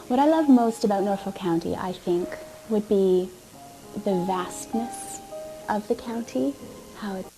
What I love most about Norfolk County, I think, would be the vastness of the county, how it's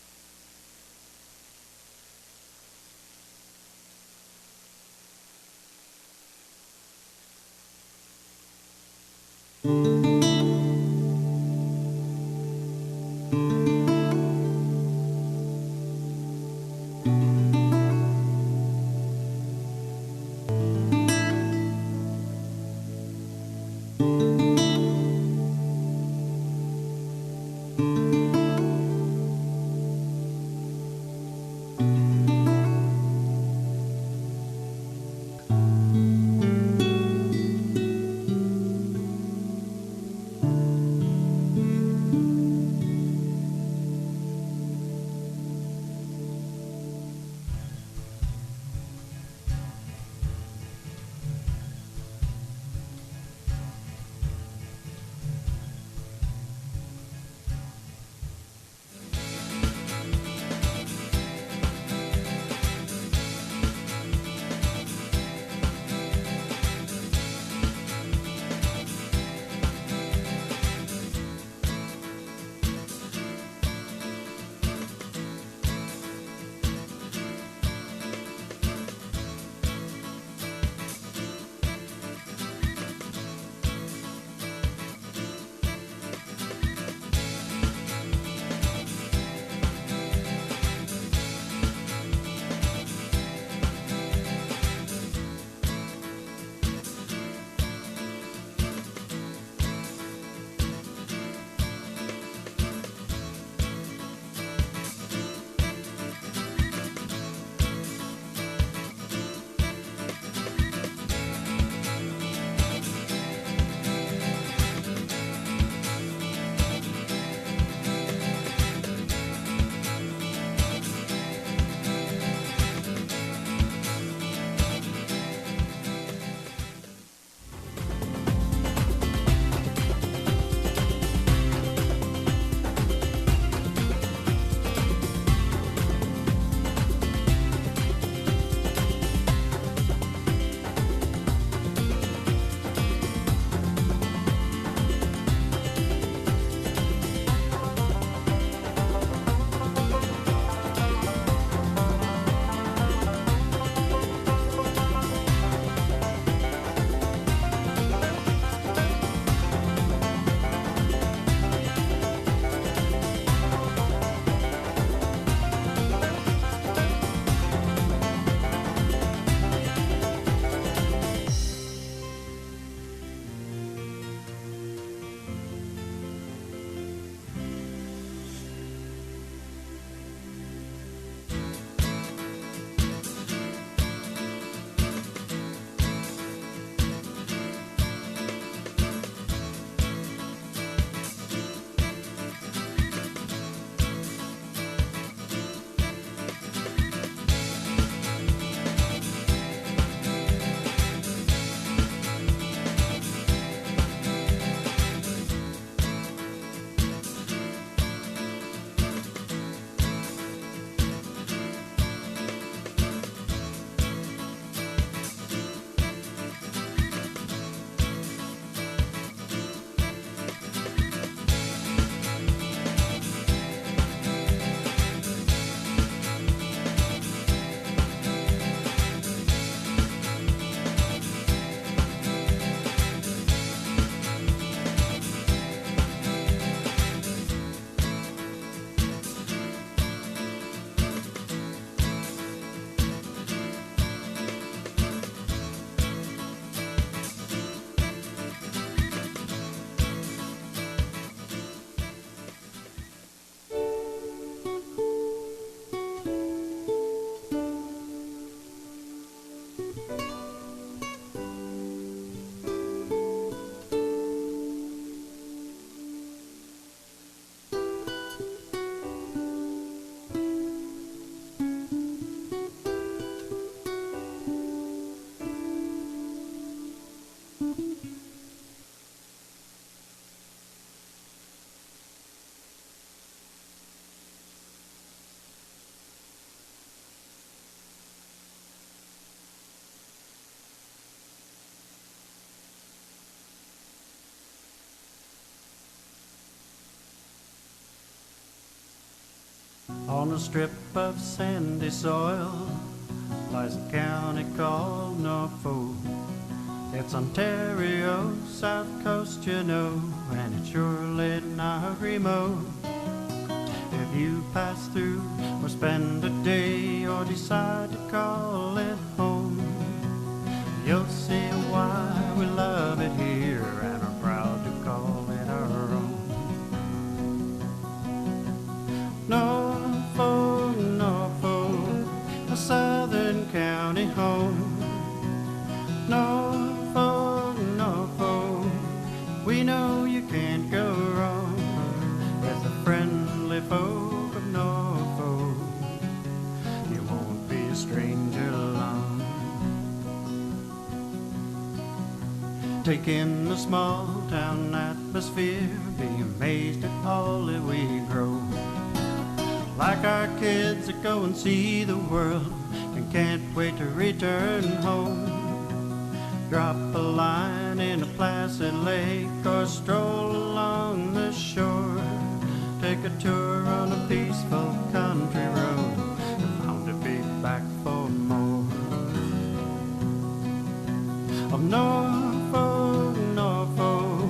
On a strip of sandy soil lies a county called Norfolk. It's Ontario, south coast, you know, and it's surely not remote. If you pass through or spend a day or decide to call it home, you'll see why we love it here and are proud to call it our own. Norfolk, Norfolk, a southern county home. Norfolk, Norfolk, we know you can't go wrong with the friendly folk of Norfolk. You won't be a stranger long. Take in the small town atmosphere, be amazed at all that we grow. Like our kids that go and see the world and can't wait to return home. Drop a line in a placid lake or stroll along the shore. Take a tour on a peaceful country road and bound to be back for more. Of Norfolk, Norfolk,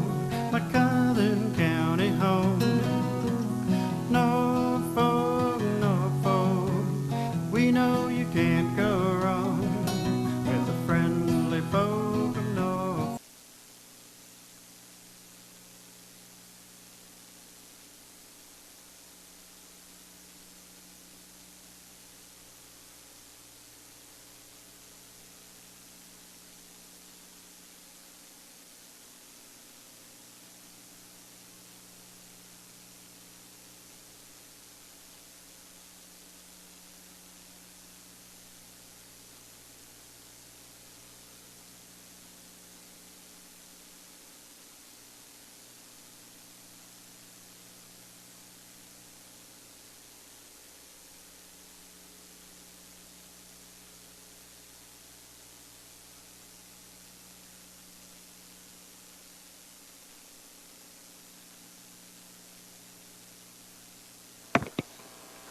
my southern county home. Norfolk, Norfolk, we know you can't go wrong with the friendly folk of Norfolk.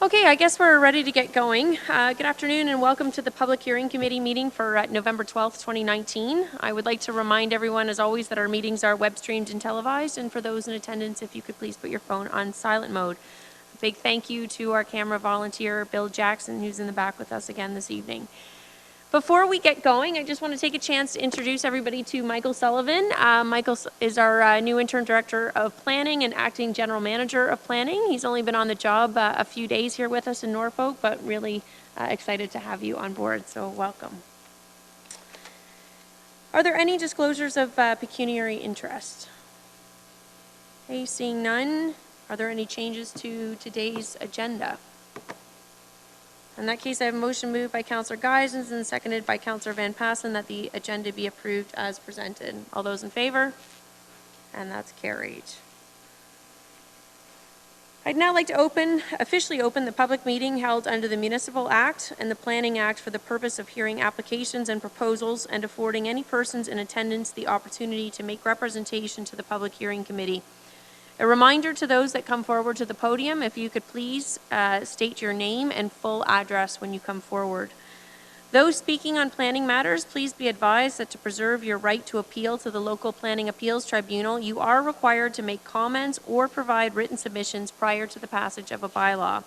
Okay, I guess we're ready to get going. Good afternoon and welcome to the Public Hearing Committee meeting for November 12th, 2019. I would like to remind everyone, as always, that our meetings are web streamed and televised, and for those in attendance, if you could please put your phone on silent mode. A big thank you to our camera volunteer, Bill Jackson, who's in the back with us again this evening. Before we get going, I just want to take a chance to introduce everybody to Michael Sullivan. Michael is our new interim director of planning and acting general manager of planning. He's only been on the job a few days here with us in Norfolk, but really excited to have you on board, so welcome. Are there any disclosures of pecuniary interest? Okay, seeing none, are there any changes to today's agenda? In that case, I have a motion moved by Councillor Geisens and seconded by Councillor Van Passen that the agenda be approved as presented. All those in favor? And that's carried. I'd now like to officially open the public meeting held under the Municipal Act and the Planning Act for the purpose of hearing applications and proposals and affording any persons in attendance the opportunity to make representation to the Public Hearing Committee. A reminder to those that come forward to the podium, if you could please state your name and full address when you come forward. Those speaking on planning matters, please be advised that to preserve your right to appeal to the local planning appeals tribunal, you are required to make comments or provide written submissions prior to the passage of a bylaw.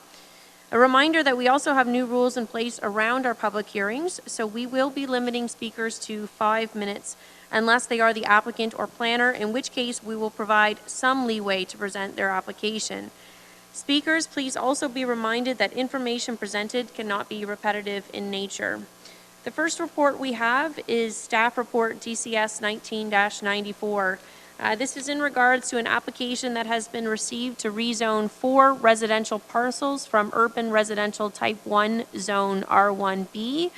A reminder that we also have new rules in place around our public hearings, so we will be limiting speakers to 5 minutes unless they are the applicant or planner, in which case we will provide some leeway to present their application. Speakers, please also be reminded that information presented cannot be repetitive in nature. The first report we have is Staff Report DCS 19-94. This is in regards to an application that has been received to rezone 4 residential parcels from urban residential type 1 zone R1B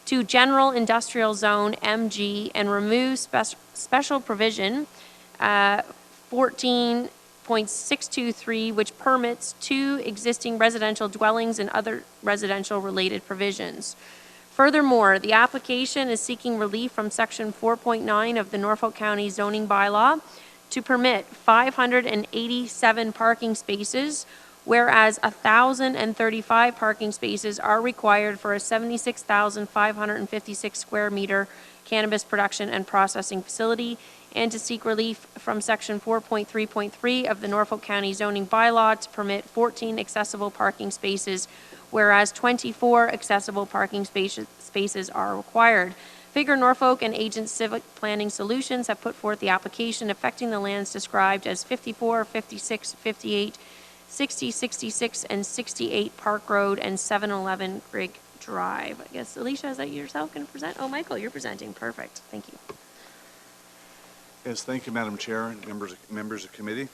to general industrial zone MG and remove special provision 14.623, which permits 2 existing residential dwellings and other residential related provisions. Furthermore, the application is seeking relief from Section 4.9 of the Norfolk County zoning bylaw to permit 587 parking spaces whereas 1,035 parking spaces are required for a 76,556 square meter cannabis production and processing facility, and to seek relief from Section 4.3.3 of the Norfolk County zoning bylaw to permit 14 accessible parking spaces, whereas 24 accessible parking spaces are required. Figure Norfolk and Agent Civic Planning Solutions have put forth the application affecting the lands described as 54, 56, 58, 60, 66, and 68 Park Road and 711 Grigg Drive. I guess, Alicia, is that yourself going to present? Oh, Michael, you're presenting. Perfect. Thank you. Yes, thank you, Madam Chair and members of committee.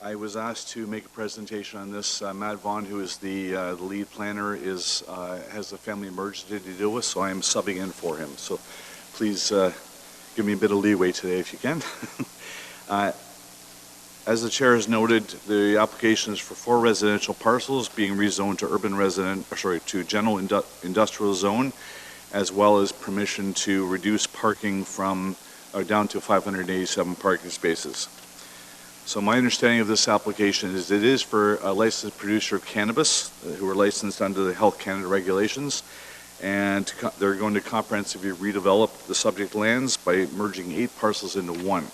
I was asked to make a presentation on this. Matt Vaughn, who is the lead planner, has a family emergency to deal with, so I am subbing in for him. So please give me a bit of leeway today if you can. As the chair has noted, the application is for 4 residential parcels being rezoned to general industrial zone, as well as permission to reduce parking from down to 587 parking spaces. So my understanding of this application is it is for a licensed producer of cannabis who are licensed under the Health Canada regulations, and they're going to comprehensively redevelop the subject lands by merging 8 parcels into 1.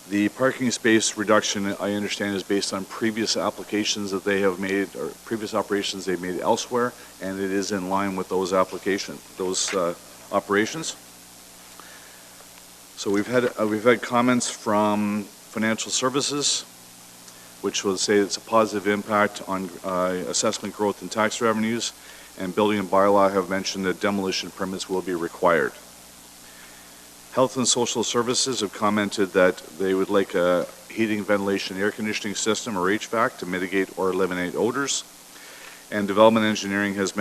The parking space reduction, I understand, is based on previous applications that they have made, or previous operations they've made elsewhere, and it is in line with those operations. So we've had comments from financial services, which will say it's a positive impact on assessment growth and tax revenues, and building and bylaw have mentioned that demolition permits will be required. Health and Social Services have commented that they would like a heating, ventilation, air conditioning system, or HVAC, to mitigate or eliminate odors. And Development Engineering has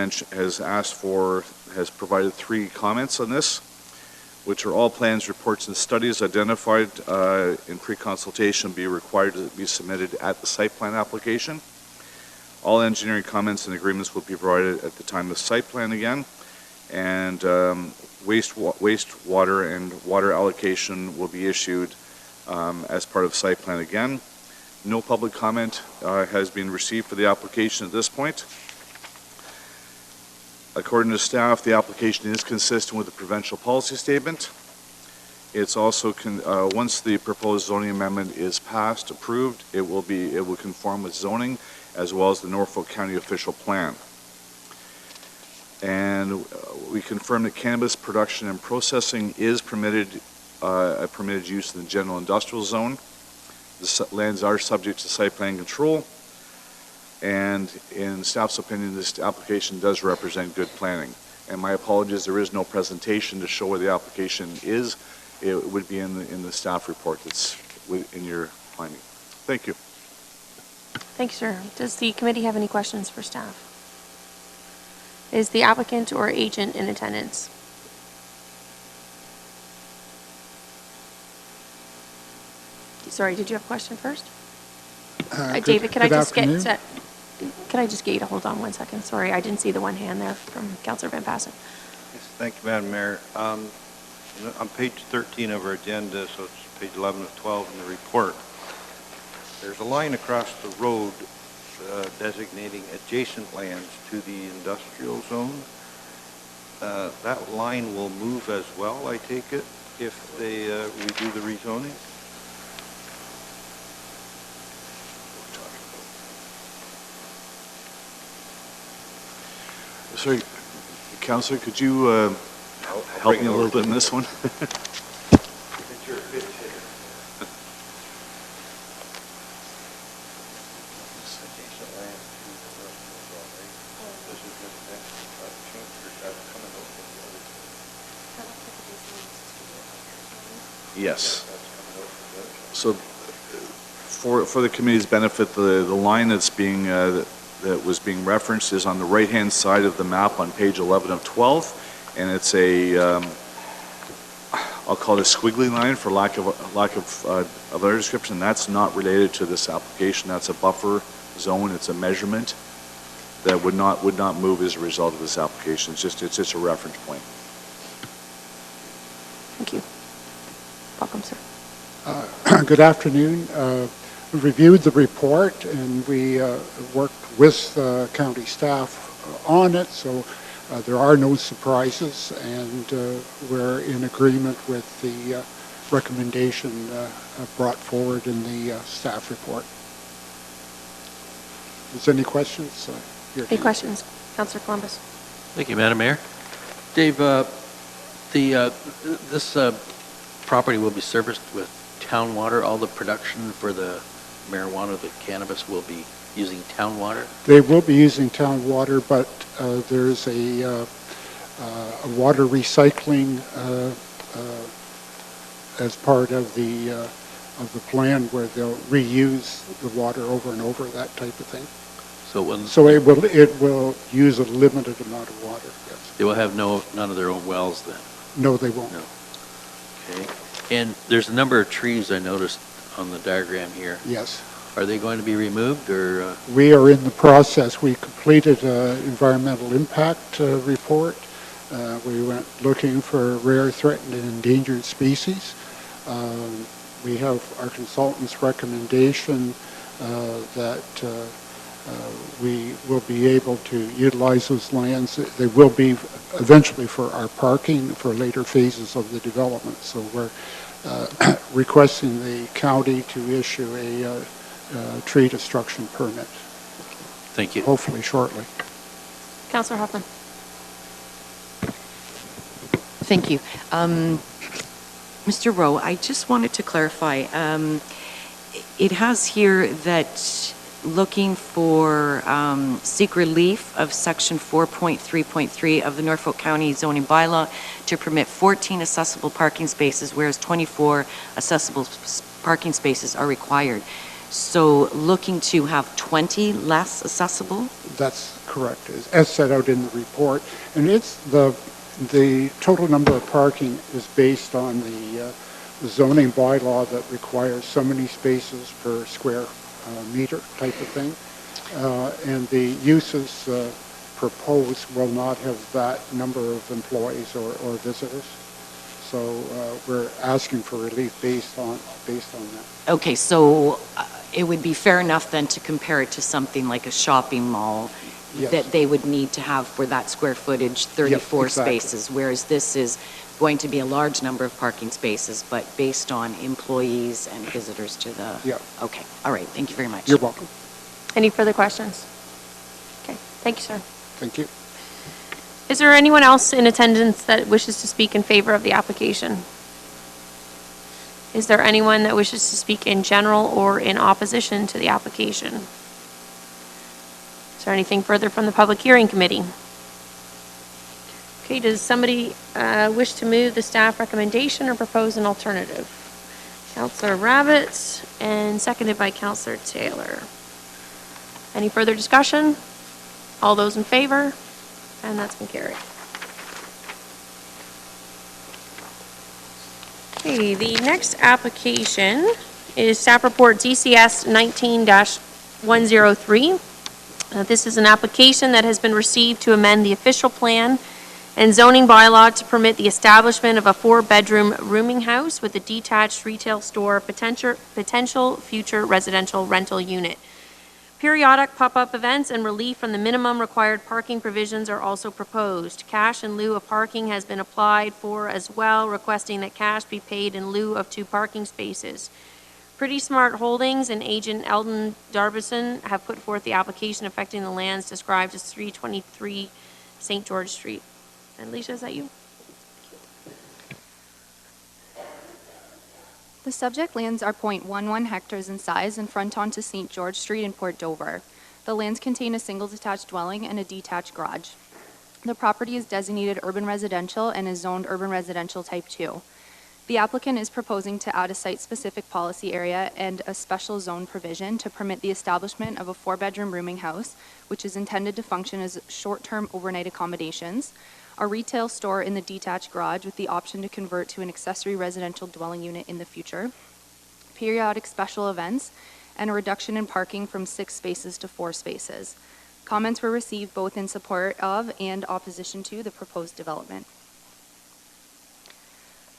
provided 3 comments on this, which are all plans, reports, and studies identified in pre-consultation be required to be submitted at the site plan application. All engineering comments and agreements will be provided at the time of site plan again, and wastewater and water allocation will be issued as part of site plan again. No public comment has been received for the application at this point. According to staff, the application is consistent with the provincial policy statement. It's also, once the proposed zoning amendment is passed, approved, it will conform with zoning as well as the Norfolk County official plan. And we confirm that cannabis production and processing is permitted, a permitted use in the general industrial zone. The lands are subject to site plan control, and in staff's opinion, this application does represent good planning. And my apologies, there is no presentation to show where the application is. It would be in the staff report that's in your finding. Thank you. Thank you, sir. Does the committee have any questions for staff? Is the applicant or agent in attendance? Sorry, did you have a question first? David, could I just get you to hold on 1 second? Sorry, I didn't see the one hand there from Councillor Van Passen. Yes, thank you, Madam Mayor. On page 13 of our agenda, so it's page 11 of 12 in the report, there's a line across the road designating adjacent lands to the industrial zone. That line will move as well, I take it, if they redo the rezoning? Sorry, Councillor, could you help me a little bit in this one? It's your pitch here. Adjacent land to the industrial zone, right? This is the next change that's coming over. Yes. So for the committee's benefit, the line that's being that was being referenced is on the right-hand side of the map on page 11 of 12, and it's a I'll call it a squiggly line for lack of other description. That's not related to this application. That's a buffer zone. It's a measurement that would not move as a result of this application. It's just a reference point. Thank you. Welcome, sir. Good afternoon. reviewed the report, and we worked with county staff on it, so there are no surprises, and we're in agreement with the recommendation brought forward in the staff report. Is there any questions? Any questions? Councillor Columbus. Thank you, Madam Mayor. Dave, this property will be serviced with town water. All the production for the marijuana, the cannabis, will be using town water? They will be using town water, but there's a water recycling as part of the plan, where they'll reuse the water over and over, that type of thing. So it will use a limited amount of water. Yes. They will have none of their own wells then? No, they won't. No. Okay. And there's a number of trees I noticed on the diagram here. Yes. Are they going to be removed, or? We are in the process. We completed an environmental impact report. We went looking for rare, threatened, and endangered species. We have our consultant's recommendation that we will be able to utilize those lands. They will be eventually for our parking for later phases of the development. So we're requesting the county to issue a tree destruction permit. Thank you. Hopefully shortly. Councillor Hoffman. Thank you. Mr. Rowe, I just wanted to clarify. It has here that looking for seek relief of section 4.3.3 of the Norfolk County zoning bylaw to permit 14 accessible parking spaces, whereas 24 accessible parking spaces are required. So looking to have 20 less accessible? That's correct, as set out in the report. And it's the total number of parking is based on the zoning bylaw that requires so many spaces per square meter type of thing. And the uses proposed will not have that number of employees or visitors. So we're asking for relief based on that. Okay, so it would be fair enough then to compare it to something like a shopping mall. Yes. That they would need to have for that square footage, 34 yes, exactly. spaces, whereas this is going to be a large number of parking spaces, but based on employees and visitors to the... Yeah. Okay, all right, thank you very much. You're welcome. Any further questions? Okay, thank you, sir. Thank you. Is there anyone else in attendance that wishes to speak in favor of the application? Is there anyone that wishes to speak in general or in opposition to the application? Is there anything further from the Public Hearing Committee? Okay, does somebody wish to move the staff recommendation or propose an alternative? Councillor Rabbit, and seconded by Councillor Taylor. Any further discussion? All those in favor? And that's been carried. Okay, the next application is staff report DCS 19-103. This is an application that has been received to amend the official plan and zoning bylaw to permit the establishment of a 4-bedroom rooming house with a detached retail store, potential future residential rental unit. Periodic pop-up events and relief from the minimum required parking provisions are also proposed. Cash in lieu of parking has been applied for as well, requesting that cash be paid in lieu of 2 parking spaces. Pretty Smart Holdings and agent Eldon Darbison have put forth the application affecting the lands described as 323 St. George Street. And Alicia, is that you? The subject lands are 0.11 hectares in size and front onto St. George Street in Port Dover. The lands contain a single detached dwelling and a detached garage. The property is designated urban residential and is zoned urban residential type 2. The applicant is proposing to add a site-specific policy area and a special zone provision to permit the establishment of a 4-bedroom rooming house, which is intended to function as short-term overnight accommodations, a retail store in the detached garage with the option to convert to an accessory residential dwelling unit in the future, periodic special events, and a reduction in parking from 6 spaces to 4 spaces. Comments were received both in support of and opposition to the proposed development.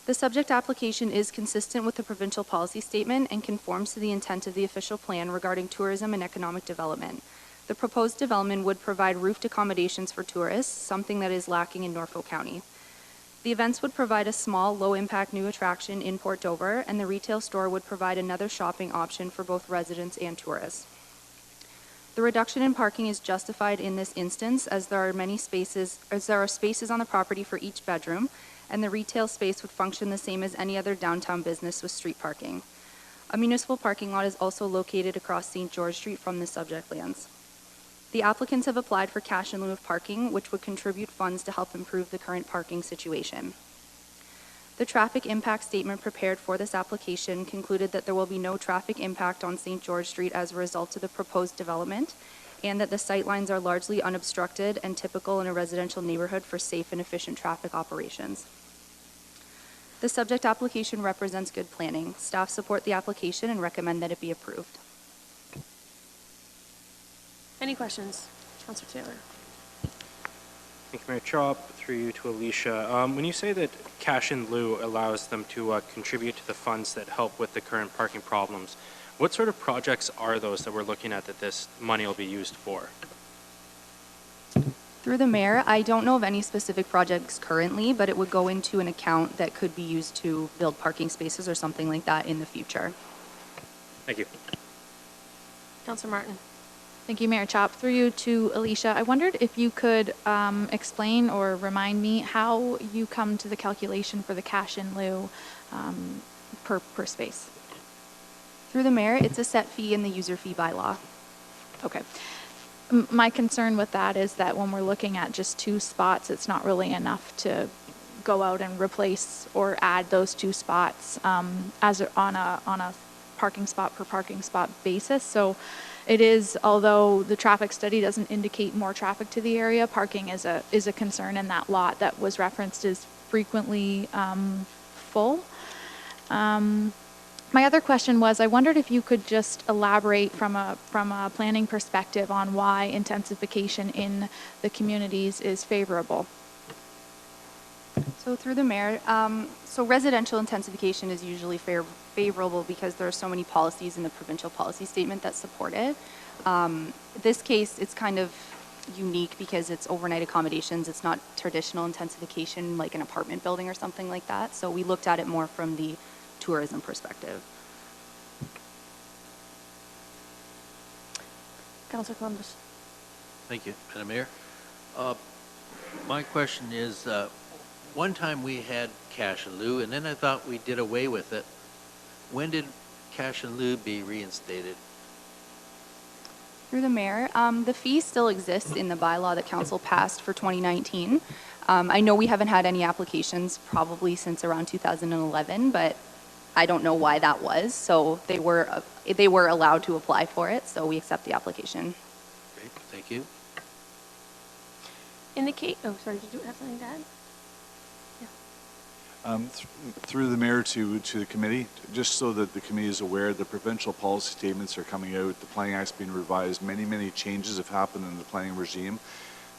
The subject application is consistent with the provincial policy statement and conforms to the intent of the official plan regarding tourism and economic development. The proposed development would provide roofed accommodations for tourists, something that is lacking in Norfolk County. The events would provide a small, low-impact new attraction in Port Dover, and the retail store would provide another shopping option for both residents and tourists. The reduction in parking is justified in this instance as there are spaces on the property for each bedroom, and the retail space would function the same as any other downtown business with street parking. A municipal parking lot is also located across St. George Street from the subject lands. The applicants have applied for cash in lieu of parking, which would contribute funds to help improve the current parking situation. The traffic impact statement prepared for this application concluded that there will be no traffic impact on St. George Street as a result of the proposed development, and that the sightlines are largely unobstructed and typical in a residential neighborhood for safe and efficient traffic operations. The subject application represents good planning. Staff support the application and recommend that it be approved. Any questions? Councillor Taylor. Thank you, Mayor Chop. Through you to Alicia. When you say that cash in lieu allows them to contribute to the funds that help with the current parking problems, what sort of projects are those that we're looking at that this money will be used for? Through the mayor, I don't know of any specific projects currently, but it would go into an account that could be used to build parking spaces or something like that in the future. Thank you. Councillor Martin. Thank you, Mayor Chop. Through you to Alicia, I wondered if you could explain or remind me how you come to the calculation for the cash in lieu per space. Through the mayor, it's a set fee in the user fee bylaw. Okay. My concern with that is that when we're looking at just 2 spots, it's not really enough to go out and replace or add those 2 spots on a parking spot per parking spot basis. So it is, although the traffic study doesn't indicate more traffic to the area, parking is a concern in that lot that was referenced as frequently full. My other question was, I wondered if you could just elaborate from a planning perspective on why intensification in the communities is favorable. So through the mayor, so residential intensification is usually favorable because there are so many policies in the provincial policy statement that support it. This case, it's kind of unique because it's overnight accommodations. It's not traditional intensification like an apartment building or something like that. So we looked at it more from the tourism perspective. Councillor Columbus. Thank you, Madam Mayor. My question is, one time we had cash in lieu, and then I thought we did away with it. When did cash in lieu be reinstated? Through the mayor, the fee still exists in the bylaw that council passed for 2019. I know we haven't had any applications probably since around 2011, but I don't know why that was. So they were allowed to apply for it, so we accept the application. Great, thank you. In the case, oh, sorry, did you have something to add? Through the mayor to the committee, just so that the committee is aware, the provincial policy statements are coming out. The Planning Act's being revised. Many changes have happened in the planning regime.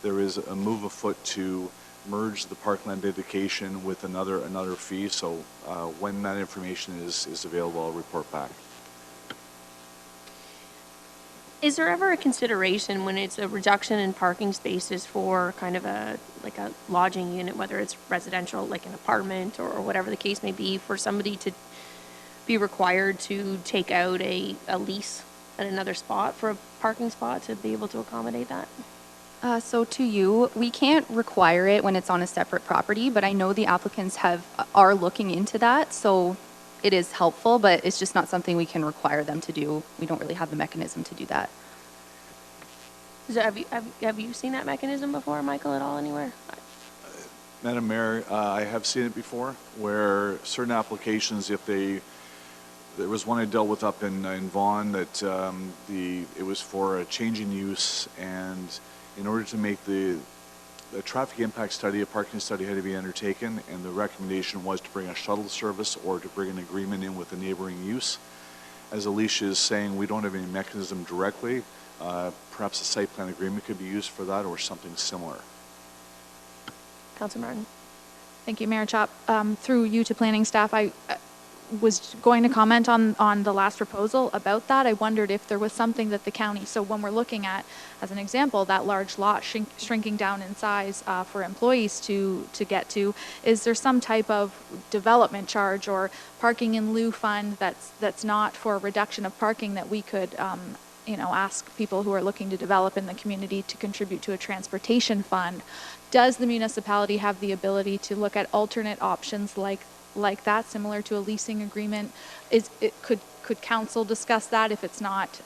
There is a move afoot to merge the parkland dedication with another fee. So when that information is available, I'll report back. Is there ever a consideration when it's a reduction in parking spaces for kind of a lodging unit, whether it's residential, like an apartment or whatever the case may be, for somebody to be required to take out a lease at another spot for a parking spot to be able to accommodate that? So to you, we can't require it when it's on a separate property, but I know the applicants are looking into that, so it is helpful, but it's just not something we can require them to do. We don't really have the mechanism to do that. So have you seen that mechanism before, Michael, at all anywhere? Madam Mayor, I have seen it before, where certain applications, there was one I dealt with up in Vaughan that it was for a change in use, and in order to make the traffic impact study, a parking study had to be undertaken, and the recommendation was to bring a shuttle service or to bring an agreement in with a neighboring use. As Alicia is saying, we don't have any mechanism directly. Perhaps a site plan agreement could be used for that or something similar. Councillor Martin. Thank you, Mayor Chop. Through you to planning staff, I was going to comment on the last proposal about that. I wondered if there was something that the county, so when we're looking at, as an example, that large lot shrinking down in size for employees to get to, is there some type of development charge or parking in lieu fund that's not for a reduction of parking that we could ask people who are looking to develop in the community to contribute to a transportation fund? Does the municipality have the ability to look at alternate options like that, similar to a leasing agreement? Could council discuss that if it's not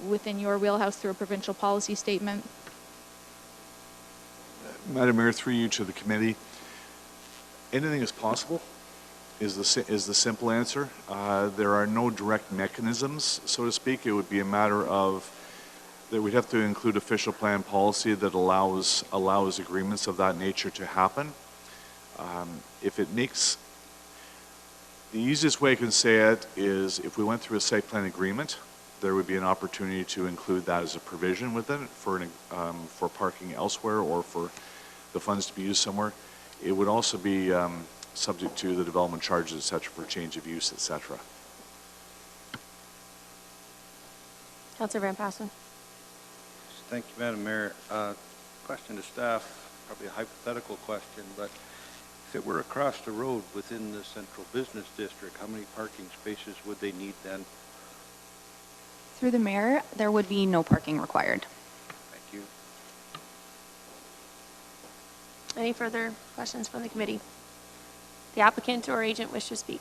within your wheelhouse through a provincial policy statement? Madam Mayor, through you to the committee, anything is possible is the simple answer. There are no direct mechanisms, so to speak. It would be a matter of that we'd have to include official plan policy that allows agreements of that nature to happen. If it makes, the easiest way I can say it is if we went through a site plan agreement, there would be an opportunity to include that as a provision within it for parking elsewhere or for the funds to be used somewhere. It would also be subject to the development charges, et cetera, for change of use, et cetera. Councillor Van Passen. Thank you, Madam Mayor. Question to staff, probably a hypothetical question, but if it were across the road within the central business district, how many parking spaces would they need then? Through the mayor, there would be no parking required. Thank you. Any further questions from the committee? The applicant or agent wish to speak?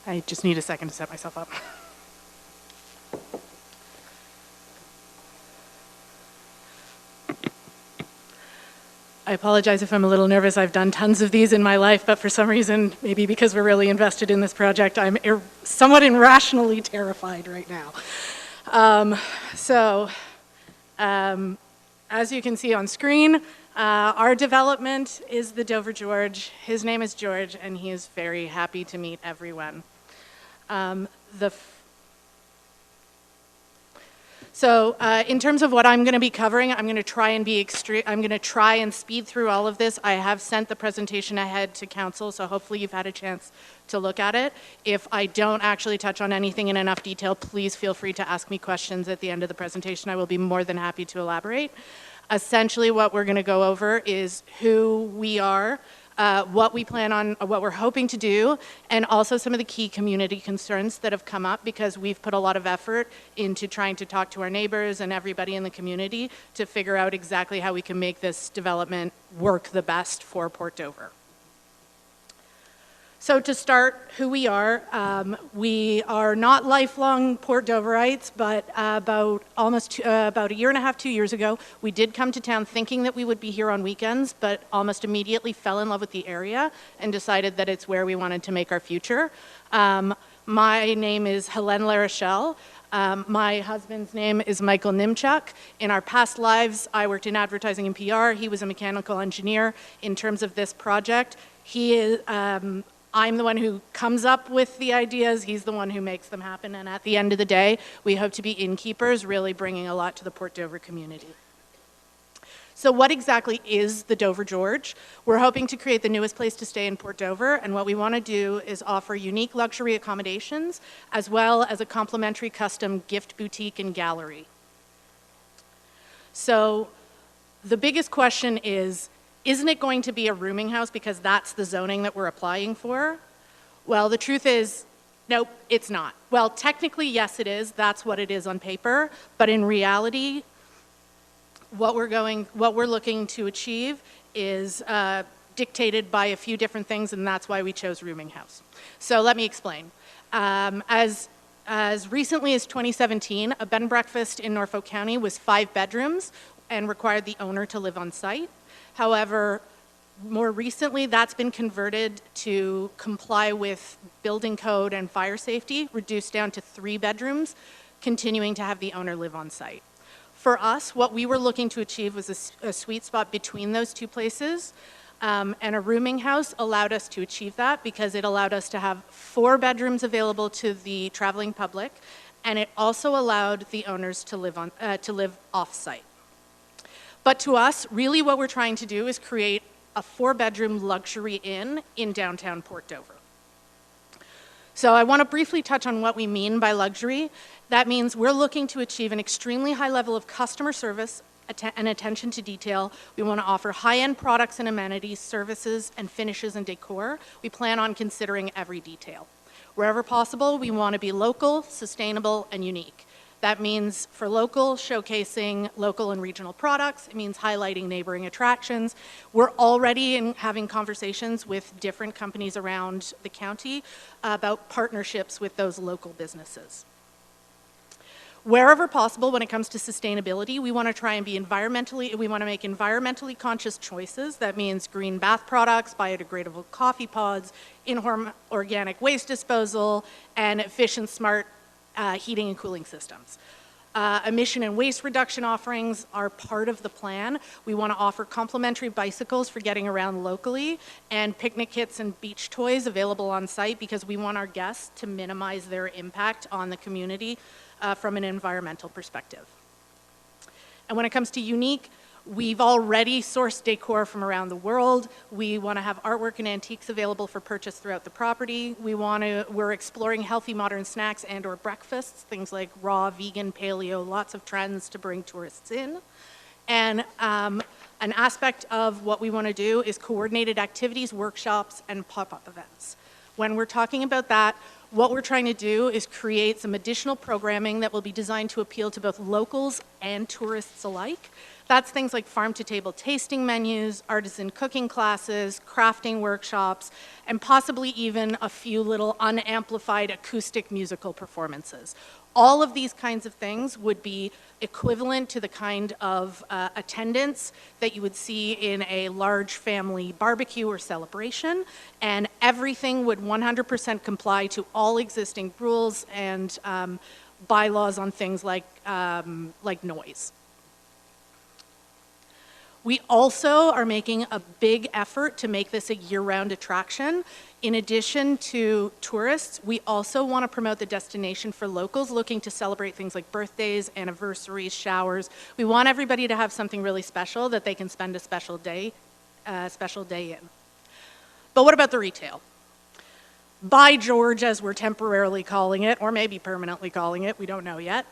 I just need a second to set myself up. I apologize if I'm a little nervous. I've done tons of these in my life, but for some reason, maybe because we're really invested in this project, I'm somewhat irrationally terrified right now. As you can see on screen, our development is the Dover George. His name is George, and he is very happy to meet everyone. In terms of what I'm going to be covering, I'm going to try and speed through all of this. I have sent the presentation ahead to council, so hopefully you've had a chance to look at it. If I don't actually touch on anything in enough detail, please feel free to ask me questions at the end of the presentation. I will be more than happy to elaborate. Essentially, what we're going to go over is who we are, what we plan on, what we're hoping to do, and also some of the key community concerns that have come up, because we've put a lot of effort into trying to talk to our neighbors and everybody in the community to figure out exactly how we can make this development work the best for Port Dover. So to start, who we are not lifelong Port Doverites, but about a year and a half, 2 years ago, we did come to town thinking that we would be here on weekends, but almost immediately fell in love with the area and decided that it's where we wanted to make our future. My name is Helene LaRochelle. My husband's name is Michael Nimchuk. In our past lives, I worked in advertising and PR. He was a mechanical engineer. In terms of this project, I'm the one who comes up with the ideas, he's the one who makes them happen, and at the end of the day, we hope to be innkeepers, really bringing a lot to the Port Dover community. So what exactly is the Dover George? We're hoping to create the newest place to stay in Port Dover, and what we want to do is offer unique luxury accommodations, as well as a complimentary custom gift boutique and gallery. So the biggest question is, isn't it going to be a rooming house because that's the zoning that we're applying for? Well, the truth is, nope, it's not. Well, technically, yes, it is. That's what it is on paper. But in reality, what we're looking to achieve is dictated by a few different things, and that's why we chose rooming house. So let me explain. As recently as 2017, a bed and breakfast in Norfolk County was 5 bedrooms and required the owner to live on site. However, more recently, that's been converted to comply with building code and fire safety, reduced down to 3 bedrooms, continuing to have the owner live on site. For us, what we were looking to achieve was a sweet spot between those two places. And a rooming house allowed us to achieve that because it allowed us to have 4 bedrooms available to the traveling public, and it also allowed the owners to live off-site. But to us, really what we're trying to do is create a 4-bedroom luxury inn in downtown Port Dover. So I want to briefly touch on what we mean by luxury. That means we're looking to achieve an extremely high level of customer service and attention to detail. We want to offer high-end products and amenities, services, and finishes and decor. We plan on considering every detail. Wherever possible, we want to be local, sustainable, and unique. That means for local, showcasing local and regional products. It means highlighting neighboring attractions. We're already having conversations with different companies around the county about partnerships with those local businesses. Wherever possible, when it comes to sustainability, we want to try and be we want to make environmentally conscious choices. That means green bath products, biodegradable coffee pods, in-home organic waste disposal, and efficient, smart heating and cooling systems. Emission and waste reduction offerings are part of the plan. We want to offer complimentary bicycles for getting around locally and picnic kits and beach toys available on site because we want our guests to minimize their impact on the community from an environmental perspective. And when it comes to unique, we've already sourced decor from around the world. We want to have artwork and antiques available for purchase throughout the property. We're exploring healthy modern snacks and or breakfasts, things like raw, vegan, paleo, lots of trends to bring tourists in. And an aspect of what we want to do is coordinated activities, workshops, and pop-up events. When we're talking about that, what we're trying to do is create some additional programming that will be designed to appeal to both locals and tourists alike. That's things like farm-to-table tasting menus, artisan cooking classes, crafting workshops, and possibly even a few little unamplified acoustic musical performances. All of these kinds of things would be equivalent to the kind of attendance that you would see in a large family barbecue or celebration, and everything would 100% comply to all existing rules and bylaws on things like noise. We also are making a big effort to make this a year-round attraction. In addition to tourists, we also want to promote the destination for locals looking to celebrate things like birthdays, anniversaries, showers. We want everybody to have something really special that they can spend a special day in. But what about the retail? By George, as we're temporarily calling it, or maybe permanently calling it, we don't know yet,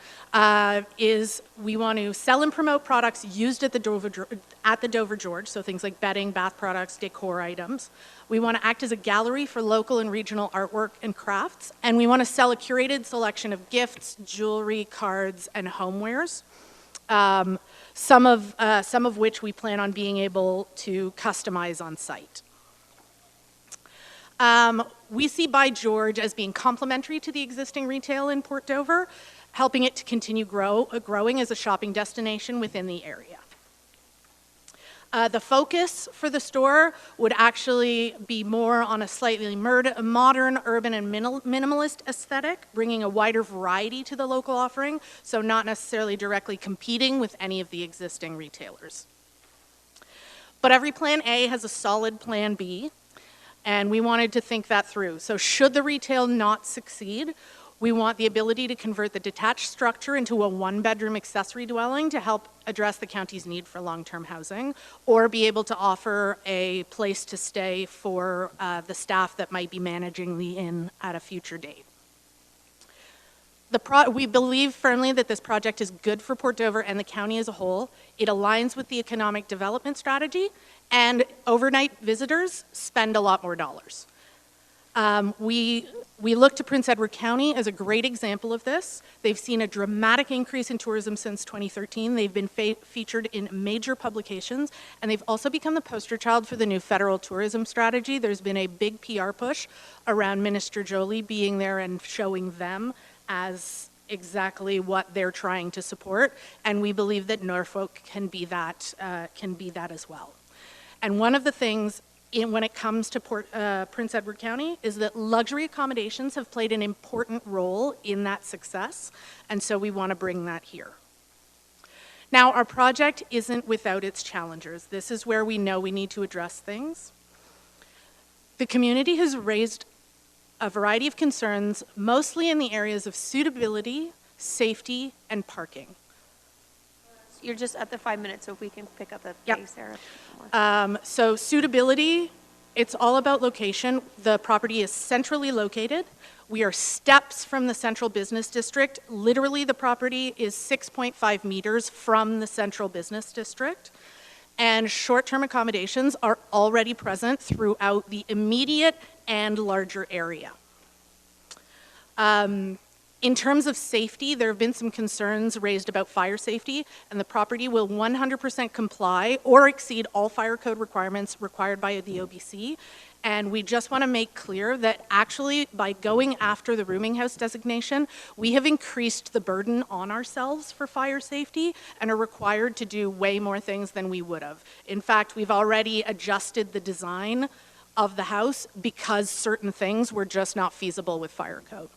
is we want to sell and promote products used at the Dover George, so things like bedding, bath products, decor items. We want to act as a gallery for local and regional artwork and crafts, and we want to sell a curated selection of gifts, jewelry, cards, and homewares, some of which we plan on being able to customize on site. We see By George as being complementary to the existing retail in Port Dover, helping it to continue growing as a shopping destination within the area. The focus for the store would actually be more on a slightly modern, urban, and minimalist aesthetic, bringing a wider variety to the local offering, so not necessarily directly competing with any of the existing retailers. But every plan A has a solid plan B, and we wanted to think that through. So should the retail not succeed, we want the ability to convert the detached structure into a 1-bedroom accessory dwelling to help address the county's need for long-term housing, or be able to offer a place to stay for the staff that might be managing the inn at a future date. We believe firmly that this project is good for Port Dover and the county as a whole. It aligns with the economic development strategy, and overnight visitors spend a lot more dollars. We look to Prince Edward County as a great example of this. They've seen a dramatic increase in tourism since 2013. They've been featured in major publications, and they've also become the poster child for the new federal tourism strategy. There's been a big PR push around Minister Jolie being there and showing them as exactly what they're trying to support, and we believe that Norfolk can be that as well. And one of the things when it comes to Prince Edward County is that luxury accommodations have played an important role in that success, and so we want to bring that here. Now, our project isn't without its challengers. This is where we know we need to address things. The community has raised a variety of concerns, mostly in the areas of suitability, safety, and parking. You're just at the 5 minutes, so if we can pick up the Yep. pace there. So suitability, it's all about location. The property is centrally located. We are steps from the central business district. Literally, the property is 6.5 meters from the central business district. And short-term accommodations are already present throughout the immediate and larger area. In terms of safety, there have been some concerns raised about fire safety, and the property will 100% comply or exceed all fire code requirements required by the OBC. And we just want to make clear that actually, by going after the rooming house designation, we have increased the burden on ourselves for fire safety and are required to do way more things than we would have. In fact, we've already adjusted the design of the house because certain things were just not feasible with fire code.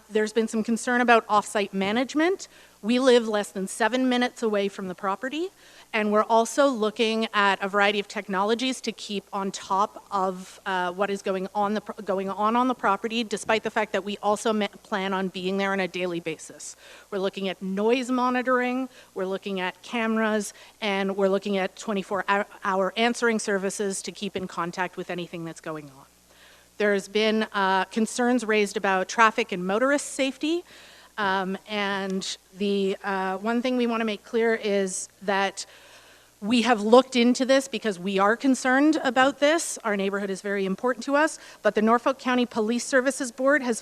There's been some concern about off-site management. We live less than 7 minutes away from the property, and we're also looking at a variety of technologies to keep on top of what is going on the property, despite the fact that we also plan on being there on a daily basis. We're looking at noise monitoring, we're looking at cameras, and we're looking at 24-hour answering services to keep in contact with anything that's going on. There's been concerns raised about traffic and motorist safety. And the one thing we want to make clear is that we have looked into this because we are concerned about this. Our neighborhood is very important to us, but the Norfolk County Police Services Board has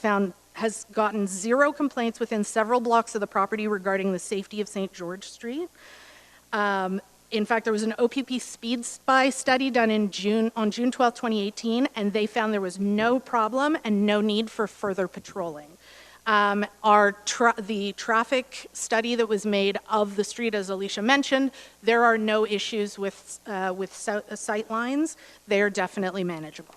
gotten 0 complaints within several blocks of the property regarding the safety of St. George Street. In fact, there was an OPP Speed Spy study done on June 12, 2018, and they found there was no problem and no need for further patrolling. The traffic study that was made of the street, as Alicia mentioned, there are no issues with sight lines. They are definitely manageable.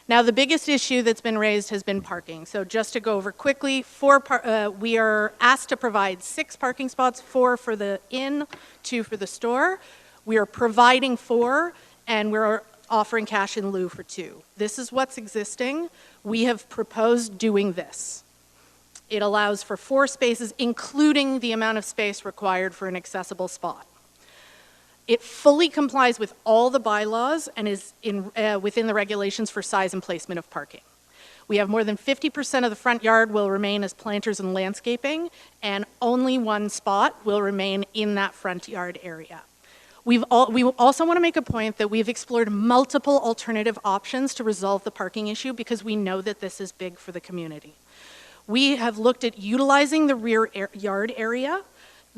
Now, the biggest issue that's been raised has been parking. So just to go over quickly, we are asked to provide 6 parking spots, 4 for the inn, 2 for the store. We are providing 4, and we're offering cash in lieu for 2. This is what's existing. We have proposed doing this. It allows for 4 spaces, including the amount of space required for an accessible spot. It fully complies with all the bylaws and is within the regulations for size and placement of parking. We have more than 50% of the front yard will remain as planters and landscaping, and only 1 spot will remain in that front yard area. We also want to make a point that we've explored multiple alternative options to resolve the parking issue because we know that this is big for the community. We have looked at utilizing the rear yard area.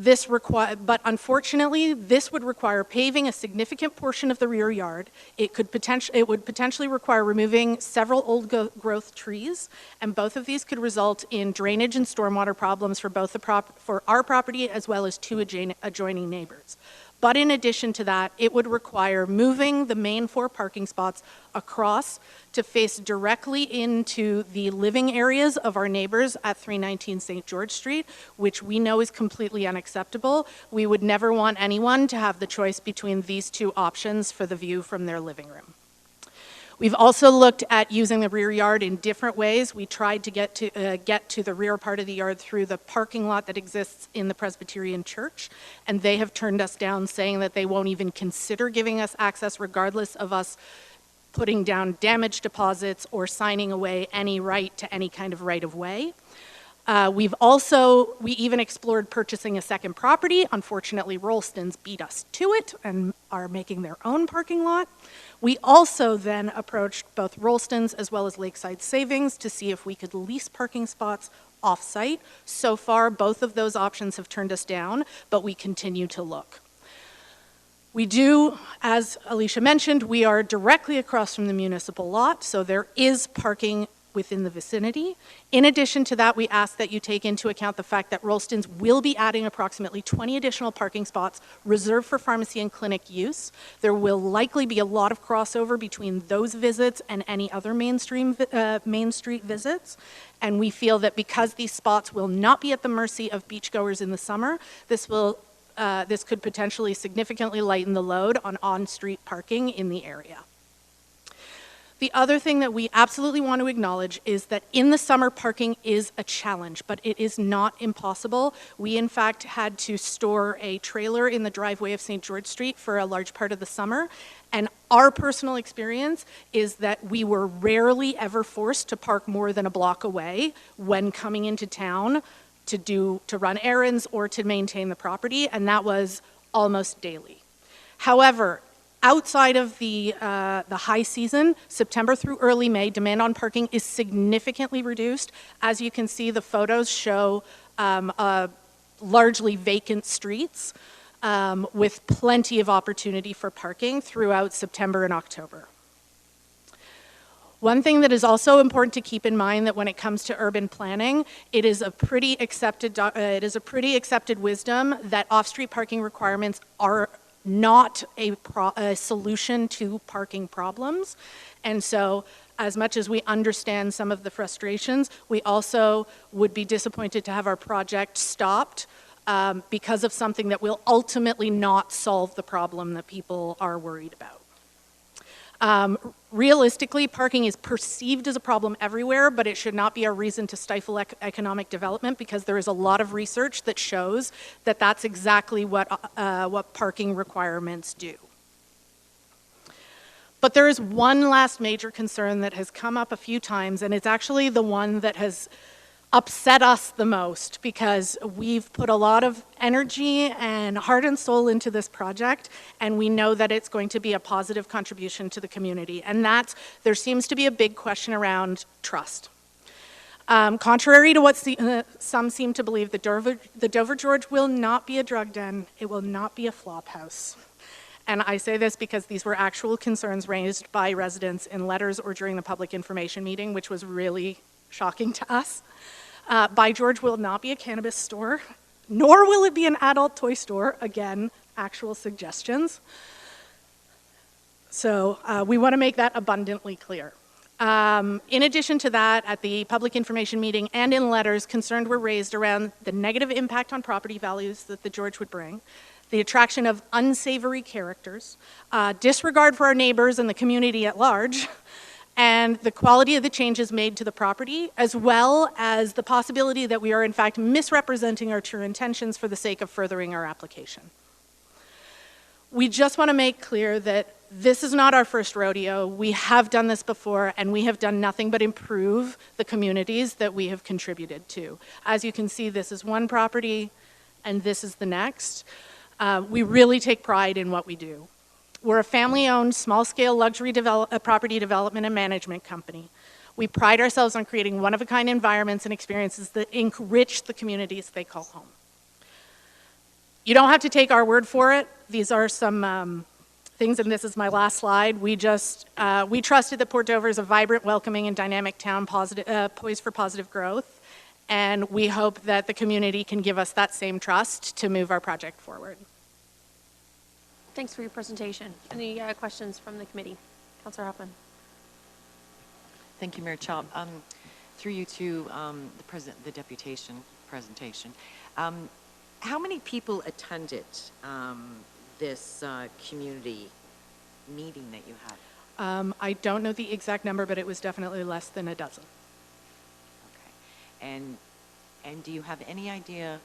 But unfortunately, this would require paving a significant portion of the rear yard. It would potentially require removing several old growth trees, and both of these could result in drainage and stormwater problems for both for our property as well as 2 adjoining neighbors. But in addition to that, it would require moving the main 4 parking spots across to face directly into the living areas of our neighbors at 319 St. George Street, which we know is completely unacceptable. We would never want anyone to have the choice between these 2 options for the view from their living room. We've also looked at using the rear yard in different ways. We tried to get to the rear part of the yard through the parking lot that exists in the Presbyterian Church, and they have turned us down, saying that they won't even consider giving us access regardless of us putting down damage deposits or signing away any right to any kind of right-of-way. We even explored purchasing a second property. Unfortunately, Rolston's beat us to it and are making their own parking lot. We also then approached both Rolston's as well as Lakeside Savings to see if we could lease parking spots off-site. So far, both of those options have turned us down, but we continue to look. We do, as Alicia mentioned, we are directly across from the municipal lot, so there is parking within the vicinity. In addition to that, we ask that you take into account the fact that Rolston's will be adding approximately 20 additional parking spots reserved for pharmacy and clinic use. There will likely be a lot of crossover between those visits and any other Main Street visits. And we feel that because these spots will not be at the mercy of beachgoers in the summer, this could potentially significantly lighten the load on on-street parking in the area. The other thing that we absolutely want to acknowledge is that in the summer, parking is a challenge, but it is not impossible. We, in fact, had to store a trailer in the driveway of St. George Street for a large part of the summer, and our personal experience is that we were rarely ever forced to park more than a block away when coming into town to run errands or to maintain the property, and that was almost daily. However, outside of the high season, September through early May, demand on parking is significantly reduced. As you can see, the photos show largely vacant streets with plenty of opportunity for parking throughout September and October. One thing that is also important to keep in mind that when it comes to urban planning, it is a pretty accepted wisdom that off-street parking requirements are not a solution to parking problems. And so as much as we understand some of the frustrations, we also would be disappointed to have our project stopped because of something that will ultimately not solve the problem that people are worried about. Realistically, parking is perceived as a problem everywhere, but it should not be a reason to stifle economic development, because there is a lot of research that shows that that's exactly what parking requirements do. But there is one last major concern that has come up a few times, and it's actually the one that has upset us the most, because we've put a lot of energy and heart and soul into this project, and we know that it's going to be a positive contribution to the community. And there seems to be a big question around trust. Contrary to what some seem to believe, the Dover George will not be a drug den. It will not be a flop house. And I say this because these were actual concerns raised by residents in letters or during the public information meeting, which was really shocking to us. By George will not be a cannabis store, nor will it be an adult toy store. Again, actual suggestions. So we want to make that abundantly clear. In addition to that, at the public information meeting and in letters, concerns were raised around the negative impact on property values that the George would bring, the attraction of unsavory characters, disregard for our neighbors and the community at large, and the quality of the changes made to the property, as well as the possibility that we are in fact misrepresenting our true intentions for the sake of furthering our application. We just want to make clear that this is not our first rodeo. We have done this before, and we have done nothing but improve the communities that we have contributed to. As you can see, this is one property, and this is the next. We really take pride in what we do. We're a family-owned, small-scale luxury property development and management company. We pride ourselves on creating one-of-a-kind environments and experiences that enrich the communities they call home. You don't have to take our word for it. These are some things, and this is my last slide. We trusted that Port Dover is a vibrant, welcoming, and dynamic town poised for positive growth, and we hope that the community can give us that same trust to move our project forward. Thanks for your presentation. Any questions from the committee? Councillor Hoffman. Thank you, Mayor Chop. Through you to the deputation presentation. How many people attended this community meeting that you had? I don't know the exact number, but it was definitely less than a dozen. Okay. And do you have any idea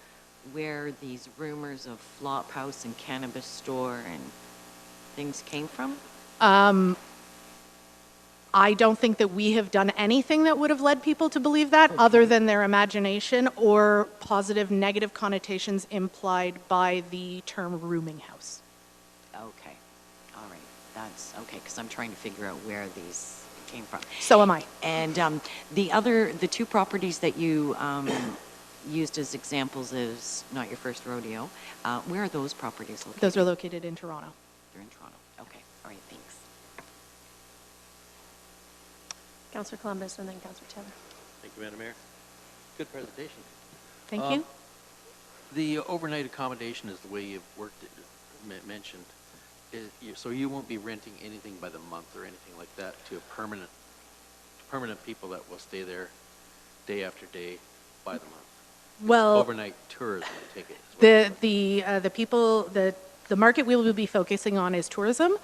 where these rumors of flop house and cannabis store and things came from? I don't think that we have done anything that would have led people to believe that, other than their imagination or positive negative connotations implied by the term rooming house. Okay. All right. That's okay, because I'm trying to figure out where these came from. So am I. And the two properties that you used as examples is not your first rodeo. Where are those properties located? Those are located in Toronto. They're in Toronto. Okay. All right. Thanks. Councillor Columbus and then Councillor Taylor. Thank you, Madam Mayor. Good presentation. Thank you. The overnight accommodation is the way you've worked it, mentioned. So you won't be renting anything by the month or anything like that to permanent people that will stay there day after day by the month? Well, Overnight tourism, I take it. The market we will be focusing on is tourism.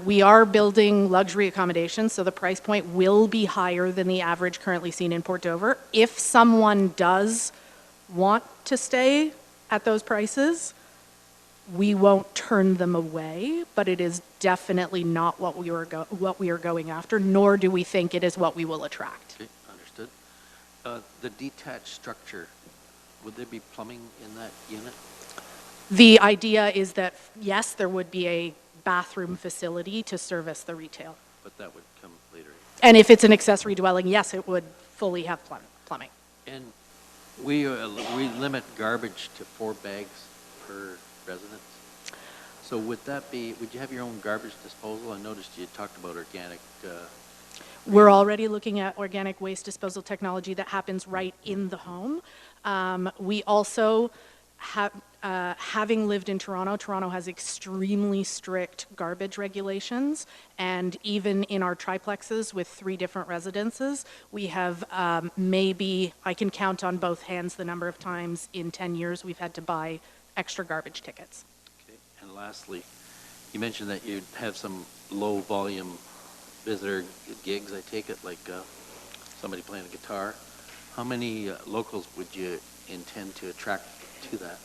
We are building luxury accommodations, so the price point will be higher than the average currently seen in Port Dover. If someone does want to stay at those prices, we won't turn them away, but it is definitely not what we are going after, nor do we think it is what we will attract. Okay, understood. The detached structure, would there be plumbing in that unit? The idea is that, yes, there would be a bathroom facility to service the retail. But that would come later. And if it's an accessory dwelling, yes, it would fully have plumbing. And we limit garbage to 4 bags per resident. So would you have your own garbage disposal? I noticed you talked about organic. We're already looking at organic waste disposal technology that happens right in the home. We also have, having lived in Toronto has extremely strict garbage regulations, and even in our triplexes with 3 different residences, we have maybe, I can count on both hands the number of times in 10 years we've had to buy extra garbage tickets. Okay. And lastly, you mentioned that you'd have some low volume visitor gigs, I take it, like somebody playing a guitar. How many locals would you intend to attract to that?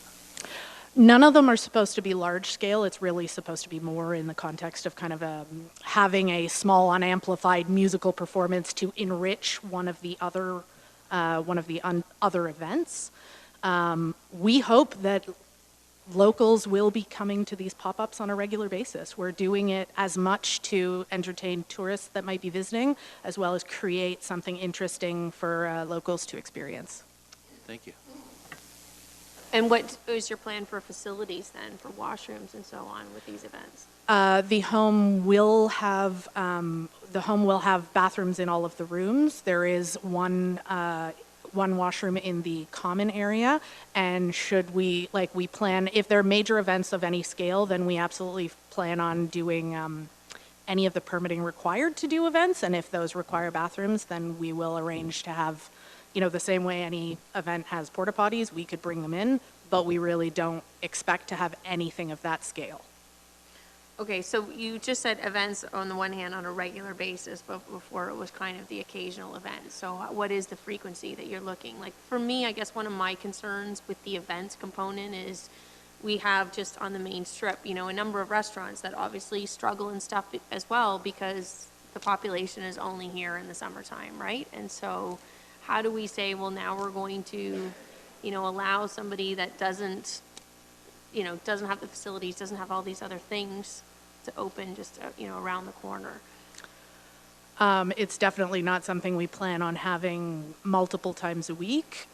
None of them are supposed to be large scale. It's really supposed to be more in the context of kind of having a small unamplified musical performance to enrich one of the other events. We hope that locals will be coming to these pop-ups on a regular basis. We're doing it as much to entertain tourists that might be visiting, as well as create something interesting for locals to experience. Thank you. And what is your plan for facilities then, for washrooms and so on with these events? The home will have bathrooms in all of the rooms. There is one washroom in the common area, and we plan, if there are major events of any scale, then we absolutely plan on doing any of the permitting required to do events, and if those require bathrooms, then we will arrange to have, the same way any event has porta potties, we could bring them in, but we really don't expect to have anything of that scale. Okay, so you just said events on the one hand on a regular basis, but before it was kind of the occasional event. So what is the frequency that you're looking? Like for me, I guess one of my concerns with the events component is we have just on the main strip, a number of restaurants that obviously struggle and stuff as well because the population is only here in the summertime, right? And so how do we say, well, now we're going to, allow somebody that doesn't have the facilities, doesn't have all these other things to open just, around the corner? It's definitely not something we plan on having multiple times a week.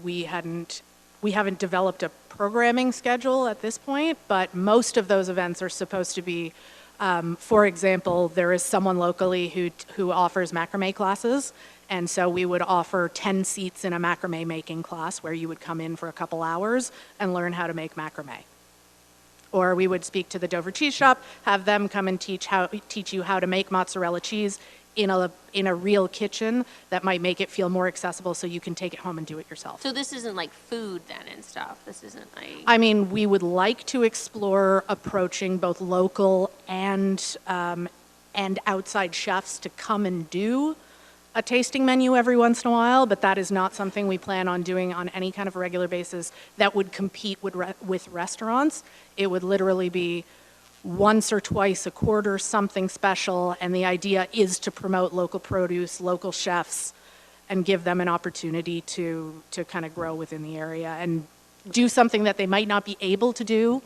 We haven't developed a programming schedule at this point, but most of those events are supposed to be, for example, there is someone locally who offers macrame classes. And so we would offer 10 seats in a macrame making class where you would come in for a couple hours and learn how to make macrame. Or we would speak to the Dover Cheese Shop, have them come and teach you how to make mozzarella cheese in a real kitchen that might make it feel more accessible so you can take it home and do it yourself. So this isn't like food then and stuff? This isn't like... I mean, we would like to explore approaching both local and outside chefs to come and do a tasting menu every once in a while, but that is not something we plan on doing on any kind of a regular basis that would compete with restaurants. It would literally be once or twice a quarter, something special, and the idea is to promote local produce, local chefs, and give them an opportunity to kind of grow within the area and do something that they might not be able to do,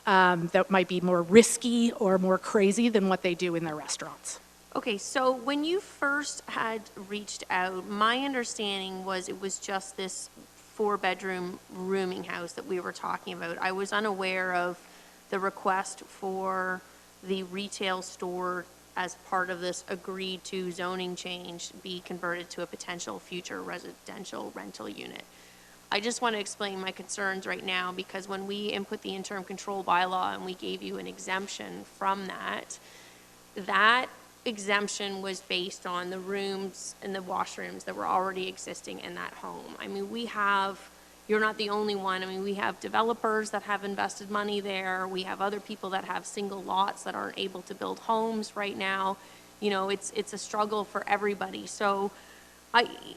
that might be more risky or more crazy than what they do in their restaurants. Okay, so when you first had reached out, my understanding was it was just this 4-bedroom rooming house that we were talking about. I was unaware of the request for the retail store as part of this agreed to zoning change, be converted to a potential future residential rental unit. I just want to explain my concerns right now, because when we input the interim control bylaw and we gave you an exemption from that, that exemption was based on the rooms and the washrooms that were already existing in that home. I mean, you're not the only one. I mean, we have developers that have invested money there. We have other people that have single lots that aren't able to build homes right now. You know, it's a struggle for everybody. So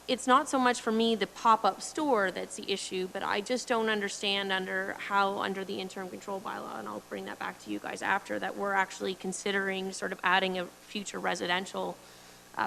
it's not so much for me the pop-up store that's the issue, but I just don't understand under the interim control bylaw, and I'll bring that back to you guys after, that we're actually considering sort of adding a future residential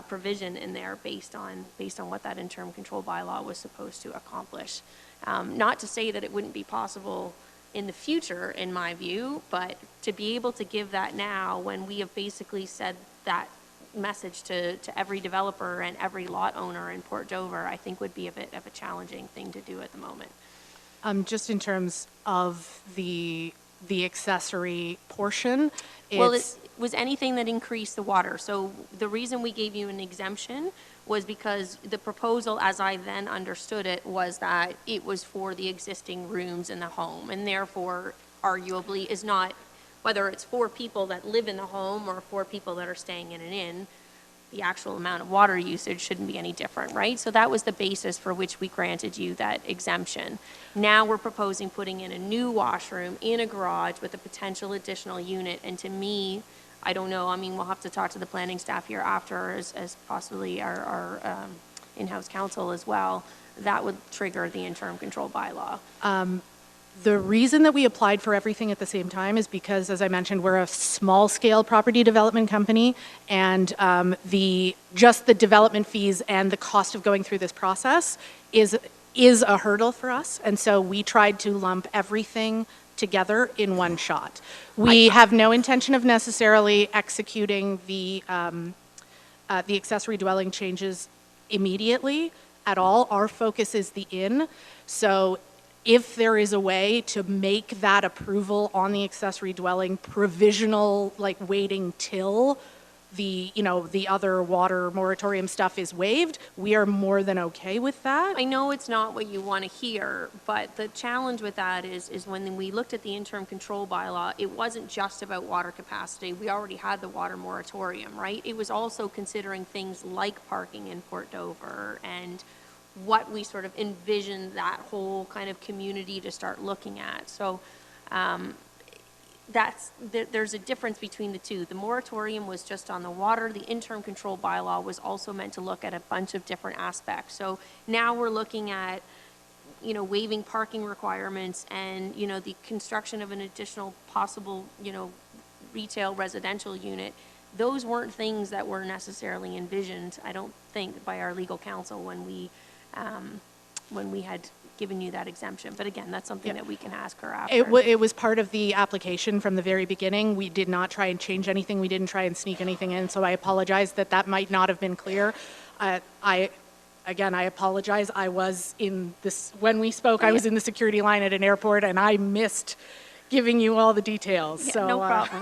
provision in there based on what that interim control bylaw was supposed to accomplish. Not to say that it wouldn't be possible in the future, in my view, but to be able to give that now when we have basically said that message to every developer and every lot owner in Port Dover, I think would be a bit of a challenging thing to do at the moment. Just in terms of the accessory portion, Well, it was anything that increased the water. So the reason we gave you an exemption was because the proposal, as I then understood it, was that it was for the existing rooms in the home, and therefore arguably is not, whether it's 4 people that live in the home or 4 people that are staying in an inn, the actual amount of water usage shouldn't be any different, right? So that was the basis for which we granted you that exemption. Now we're proposing putting in a new washroom in a garage with a potential additional unit, and to me, I don't know, I mean, we'll have to talk to the planning staff here after, as possibly our in-house counsel as well. That would trigger the interim control bylaw. The reason that we applied for everything at the same time is because, as I mentioned, we're a small-scale property development company, and just the development fees and the cost of going through this process is a hurdle for us, and so we tried to lump everything together in one shot. We have no intention of necessarily executing the accessory dwelling changes immediately at all. Our focus is the inn, so if there is a way to make that approval on the accessory dwelling provisional, like waiting till the other water moratorium stuff is waived, we are more than okay with that. I know it's not what you want to hear, but the challenge with that is when we looked at the interim control bylaw, it wasn't just about water capacity. We already had the water moratorium, right? It was also considering things like parking in Port Dover and what we sort of envisioned that whole kind of community to start looking at. So there's a difference between the two. The moratorium was just on the water. The interim control bylaw was also meant to look at a bunch of different aspects. So now we're looking at, waiving parking requirements and, the construction of an additional possible, retail residential unit. Those weren't things that were necessarily envisioned, I don't think, by our legal counsel when we had given you that exemption. But again, that's something that we can ask her after. It was part of the application from the very beginning. We did not try and change anything. We didn't try and sneak anything in, so I apologize that might not have been clear. I apologize. I was when we spoke, I was in the security line at an airport, and I missed giving you all the details. Yeah, so,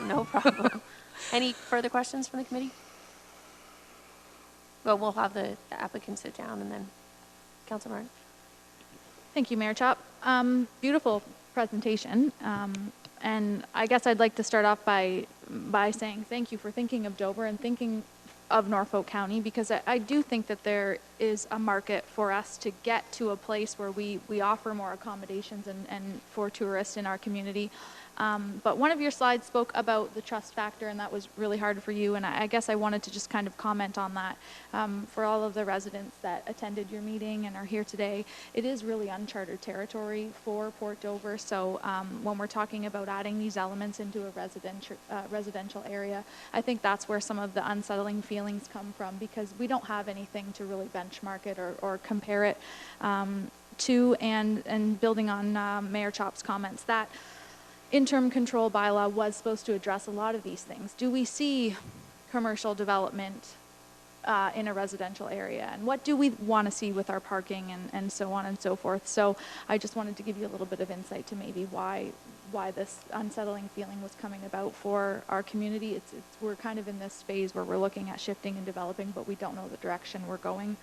no problem. Any further questions from the committee? Well, we'll have the applicant sit down and then Councilor Martin. Thank you, Mayor Chop. Beautiful presentation. And I guess I'd like to start off by saying thank you for thinking of Dover and thinking of Norfolk County, because I do think that there is a market for us to get to a place where we offer more accommodations and for tourists in our community. But one of your slides spoke about the trust factor, and that was really hard for you, and I guess I wanted to just kind of comment on that. For all of the residents that attended your meeting and are here today, it is really uncharted territory for Port Dover, so when we're talking about adding these elements into a residential area, I think that's where some of the unsettling feelings come from, because we don't have anything to really benchmark it or compare it to, and building on Mayor Chop's comments, that interim control bylaw was supposed to address a lot of these things. Do we see commercial development in a residential area, and what do we want to see with our parking, and so on and so forth. So I just wanted to give you a little bit of insight to maybe why this unsettling feeling was coming about for our community. We're kind of in this phase where we're looking at shifting and developing, but we don't know the direction we're going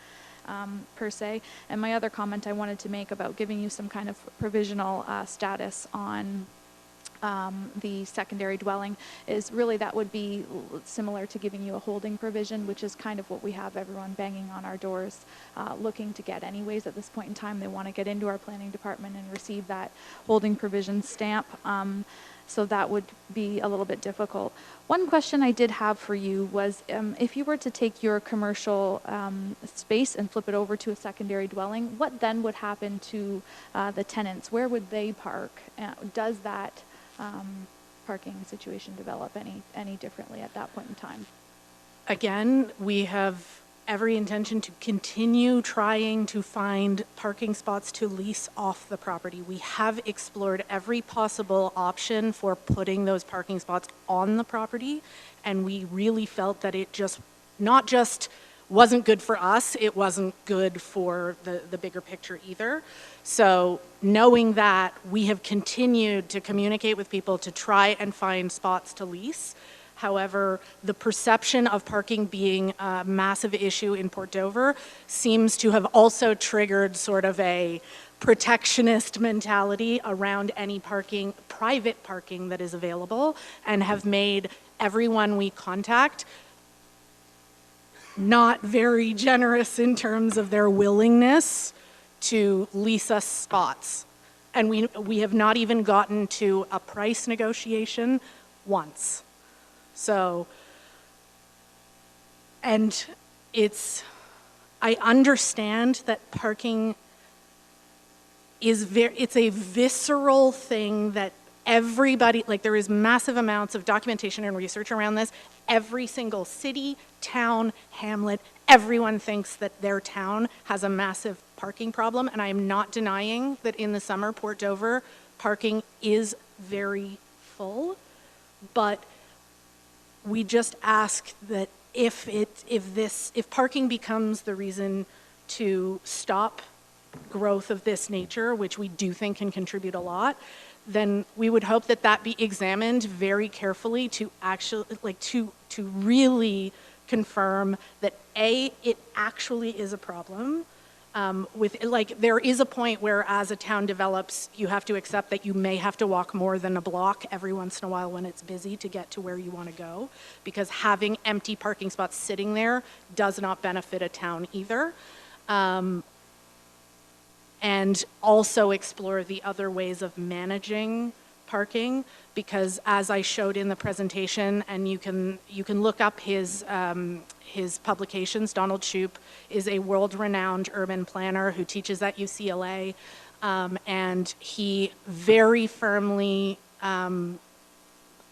per se. And my other comment I wanted to make about giving you some kind of provisional status on the secondary dwelling is really that would be similar to giving you a holding provision, which is kind of what we have everyone banging on our doors looking to get anyways at this point in time. They want to get into our planning department and receive that holding provision stamp. So that would be a little bit difficult. One question I did have for you was if you were to take your commercial space and flip it over to a secondary dwelling, what then would happen to the tenants? Where would they park? Does that parking situation develop any differently at that point in time? Again, we have every intention to continue trying to find parking spots to lease off the property. We have explored every possible option for putting those parking spots on the property, and we really felt that it just, not just wasn't good for us, it wasn't good for the bigger picture either. So knowing that, we have continued to communicate with people to try and find spots to lease. However, the perception of parking being a massive issue in Port Dover seems to have also triggered sort of a protectionist mentality around any parking, private parking that is available, and have made everyone we contact not very generous in terms of their willingness to lease us spots. And we have not even gotten to a price negotiation once. So, and I understand that parking is it's a visceral thing that everybody, like there is massive amounts of documentation and research around this. Every single city, town, hamlet, everyone thinks that their town has a massive parking problem, and I am not denying that in the summer, Port Dover, parking is very full, but we just ask that if parking becomes the reason to stop growth of this nature, which we do think can contribute a lot, then we would hope that that be examined very carefully to actually, like, to really confirm that it actually is a problem. With, like, there is a point where as a town develops, you have to accept that you may have to walk more than a block every once in a while when it's busy to get to where you want to go, because having empty parking spots sitting there does not benefit a town either. And also explore the other ways of managing parking, because as I showed in the presentation, and you can look up his publications. Donald Shoup is a world-renowned urban planner who teaches at UCLA, and he very firmly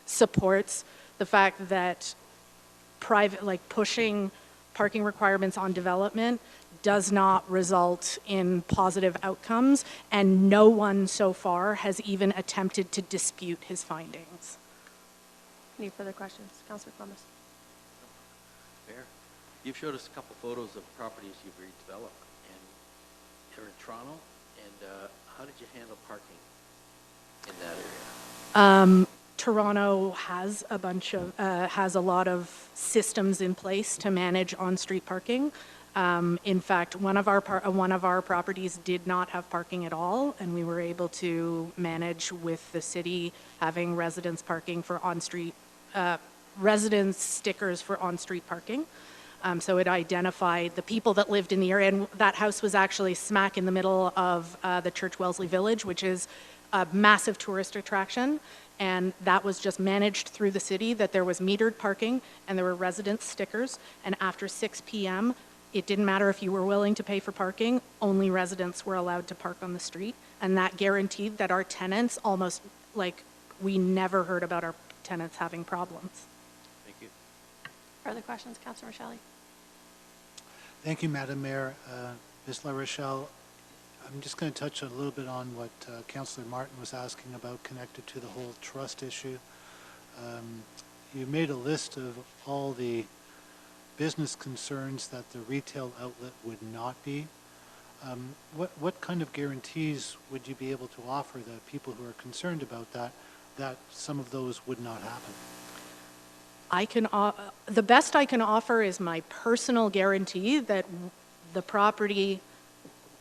supports the fact that pushing parking requirements on development does not result in positive outcomes, and no one so far has even attempted to dispute his findings. Any further questions? Councillor Columbus. Mayor, you've showed us a couple photos of properties you've redeveloped, and you're in Toronto, and how did you handle parking in that area? Toronto has has a lot of systems in place to manage on-street parking. In fact, one of our properties did not have parking at all, and we were able to manage with the city having residence parking for on-street, residence stickers for on-street parking. So it identified the people that lived in the area, and that house was actually smack in the middle of the Church Wellesley Village, which is a massive tourist attraction. And that was just managed through the city, that there was metered parking and there were residence stickers. And after 6 p.m., it didn't matter if you were willing to pay for parking, only residents were allowed to park on the street. And that guaranteed that our tenants almost, like, we never heard about our tenants having problems. Thank you. Further questions, Councillor Shelley? Thank you, Madam Mayor. Ms. La Rochelle, I'm just going to touch a little bit on what Councillor Martin was asking about connected to the whole trust issue. You made a list of all the business concerns that the retail outlet would not be. What kind of guarantees would you be able to offer the people who are concerned about that some of those would not happen? The best I can offer is my personal guarantee that the property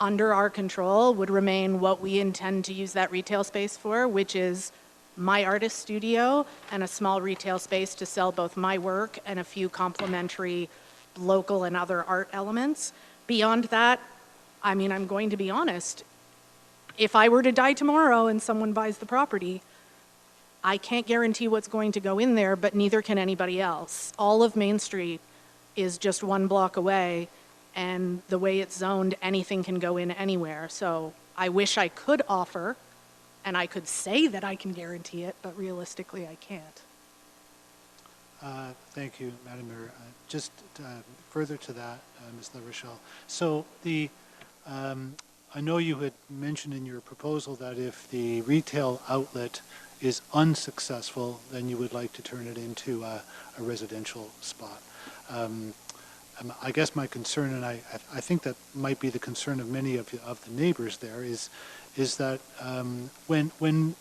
under our control would remain what we intend to use that retail space for, which is my artist studio and a small retail space to sell both my work and a few complementary local and other art elements. Beyond that, I mean, I'm going to be honest. If I were to die tomorrow and someone buys the property, I can't guarantee what's going to go in there, but neither can anybody else. All of Main Street is just one block away, and the way it's zoned, anything can go in anywhere. So I wish I could offer, and I could say that I can guarantee it, but realistically I can't. Thank you, Madam Mayor. Just further to that, Ms. LaRochelle. So I know you had mentioned in your proposal that if the retail outlet is unsuccessful, then you would like to turn it into a residential spot. I guess my concern, and I think that might be the concern of many of the neighbors there, is that when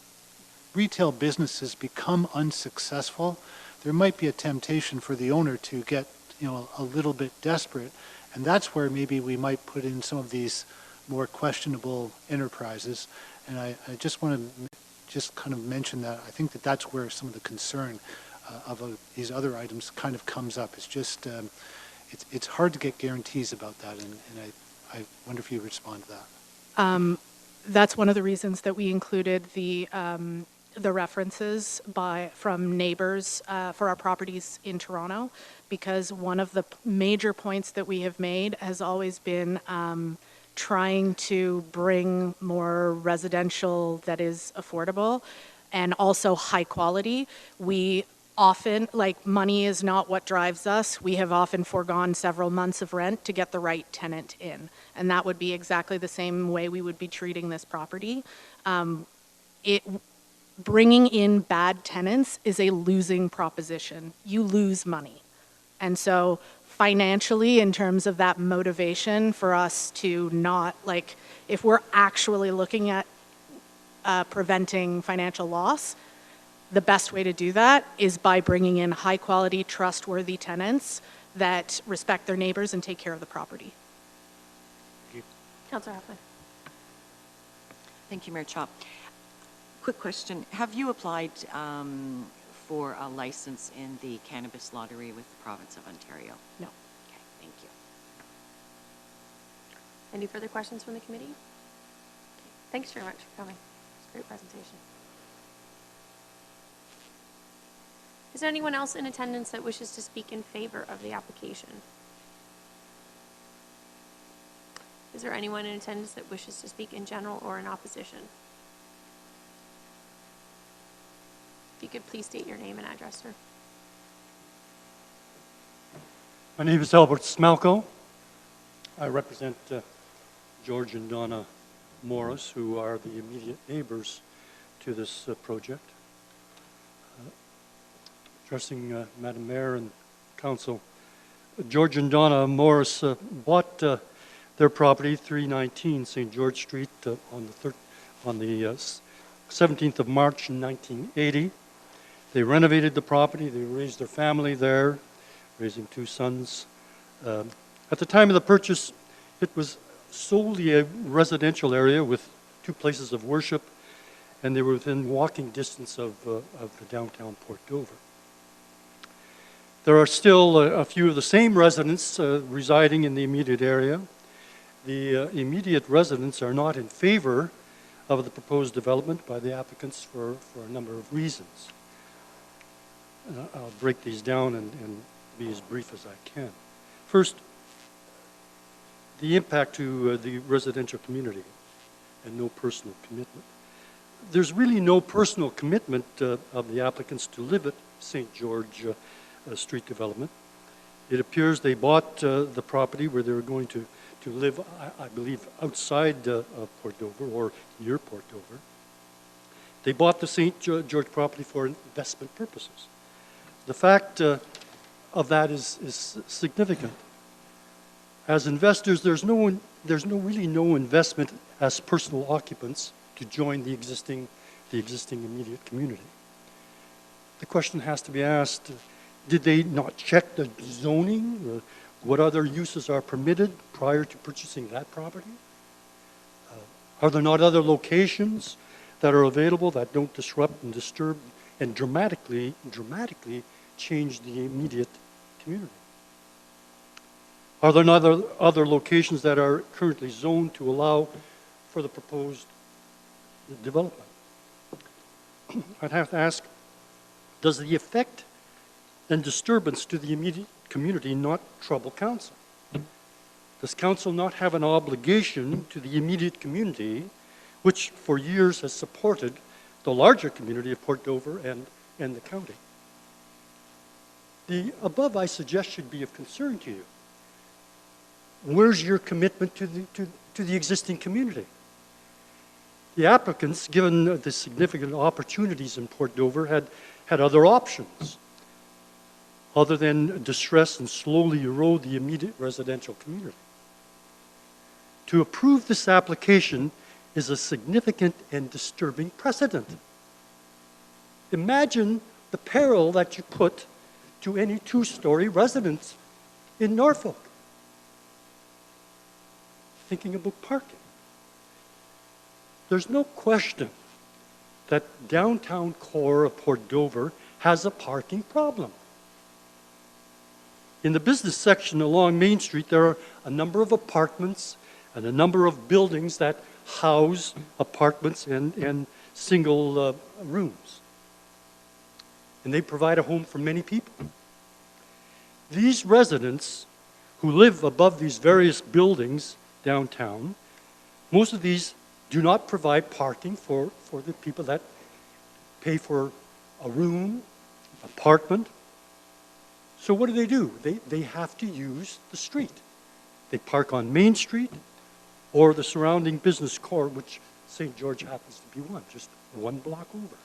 retail businesses become unsuccessful, there might be a temptation for the owner to get a little bit desperate, and that's where maybe we might put in some of these more questionable enterprises. And I just want to just kind of mention that I think that that's where some of the concern of these other items kind of comes up. It's just it's hard to get guarantees about that, and I wonder if you respond to that. That's one of the reasons that we included the references from neighbors for our properties in Toronto, because one of the major points that we have made has always been trying to bring more residential that is affordable and also high quality. We often, money is not what drives us. We have often foregone several months of rent to get the right tenant in. And that would be exactly the same way we would be treating this property. Bringing in bad tenants is a losing proposition. You lose money. And so financially, in terms of that motivation for us to not, if we're actually looking at preventing financial loss, the best way to do that is by bringing in high quality, trustworthy tenants that respect their neighbors and take care of the property. Thank you. Councillor Hoffman. Thank you, Mayor Chop. Quick question. Have you applied for a license in the cannabis lottery with the province of Ontario? No. Okay, thank you. Any further questions from the committee? Okay. Thanks very much for coming. It's a great presentation. Is there anyone else in attendance that wishes to speak in favor of the application? Is there anyone in attendance that wishes to speak in general or in opposition? If you could please state your name and address, sir. My name is Albert Smalco. I represent George and Donna Morris, who are the immediate neighbors to this project. Addressing Madam Mayor and Council, George and Donna Morris bought their property, 319 St. George Street, on the 17th of March in 1980. They renovated the property. They raised their family there, raising 2 sons. At the time of the purchase, it was solely a residential area with 2 places of worship, and they were within walking distance of the downtown Port Dover. There are still a few of the same residents residing in the immediate area. The immediate residents are not in favor of the proposed development by the applicants for a number of reasons. I'll break these down and be as brief as I can. First, the impact to the residential community and no personal commitment. There's really no personal commitment of the applicants to live at St. George Street development. It appears they bought the property where they were going to live, I believe, outside of Port Dover or near Port Dover. They bought the St. George property for investment purposes. The fact of that is significant. As investors, there's really no investment as personal occupants to join the existing immediate community. The question has to be asked, did they not check the zoning? What other uses are permitted prior to purchasing that property? Are there not other locations that are available that don't disrupt and disturb and dramatically change the immediate community? Are there not other locations that are currently zoned to allow for the proposed development? I'd have to ask, does the effect and disturbance to the immediate community not trouble council? Does council not have an obligation to the immediate community, which for years has supported the larger community of Port Dover and the county? The above, I suggest, should be of concern to you. Where's your commitment to the existing community? The applicants, given the significant opportunities in Port Dover, had other options other than distress and slowly erode the immediate residential community. To approve this application is a significant and disturbing precedent. Imagine the peril that you put to any two-story residence in Norfolk. Thinking about parking. There's no question that downtown core of Port Dover has a parking problem. In the business section along Main Street, there are a number of apartments and a number of buildings that house apartments and single rooms. And they provide a home for many people. These residents who live above these various buildings downtown, most of these do not provide parking for the people that pay for a room, apartment. So what do? They have to use the street. They park on Main Street or the surrounding business core, which St. George happens to be one, just one block over.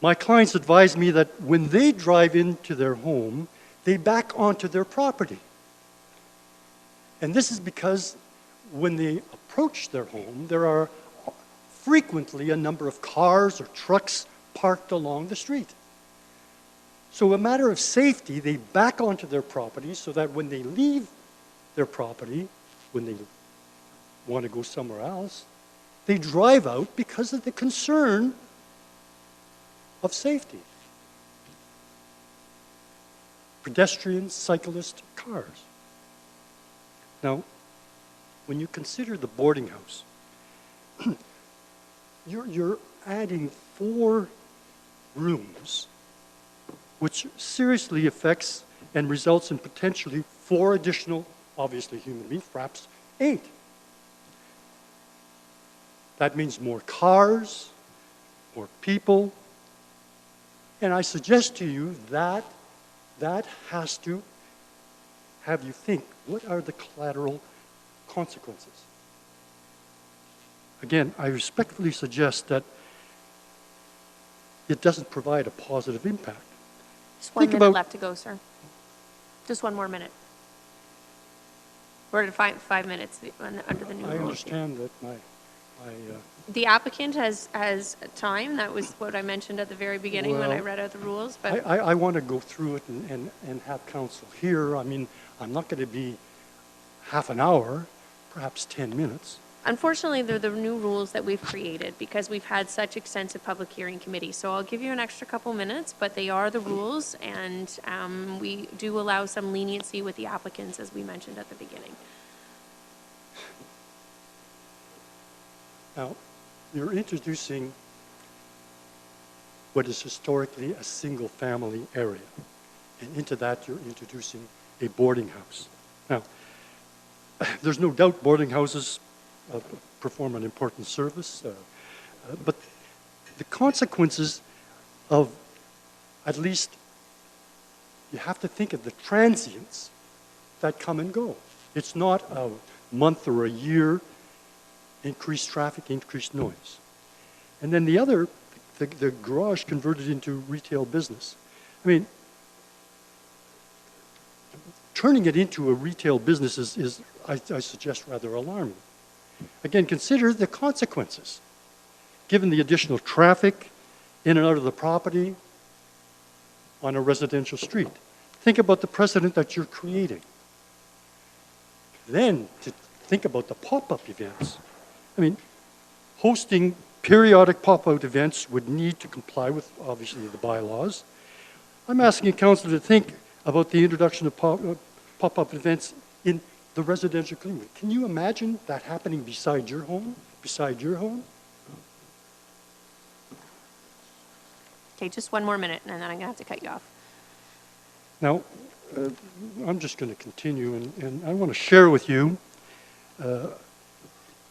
My clients advise me that when they drive into their home, they back onto their property. And this is because when they approach their home, there are frequently a number of cars or trucks parked along the street. So a matter of safety, they back onto their property so that when they leave their property, when they want to go somewhere else, they drive out because of the concern of safety. Pedestrians, cyclists, cars. Now, when you consider the boarding house, you're adding 4 rooms, which seriously affects and results in potentially 4 additional, obviously human beings, perhaps 8. That means more cars, more people, and I suggest to you that has to have you think, what are the collateral consequences? Again, I respectfully suggest that it doesn't provide a positive impact. Just one minute left to go, sir. Just one more minute. We're at 5 minutes under the new rules. I understand that the applicant has time. That was what I mentioned at the very beginning when I read out the rules. But I want to go through it and have counsel here. I mean, I'm not going to be half an hour, perhaps 10 minutes. Unfortunately, they're the new rules that we've created because we've had such extensive public hearing committee. So I'll give you an extra couple minutes, but they are the rules, and we do allow some leniency with the applicants, as we mentioned at the beginning. Now, you're introducing what is historically a single-family area, and into that you're introducing a boarding house. Now, there's no doubt boarding houses perform an important service, but the consequences of, at least, you have to think of the transients that come and go. It's not a month or a year, increased traffic, increased noise. And then the other the garage converted into retail business. I mean, turning it into a retail business is I suggest, rather alarming. Again, consider the consequences. Given the additional traffic in and out of the property on a residential street. Think about the precedent that you're creating. Then, to think about the pop-up events. I mean, hosting periodic pop-out events would need to comply with, obviously, the bylaws. I'm asking council to think about the introduction of pop-up events in the residential community. Can you imagine that happening beside your home? Beside your home? Okay, just one more minute, and then I'm going to have to cut you off. Now, I'm just going to continue, and I want to share with you the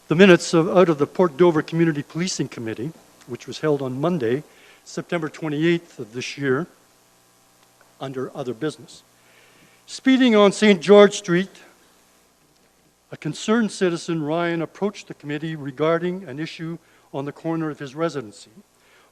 minutes out of the Port Dover Community Policing Committee, which was held on Monday, September 28th of this year, under other business. Speeding on St. George Street, a concerned citizen, Ryan, approached the committee regarding an issue on the corner of his residency.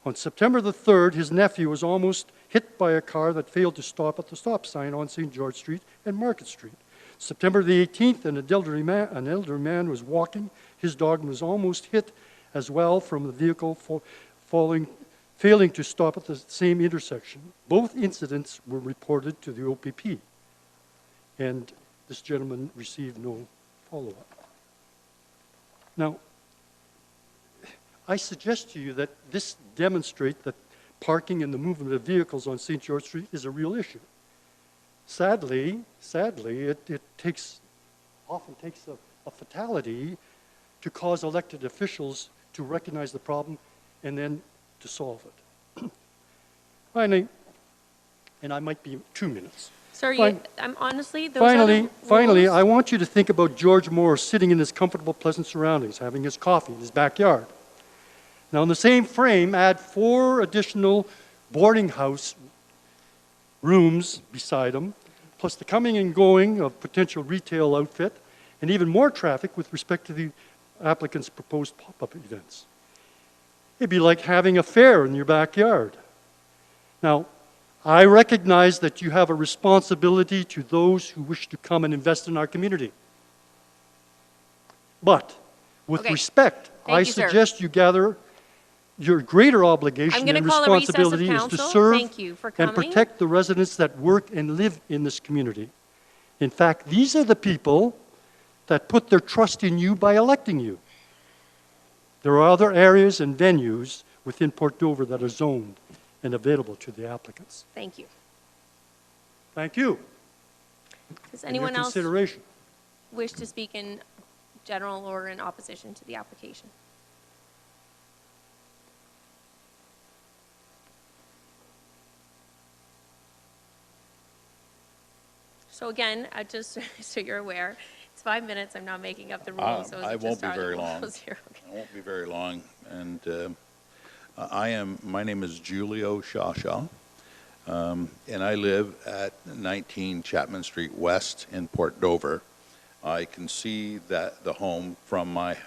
On September the 3rd, his nephew was almost hit by a car that failed to stop at the stop sign on St. George Street and Market Street. September the 18th, an elderly man was walking. His dog was almost hit as well from the vehicle failing to stop at the same intersection. Both incidents were reported to the OPP, and this gentleman received no follow-up. Now, I suggest to you that this demonstrates that parking and the movement of vehicles on St. George Street is a real issue. Sadly, it often takes a fatality to cause elected officials to recognize the problem and then to solve it. Finally, and I might be 2 minutes. Sir, I'm honestly, those are the Finally, rules. I want you to think about George Moore sitting in his comfortable, pleasant surroundings, having his coffee in his backyard. Now, in the same frame, add 4 additional boarding house rooms beside him, plus the coming and going of potential retail outfit, and even more traffic with respect to the applicant's proposed pop-up events. It'd be like having a fair in your backyard. Now, I recognize that you have a responsibility to those who wish to come and invest in our community. But, with respect, I suggest you gather your greater obligation and responsibility is to serve and protect the residents that work and live in this community. In fact, these are the people that put their trust in you by electing you. There are other areas and venues within Port Dover that are zoned and available to the applicants. Thank you. Thank you. Does anyone else wish to speak in general or in opposition to the application? So again, just so you're aware, it's 5 minutes. I'm not making up the rules. I won't be very long. I won't be very long. And my name is Julio Shawshaw, and I live at 19 Chapman Street West in Port Dover. I can see the home from my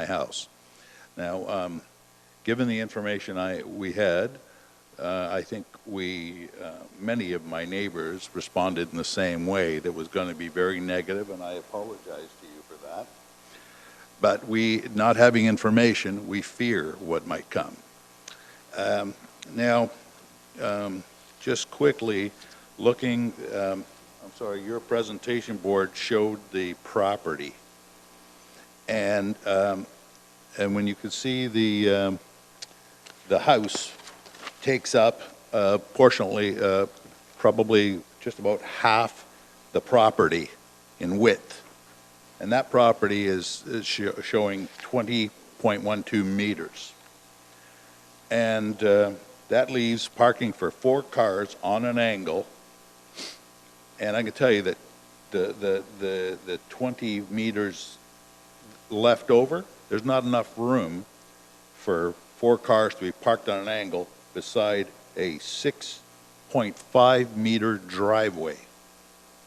house. Now, given the information we had, I think many of my neighbors responded in the same way. That was going to be very negative, and I apologize to you for that. But not having information, we fear what might come. Now, just quickly, looking, I'm sorry, your presentation board showed the property. And when you could see the house takes up proportionally probably just about half the property in width. And that property is showing 20.12 meters. And that leaves parking for 4 cars on an angle. And I can tell you that the 20 meters left over, there's not enough room for 4 cars to be parked on an angle beside a 6.5 meter driveway.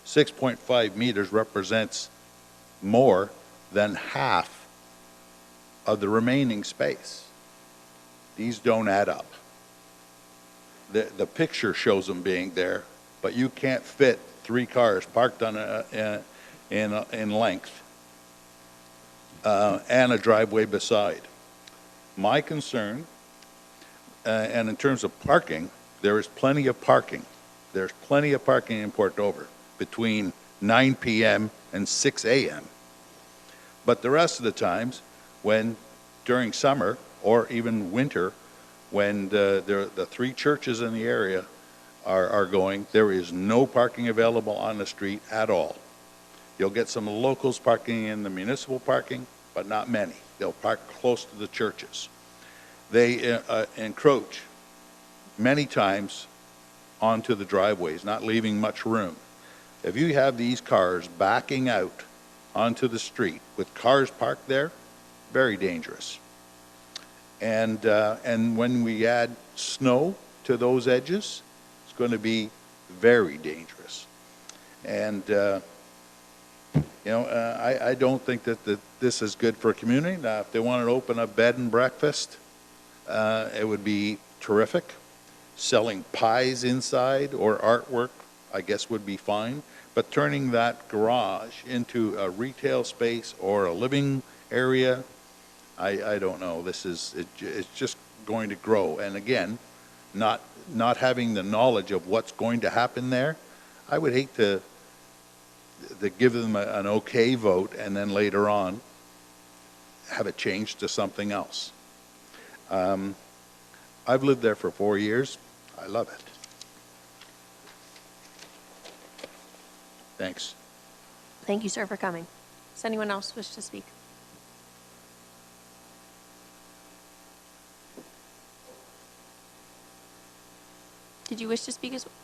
6.5 meters represents more than half of the remaining space. these don't add up. The picture shows them being there, but you can't fit 3 cars parked on in length and a driveway beside. My concern, and in terms of parking, there is plenty of parking. There's plenty of parking in Port Dover between 9 p.m. and 6 a.m. But the rest of the times, during summer or even winter, when the 3 churches in the area are going, there is no parking available on the street at all. You'll get some locals parking in the municipal parking, but not many. They'll park close to the churches. They encroach many times onto the driveways, not leaving much room. If you have these cars backing out onto the street with cars parked there, very dangerous. And when we add snow to those edges, it's going to be very dangerous. And I don't think that this is good for a community. Now, if they wanted to open a bed and breakfast, it would be terrific. Selling pies inside or artwork, I guess, would be fine. But turning that garage into a retail space or a living area, I don't know. It's just going to grow. And again, not having the knowledge of what's going to happen there, I would hate to give them an okay vote and then later on have it changed to something else. I've lived there for 4 years. I love it. Thanks. Thank you, sir, for coming. Does anyone else wish to speak? Did you wish to speak as well?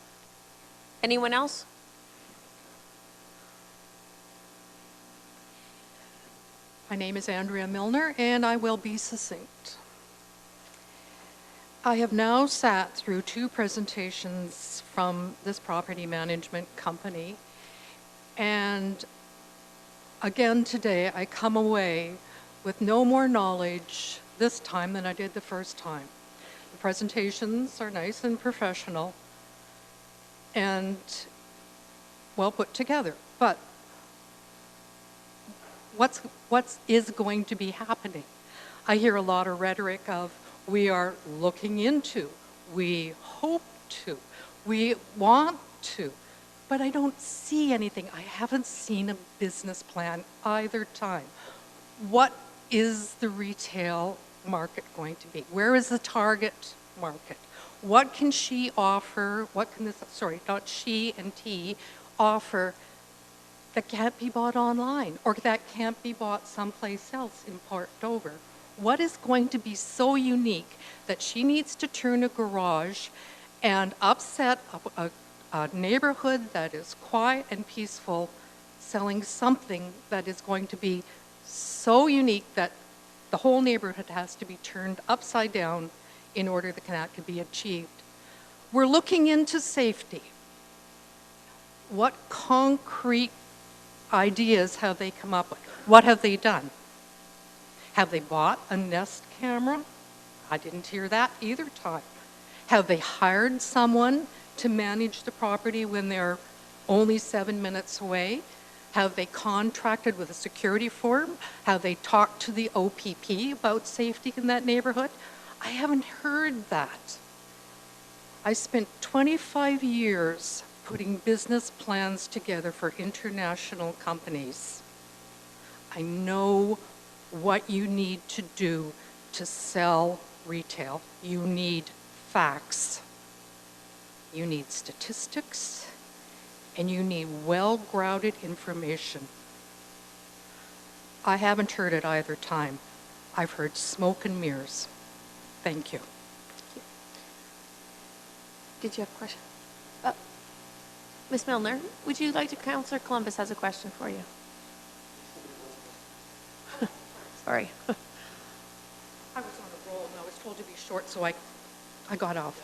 Anyone else? My name is Andrea Milner, and I will be succinct. I have now sat through 2 presentations from this property management company, and again today I come away with no more knowledge this time than I did the first time. The presentations are nice and professional and well put together, but what is going to be happening? I hear a lot of rhetoric of we are looking into, we hope to, we want to, but I don't see anything. I haven't seen a business plan either time. What is the retail market going to be? Where is the target market? What can she offer, not she and T, offer that can't be bought online or that can't be bought someplace else in Port Dover? What is going to be so unique that she needs to turn a garage and upset a neighborhood that is quiet and peaceful, selling something that is going to be so unique that the whole neighborhood has to be turned upside down in order that that could be achieved? We're looking into safety. What concrete ideas have they come up with? What have they done? Have they bought a Nest camera? I didn't hear that either time. Have they hired someone to manage the property when they're only 7 minutes away? Have they contracted with a security firm? Have they talked to the OPP about safety in that neighborhood? I haven't heard that. I spent 25 years putting business plans together for international companies. I know what you need to do to sell retail. You need facts. You need statistics, and you need well-grounded information. I haven't heard it either time. I've heard smoke and mirrors. Thank you. Did you have a question? Ms. Milner, would you like to, Councillor Columbus has a question for you. Sorry. I was on a roll and I was told to be short, so I got off.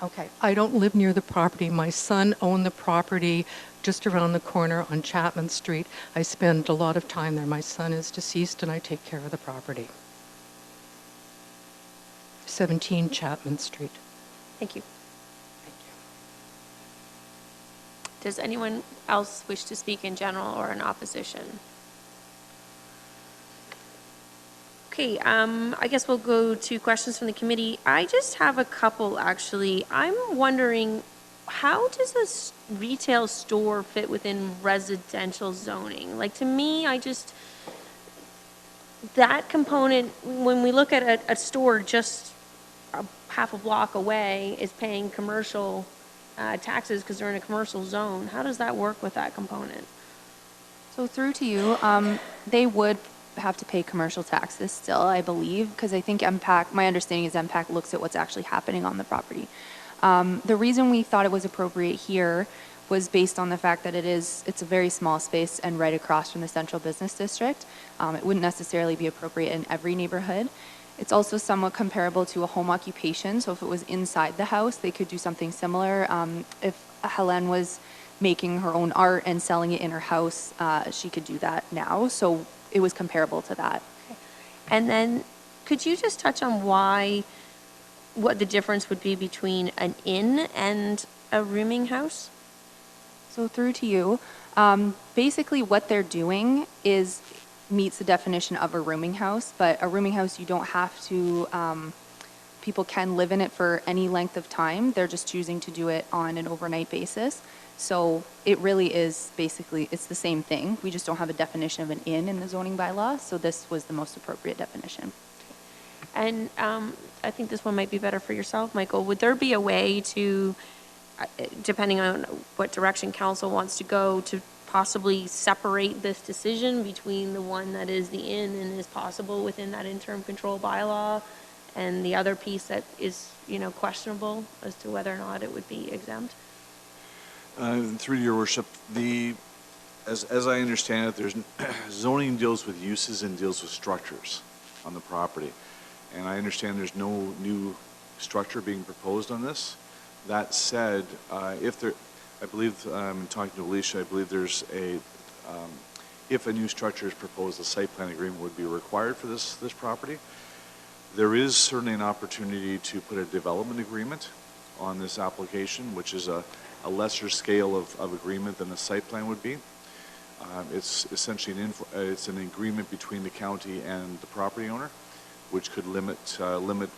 Okay, I don't live near the property. My son owned the property just around the corner on Chapman Street. I spend a lot of time there. My son is deceased, and I take care of the property. 17 Chapman Street. Thank you. Does anyone else wish to speak in general or in opposition? Okay, I guess we'll go to questions from the committee. I just have a couple, actually. I'm wondering, how does a retail store fit within residential zoning? Like, to me, that component, when we look at a store just half a block away is paying commercial taxes because they're in a commercial zone. How does that work with that component? So through to you, they would have to pay commercial taxes still, I believe, because I think MPAC, my understanding is MPAC looks at what's actually happening on the property. The reason we thought it was appropriate here was based on the fact that it's a very small space and right across from the central business district. It wouldn't necessarily be appropriate in every neighborhood. It's also somewhat comparable to a home occupation, so if it was inside the house, they could do something similar. If Helen was making her own art and selling it in her house, she could do that now, so it was comparable to that. Okay. And then, could you just touch on what the difference would be between an inn and a rooming house? So through to you, basically what they're doing meets the definition of a rooming house, but a rooming house you don't have to, people can live in it for any length of time. They're just choosing to do it on an overnight basis. So it really is basically, it's the same thing. We just don't have a definition of an inn in the zoning bylaw, so this was the most appropriate definition. And I think this one might be better for yourself, Michael. Would there be a way to, depending on what direction council wants to go, to possibly separate this decision between the one that is the inn and is possible within that interim control bylaw and the other piece that is, questionable as to whether or not it would be exempt? Through your worship, as I understand it, there's zoning deals with uses and deals with structures on the property. And I understand there's no new structure being proposed on this. That said, I believe, in talking to Alicia, I believe there's if a new structure is proposed, a site plan agreement would be required for this property. There is certainly an opportunity to put a development agreement on this application, which is a lesser scale of agreement than a site plan would be. It's essentially it's an agreement between the county and the property owner, which could limit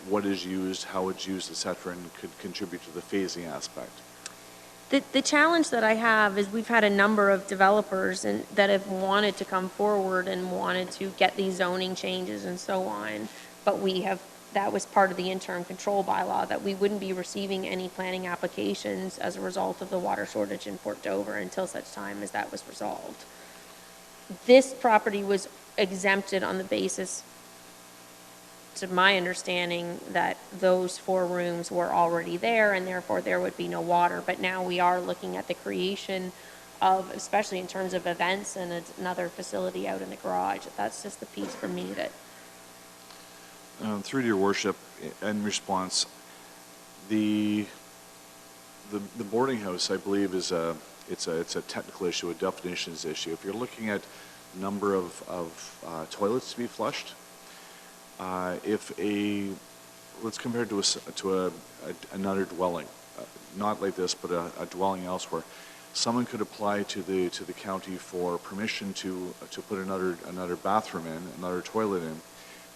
what is used, how it's used, etc., and could contribute to the phasing aspect. The challenge that I have is we've had a number of developers that have wanted to come forward and wanted to get these zoning changes and so on, but that was part of the interim control bylaw, that we wouldn't be receiving any planning applications as a result of the water shortage in Port Dover until such time as that was resolved. This property was exempted on the basis, to my understanding, that those 4 rooms were already there and therefore there would be no water. But now we are looking at the creation of, especially in terms of events and another facility out in the garage. That's just the piece for me that... Through to your worship, in response, the boarding house, I believe, it's a technical issue, a definitions issue. If you're looking at number of toilets to be flushed, let's compare it to another dwelling, not like this, but a dwelling elsewhere. Someone could apply to the county for permission to put another bathroom in, another toilet in.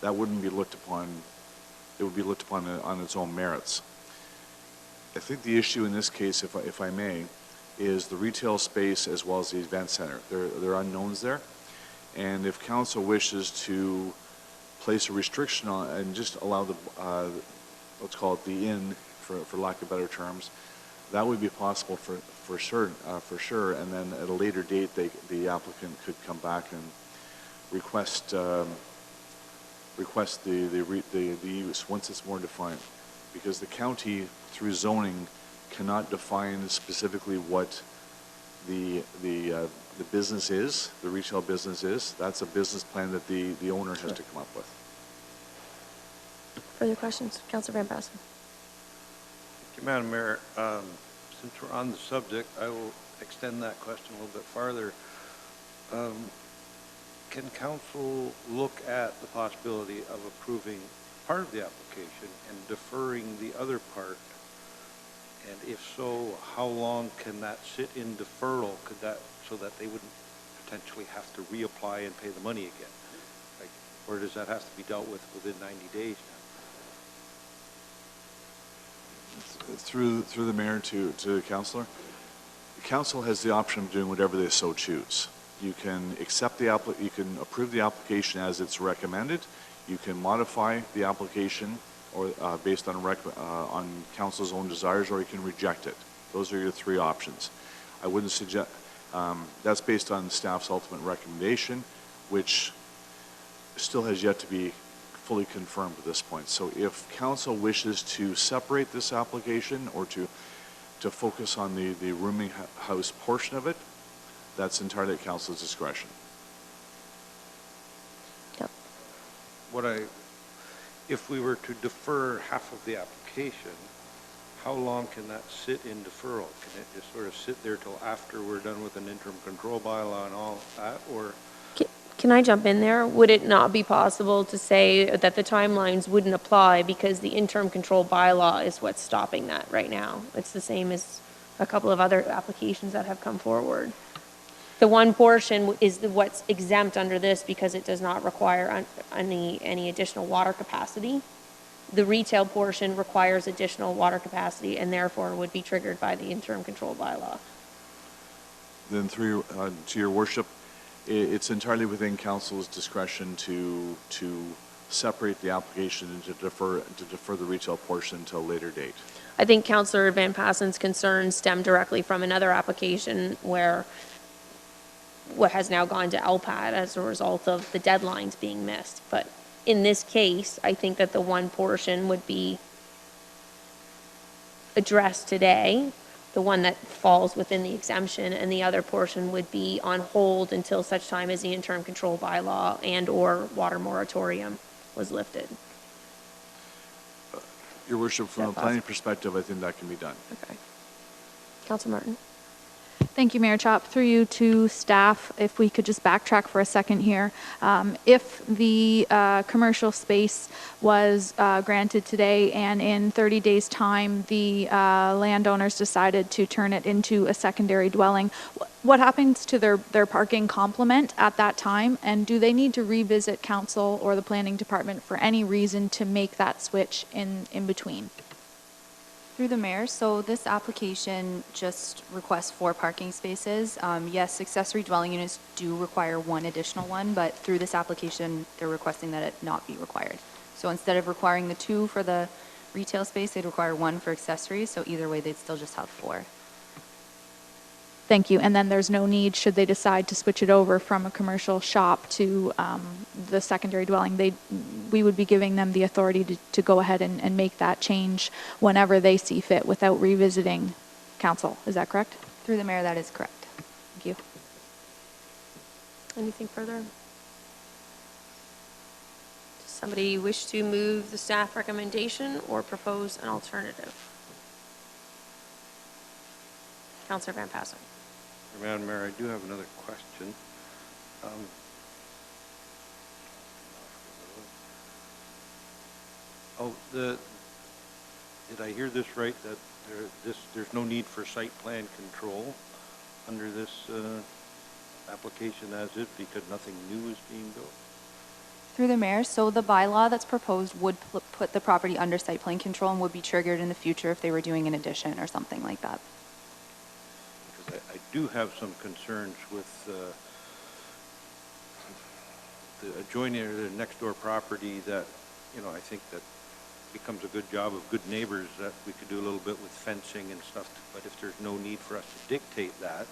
That wouldn't be looked upon. It would be looked upon on its own merits. I think the issue in this case, if I may, is the retail space as well as the event center. There are unknowns there, and if council wishes to place a restriction on and just allow the let's call it the inn, for lack of better terms, that would be possible for sure. And then at a later date, the applicant could come back and request the use once it's more defined, because the county through zoning cannot define specifically what the business is, the retail business is. That's a business plan that the owner has to come up with. Further questions? Councillor Van Basten. Thank you, Madam Mayor. Since we're on the subject, I will extend that question a little bit farther. Can council look at the possibility of approving part of the application and deferring the other part? And if so, how long can that sit in deferral? Could that, so that they wouldn't potentially have to reapply and pay the money again? Like, or does that have to be dealt with within 90 days now? Through the mayor to the councillor, the council has the option of doing whatever they so choose. You can accept the you can approve the application as it's recommended. You can modify the application or based on council's own desires, or you can reject it. Those are your three options. I wouldn't suggest that's based on staff's ultimate recommendation, which still has yet to be fully confirmed at this point. So if council wishes to separate this application or to focus on the rooming house portion of it, that's entirely at council's discretion. Yep. If we were to defer half of the application, how long can that sit in deferral? Can it just sort of sit there till after we're done with an interim control bylaw and all that, or? Can I jump in there? Would it not be possible to say that the timelines wouldn't apply because the interim control bylaw is what's stopping that right now? It's the same as a couple of other applications that have come forward. The one portion is what's exempt under this because it does not require any additional water capacity. The retail portion requires additional water capacity and therefore would be triggered by the interim control bylaw. Then through to your worship, it's entirely within council's discretion to separate the application and to defer the retail portion until a later date. I think Councillor Van Passen's concerns stem directly from another application where what has now gone to LPAT as a result of the deadlines being missed. But in this case, I think that the one portion would be addressed today, the one that falls within the exemption, and the other portion would be on hold until such time as the interim control bylaw and or water moratorium was lifted. Your worship, from a planning perspective, I think that can be done. Okay. Councillor Martin. Thank you, Mayor Chop. Through you to staff, if we could just backtrack for a second here. If the commercial space was granted today and in 30 days' time the landowners decided to turn it into a secondary dwelling, what happens to their parking complement at that time? And do they need to revisit council or the planning department for any reason to make that switch in between? Through the mayor, so this application just requests 4 parking spaces. Yes, accessory dwelling units do require 1 additional one, but through this application, they're requesting that it not be required. So instead of requiring the 2 for the retail space, they'd require 1 for accessories, so either way, they'd still just have 4. Thank you. And then there's no need, should they decide to switch it over from a commercial shop to the secondary dwelling, we would be giving them the authority to go ahead and make that change whenever they see fit without revisiting council. Is that correct? Through the mayor, that is correct. Thank you. Anything further? Does somebody wish to move the staff recommendation or propose an alternative? Councillor Van Passen. Madam Mayor, I do have another question. Did I hear this right, that there's no need for site plan control under this application as is because nothing new is being built? Through the mayor, so the bylaw that's proposed would put the property under site plan control and would be triggered in the future if they were doing an addition or something like that. I do have some concerns with the adjoining or the next door property that, I think that becomes a good job of good neighbors that we could do a little bit with fencing and stuff. But if there's no need for us to dictate that,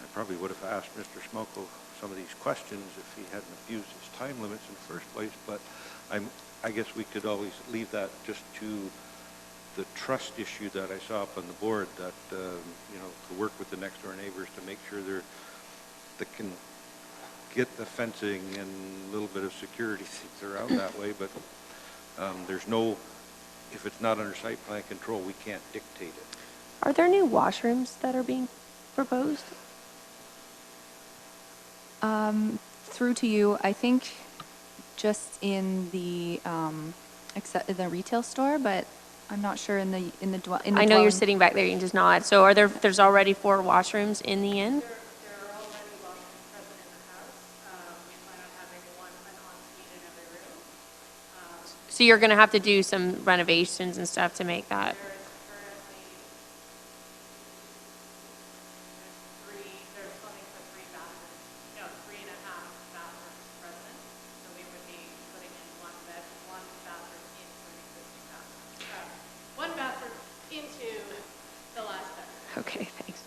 I probably would have asked Mr. Smoko some of these questions if he hadn't abused his time limits in the first place. But I guess we could always leave that just to the trust issue that I saw up on the board, that to work with the next door neighbors to make sure they can get the fencing and a little bit of security things around that way. But if it's not under site plan control, we can't dictate it. Are there new washrooms that are being proposed? Through to you, I think just in the, except in the retail store, but I'm not sure in the I know you're sitting back there, you can just nod. So there's already 4 washrooms in the inn? So you're gonna have to do some renovations and stuff to make that. Okay, thanks.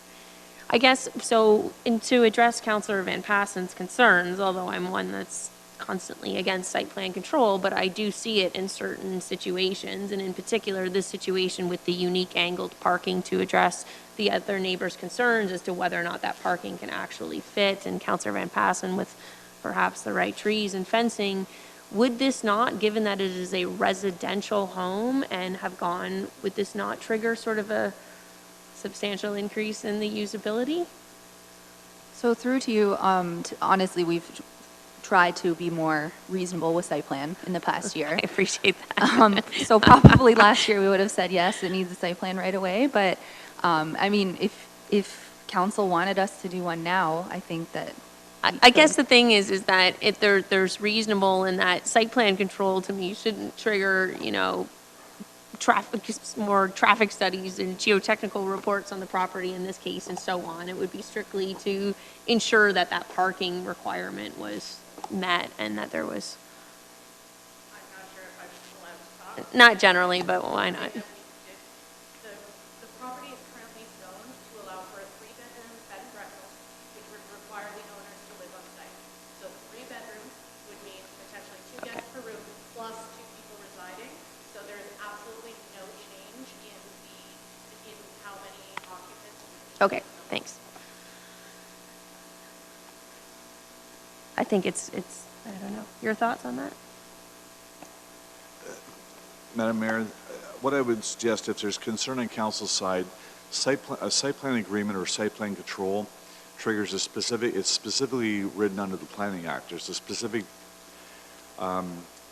I guess, so, and to address Councillor Van Passen's concerns, although I'm one that's constantly against site plan control, but I do see it in certain situations, and in particular, this situation with the unique angled parking to address the other neighbors' concerns as to whether or not that parking can actually fit, and Councillor Van Passen with perhaps the right trees and fencing. Would this not, given that it is a residential home and have gone, would this not trigger sort of a substantial increase in the usability? So through to you, honestly, we've tried to be more reasonable with site plan in the past year. I appreciate that. So probably last year we would have said, yes, it needs a site plan right away. But I mean, if council wanted us to do one now, I think that I guess the thing is that if there's reasonable in that site plan control to me shouldn't trigger, you know, more traffic studies and geotechnical reports on the property in this case and so on. It would be strictly to ensure that that parking requirement was met and that there was. I'm not sure if I'm allowed to talk. Not generally, but why not? The property is currently zoned to allow for a 3-bedroom bed and breakfast, which would require the owners to live on site. So 3 bedrooms would mean potentially 2 guests per room plus 2 people residing. So there is absolutely no change in how many occupants. Okay, thanks. I think it's, I don't know. Your thoughts on that? Madam Mayor, what I would suggest, if there's concern on council's side, a site plan agreement or site plan control triggers a specific, it's specifically written under the Planning Act. There's a specific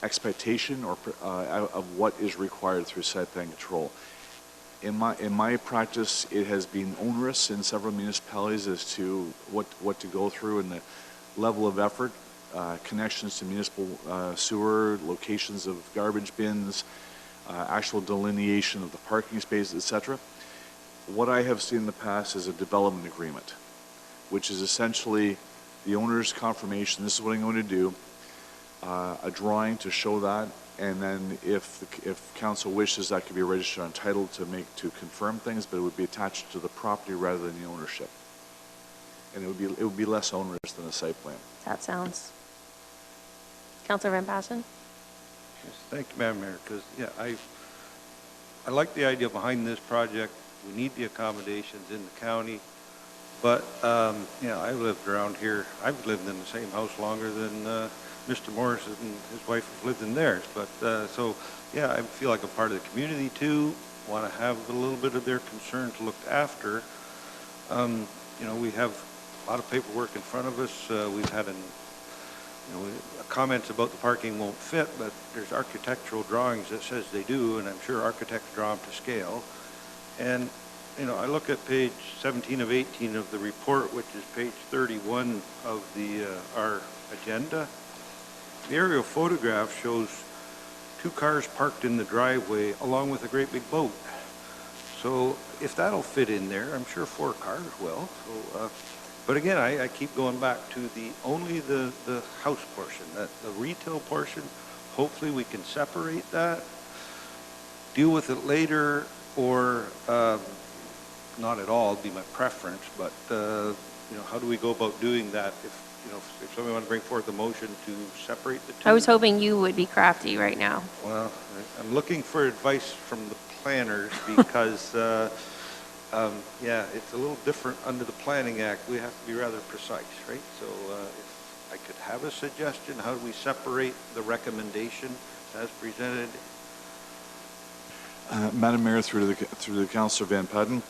expectation or of what is required through site plan control. In my practice, it has been onerous in several municipalities as to what to go through and the level of effort, connections to municipal sewer, locations of garbage bins, actual delineation of the parking spaces, etc. What I have seen in the past is a development agreement, which is essentially the owner's confirmation, this is what I'm going to do, a drawing to show that, and then if council wishes, that could be registered on title to confirm things, but it would be attached to the property rather than the ownership. And it would be less onerous than a site plan. That sounds. Councillor Van Passen? Yes, thank you, Madam Mayor, because, yeah, I like the idea behind this project. We need the accommodations in the county, but, you know, I lived around here. I've lived in the same house longer than Mr. Morris and his wife have lived in theirs, but, so, yeah, I feel like I'm part of the community, too, want to have a little bit of their concerns looked after. You know, we have a lot of paperwork in front of us. We've had comments about the parking won't fit, but there's architectural drawings that says they do, and I'm sure architects draw them to scale. And, you know, I look at page 17 of 18 of the report, which is page 31 of our agenda. The aerial photograph shows 2 cars parked in the driveway along with a great big boat. So if that'll fit in there, I'm sure 4 cars will. So, but again, I keep going back to only the house portion, the retail portion. Hopefully we can separate that, deal with it later, or not at all, would be my preference. But you know, how do we go about doing that? If somebody wants to bring forth a motion to separate the 2. I was hoping you would be crafty right now. Well, I'm looking for advice from the planners because. Yeah, it's a little different under the Planning Act. We have to be rather precise, right? So if I could have a suggestion, how do we separate the recommendation as presented? Madam Mayor, through the Councillor Van Patten,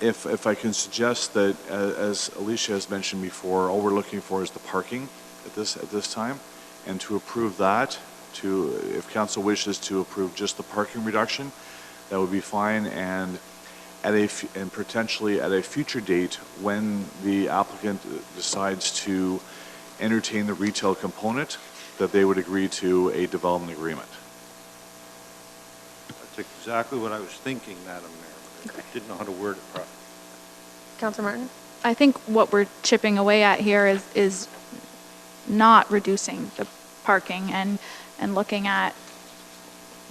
if I can suggest that, as Alicia has mentioned before, all we're looking for is the parking at this time, and to approve that, if council wishes to approve just the parking reduction, that would be fine, and potentially at a future date, when the applicant decides to entertain the retail component, that they would agree to a development agreement. That's exactly what I was thinking, Madam Mayor. I didn't know how to word it properly. Councillor Martin? I think what we're chipping away at here is not reducing the parking and looking at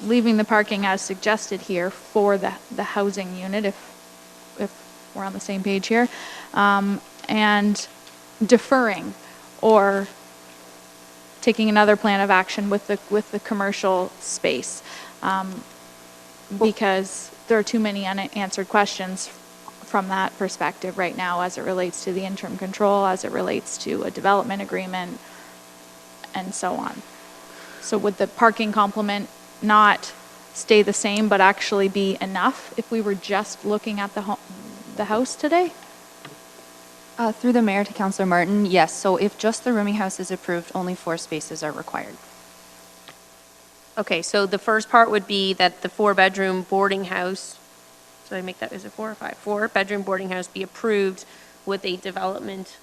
leaving the parking as suggested here for the housing unit, if we're on the same page here, and deferring or taking another plan of action with the commercial space, because there are too many unanswered questions from that perspective right now as it relates to the interim control, as it relates to a development agreement, and so on. So would the parking complement not stay the same but actually be enough if we were just looking at the house today? Through the mayor to Councillor Martin, yes. So if just the rooming house is approved, only 4 spaces are required. Okay, so the first part would be that the 4-bedroom boarding house, so I make that, is it 4 or 5? 4-bedroom boarding house be approved with a development,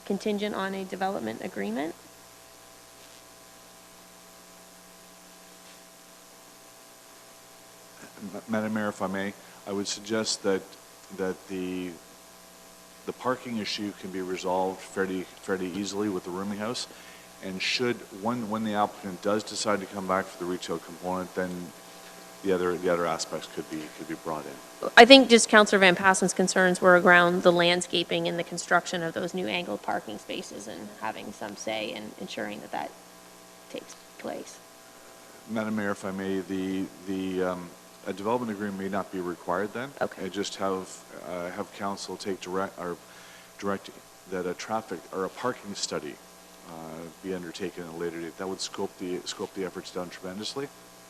contingent on a development agreement? Madam Mayor, if I may, I would suggest that the parking issue can be resolved fairly easily with the rooming house, and when the applicant does decide to come back for the retail component, then the other aspects could be brought in. I think just Councillor Van Passen's concerns were around the landscaping and the construction of those new angled parking spaces and having some say in ensuring that takes place. Madam Mayor, if I may, a development agreement may not be required then. Okay. I just have council direct that a traffic or a parking study be undertaken at a later date. That would scope the efforts down tremendously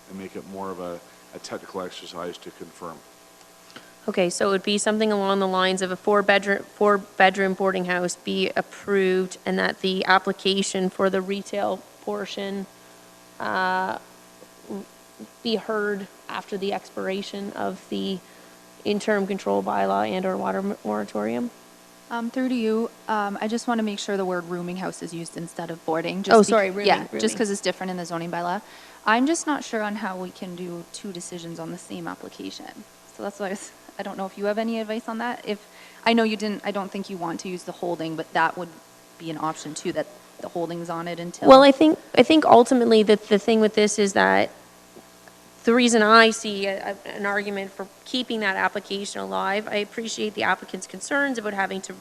and make it more of a technical exercise to confirm. Okay, so it would be something along the lines of a 4-bedroom boarding house be approved, and that the application for the retail portion be heard after the expiration of the interim control bylaw and/or water moratorium. Through to you, I just want to make sure the word rooming house is used instead of boarding. Rooming. Yeah, just because it's different in the zoning bylaw. I'm just not sure on how we can do 2 decisions on the same application. So that's why I don't know if you have any advice on that. I know you didn't, I don't think you want to use the holding, but that would be an option too, that the holding's on it until. Well, I think ultimately that the thing with this is that the reason I see an argument for keeping that application alive, I appreciate the applicant's concerns about having to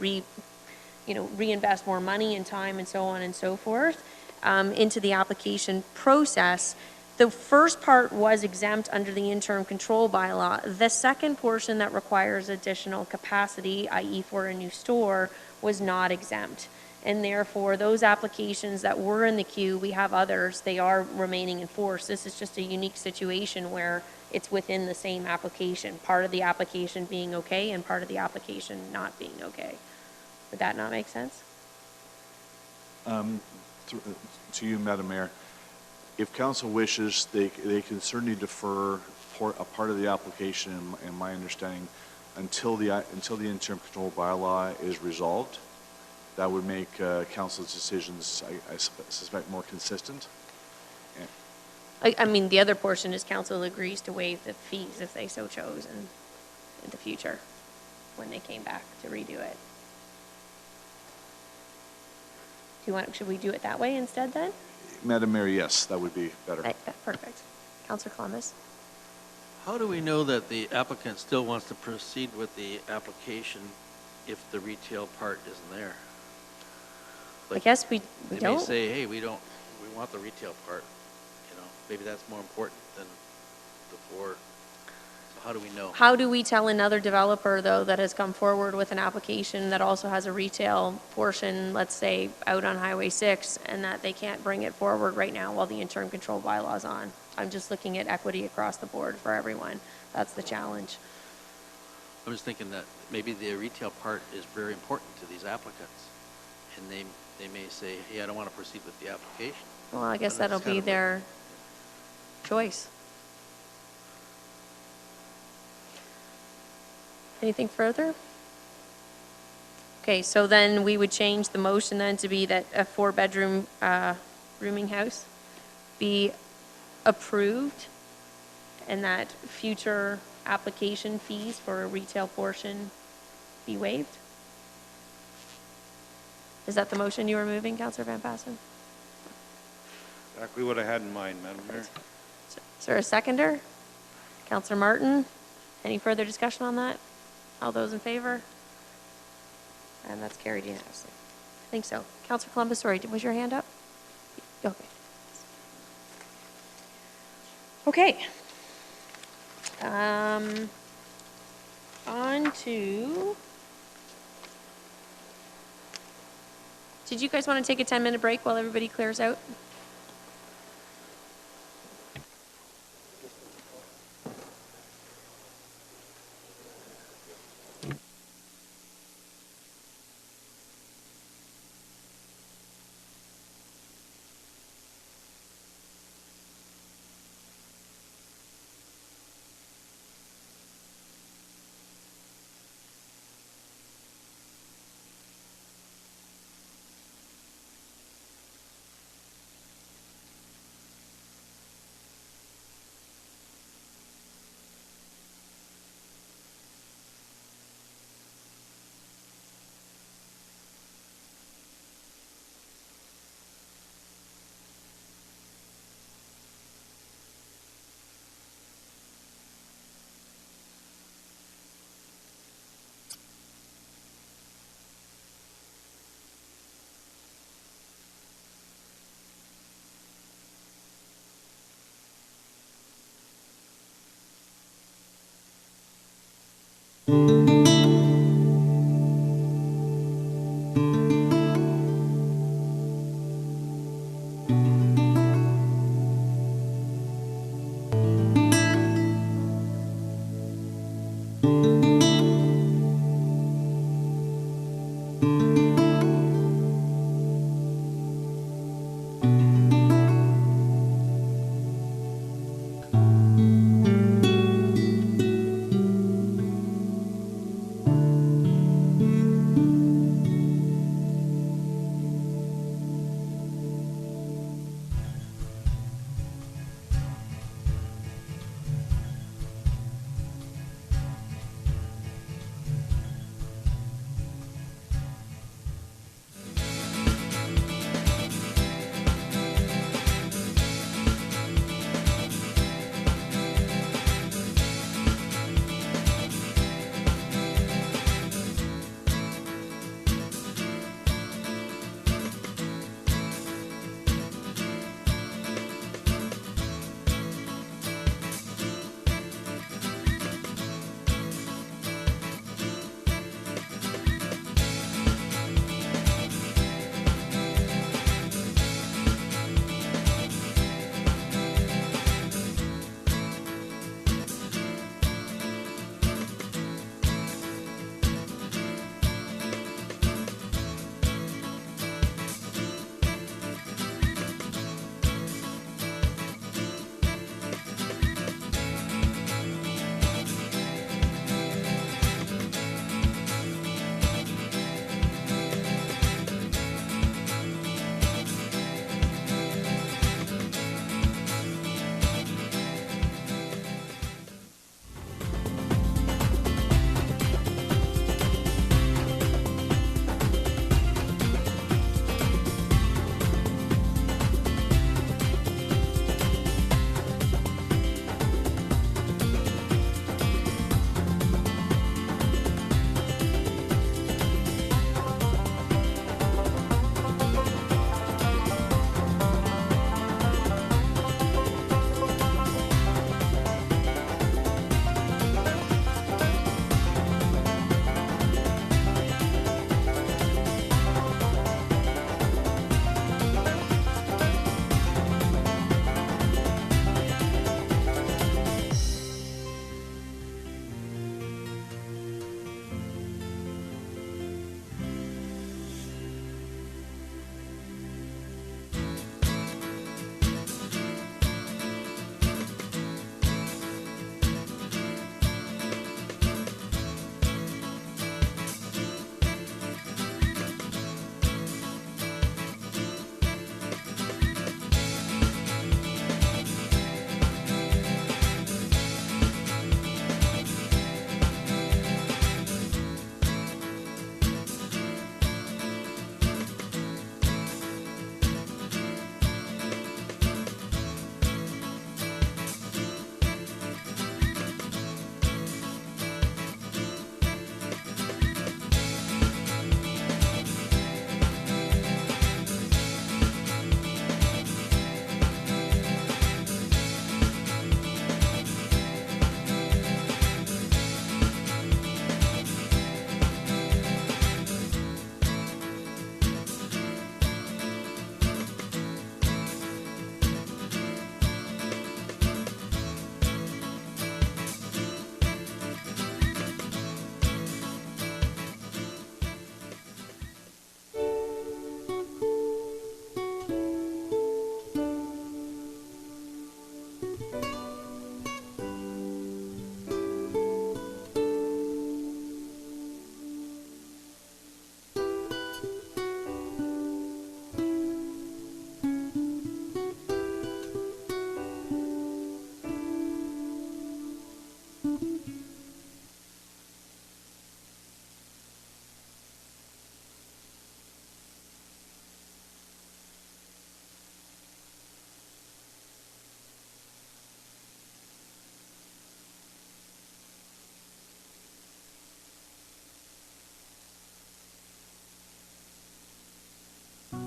reinvest more money and time and so on and so forth into the application process. The first part was exempt under the interim control bylaw. The second portion that requires additional capacity, i.e. for a new store, was not exempt. And therefore, those applications that were in the queue, we have others, they are remaining in force. This is just a unique situation where it's within the same application, part of the application being okay and part of the application not being okay. Would that not make sense? To you, Madam Mayor, if council wishes, they can certainly defer a part of the application, in my understanding, until the interim control bylaw is resolved. That would make council's decisions, I suspect, more consistent. I mean, the other portion is council agrees to waive the fees if they so chose in the future when they came back to redo it. Should we do it that way instead then? Madam Mayor, yes, that would be better. Perfect. Councillor Columbus? How do we know that the applicant still wants to proceed with the application if the retail part isn't there? I guess we They don't. may say, hey, we want the retail part, maybe that's more important than the 4. So how do we know? How do we tell another developer, though, that has come forward with an application that also has a retail portion, let's say, out on Highway 6, and that they can't bring it forward right now while the interim control bylaw is on? I'm just looking at equity across the board for everyone. That's the challenge. I'm just thinking that maybe the retail part is very important to these applicants, and they may say, hey, I don't want to proceed with the application. Well, I guess And that's that'll kind be of their choice. Anything further? Okay, so then we would change the motion then to be that a 4-bedroom rooming house be approved and that future application fees for a retail portion be waived? Is that the motion you were moving, Councillor Van Passen? Exactly what I had in mind, Madam Mayor. Is there a seconder? Councillor Martin, any further discussion on that? All those in favor? And that's carried unanimously. I think so. Councillor Columbus, sorry, was your hand up? Okay. Okay. On to, did you guys want to take a 10-minute break while everybody clears out?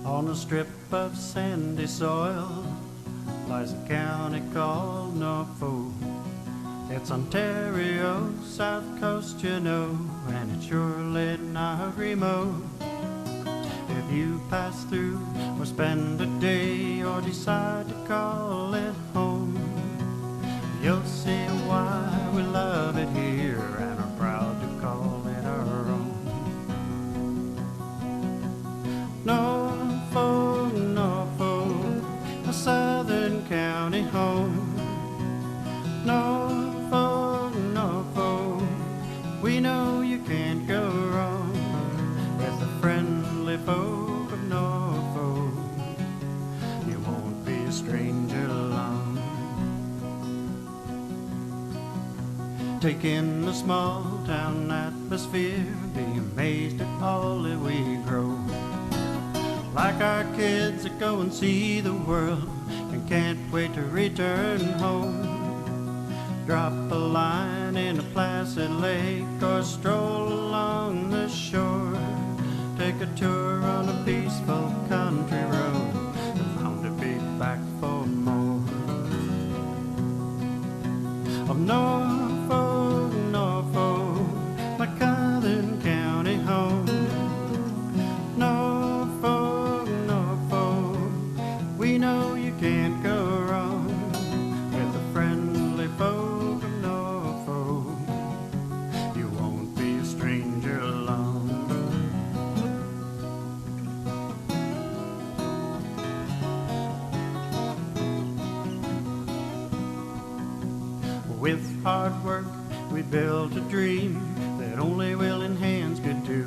On a strip of sandy soil lies a county called Norfolk. It's Ontario, south coast, you know, and it's surely not remote. If you pass through or spend a day or decide to call it home, you'll see why we love it here and are proud to call it our own. Norfolk, Norfolk, a southern county home. Norfolk, Norfolk, we know you can't go wrong with the friendly folk of Norfolk. You won't be a stranger long. Take in the small town atmosphere, be amazed at all that we grow. Like our kids that go and see the world and can't wait to return home. Drop a line in a placid lake or stroll along the shore. Take a tour on a peaceful country road and bound to be back for more. Of Norfolk, Norfolk, my Southern county home. Norfolk, Norfolk, we know you can't go wrong with the friendly folk of Norfolk. You won't be a stranger long. With hard work we built a dream that only willing hands could do.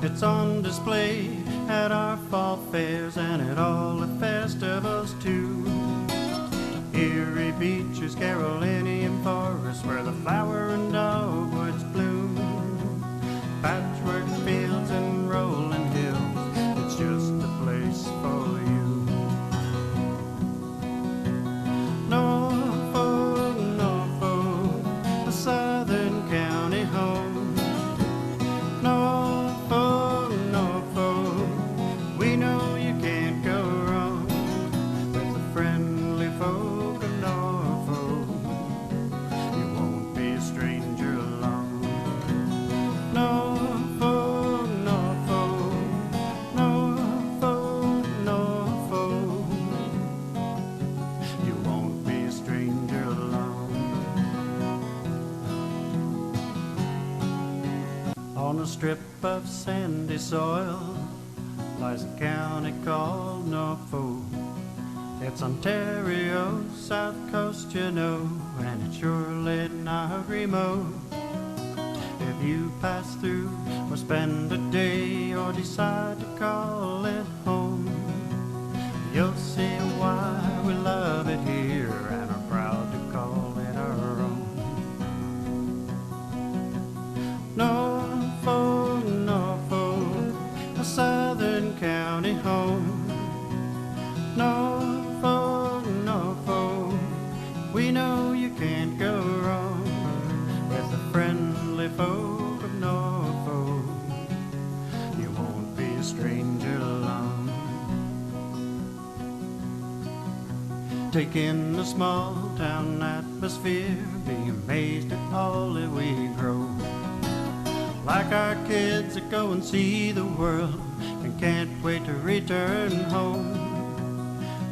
It's on display at our fall fairs and at all the festivals too. Erie beaches, Carolinian forests, where the flower and dogwoods bloom. Patchwork fields and rolling hills, it's just a place for you. Norfolk, Norfolk, a southern county home. Norfolk, Norfolk, we know you can't go wrong with the friendly folk of Norfolk. You won't be a stranger long. Norfolk, Norfolk, Norfolk, Norfolk, you won't be a stranger long. On a strip of sandy soil lies a county called Norfolk. It's Ontario, south coast, you know, and it's surely not remote. If you pass through or spend a day or decide to call it home, you'll see why we love it here and are proud to call it our own. Norfolk, Norfolk, a southern county home. Norfolk, Norfolk, we know you can't go wrong with the friendly folk of Norfolk. You won't be a stranger long. Take in the small town atmosphere, be amazed at all that we grow. Like our kids that go and see the world and can't wait to return home.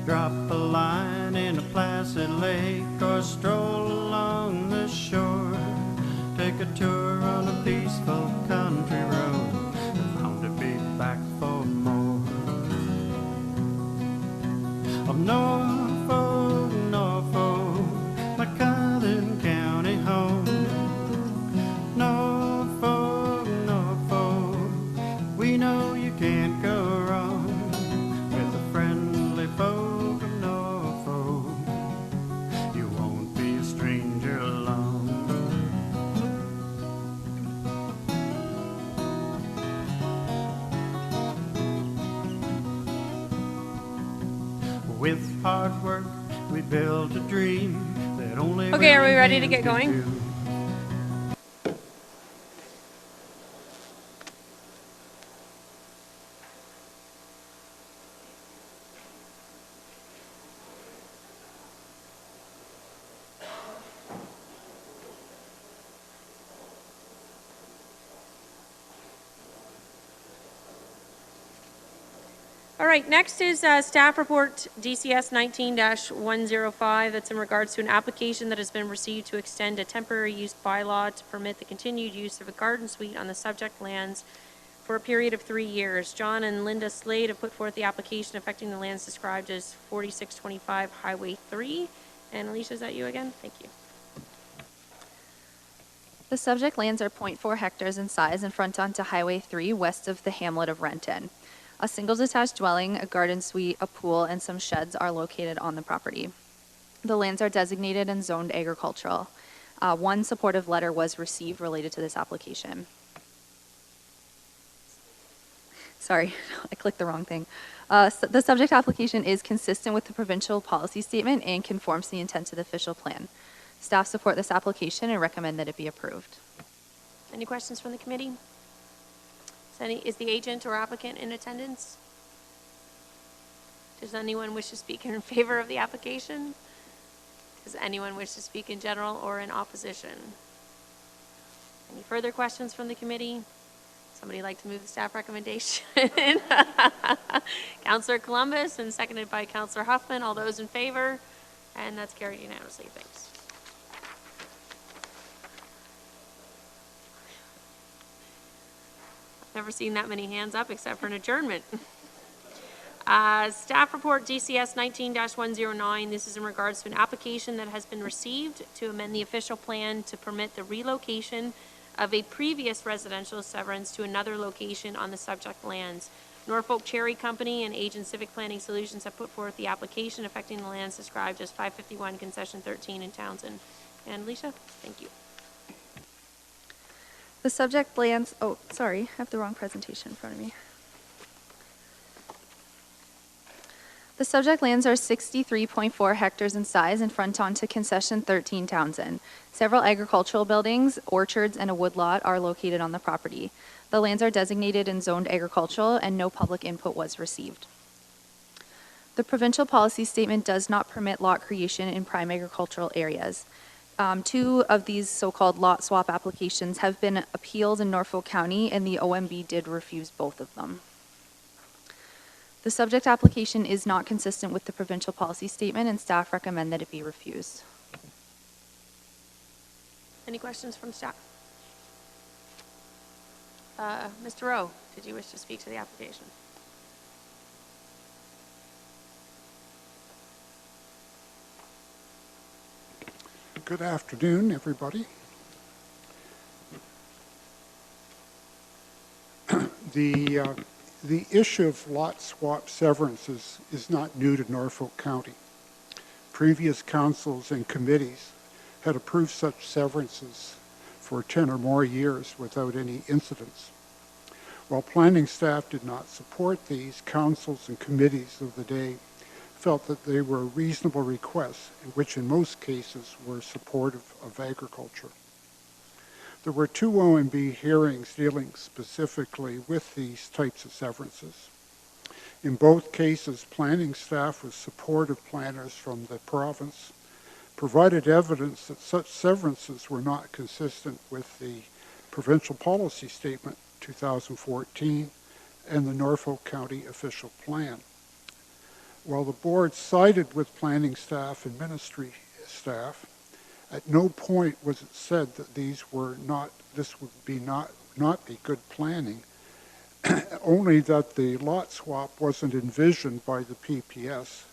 Drop a line in a placid lake or stroll along the shore. Take a tour on a peaceful country road and bound to be back for more. Of Norfolk, Norfolk, my Southern county home. Norfolk, Norfolk, we know you can't go wrong with the friendly folk of Norfolk. You won't be a stranger long. With hard work we built a dream that only Okay, are we willing ready to hands get could going? do. All right, next is staff report DCS 19-105. That's in regards to an application that has been received to extend a temporary use bylaw to permit the continued use of a garden suite on the subject lands for a period of 3 years. John and Linda Slade have put forth the application affecting the lands described as 4625 Highway 3. And Alicia, is that you again? Thank you. The subject lands are 0.4 hectares in size and front onto Highway 3 west of the hamlet of Renton. A single detached dwelling, a garden suite, a pool, and some sheds are located on the property. The lands are designated and zoned agricultural. One supportive letter was received related to this application. Sorry, I clicked the wrong thing. The subject application is consistent with the provincial policy statement and conforms to the intent of the official plan. Staff support this application and recommend that it be approved. Any questions from the committee? Is the agent or applicant in attendance? Does anyone wish to speak in favor of the application? Does anyone wish to speak in general or in opposition? Any further questions from the committee? Somebody like to move the staff recommendation? Councillor Columbus and seconded by Councillor Huffman. All those in favor? And that's carried unanimously. Thanks. Never seen that many hands up except for an adjournment. Staff report DCS 19-109. This is in regards to an application that has been received to amend the official plan to permit the relocation of a previous residential severance to another location on the subject lands. Norfolk Cherry Company and Agent Civic Planning Solutions have put forth the application affecting the lands described as 551 Concession 13 in Townsend. And Alicia, thank you. The subject lands, oh, sorry, I have the wrong presentation in front of me. The subject lands are 63.4 hectares in size and front onto Concession 13 Townsend. Several agricultural buildings, orchards, and a woodlot are located on the property. The lands are designated and zoned agricultural, and no public input was received. The provincial policy statement does not permit lot creation in prime agricultural areas. 2 of these so-called lot swap applications have been appealed in Norfolk County, and the OMB did refuse both of them. The subject application is not consistent with the provincial policy statement, and staff recommend that it be refused. Any questions from staff? Mr. Rowe, did you wish to speak to the application? Good afternoon, everybody. The issue of lot swap severances is not new to Norfolk County. Previous councils and committees had approved such severances for 10 or more years without any incidents. While planning staff did not support these, councils and committees of the day felt that they were reasonable requests, which in most cases were supportive of agriculture. There were 2 OMB hearings dealing specifically with these types of severances. In both cases, planning staff with supportive planners from the province provided evidence that such severances were not consistent with the provincial policy statement 2014 and the Norfolk County official plan. While the board sided with planning staff and ministry staff, at no point was it said that this would not be good planning, only that the lot swap wasn't envisioned by the PPS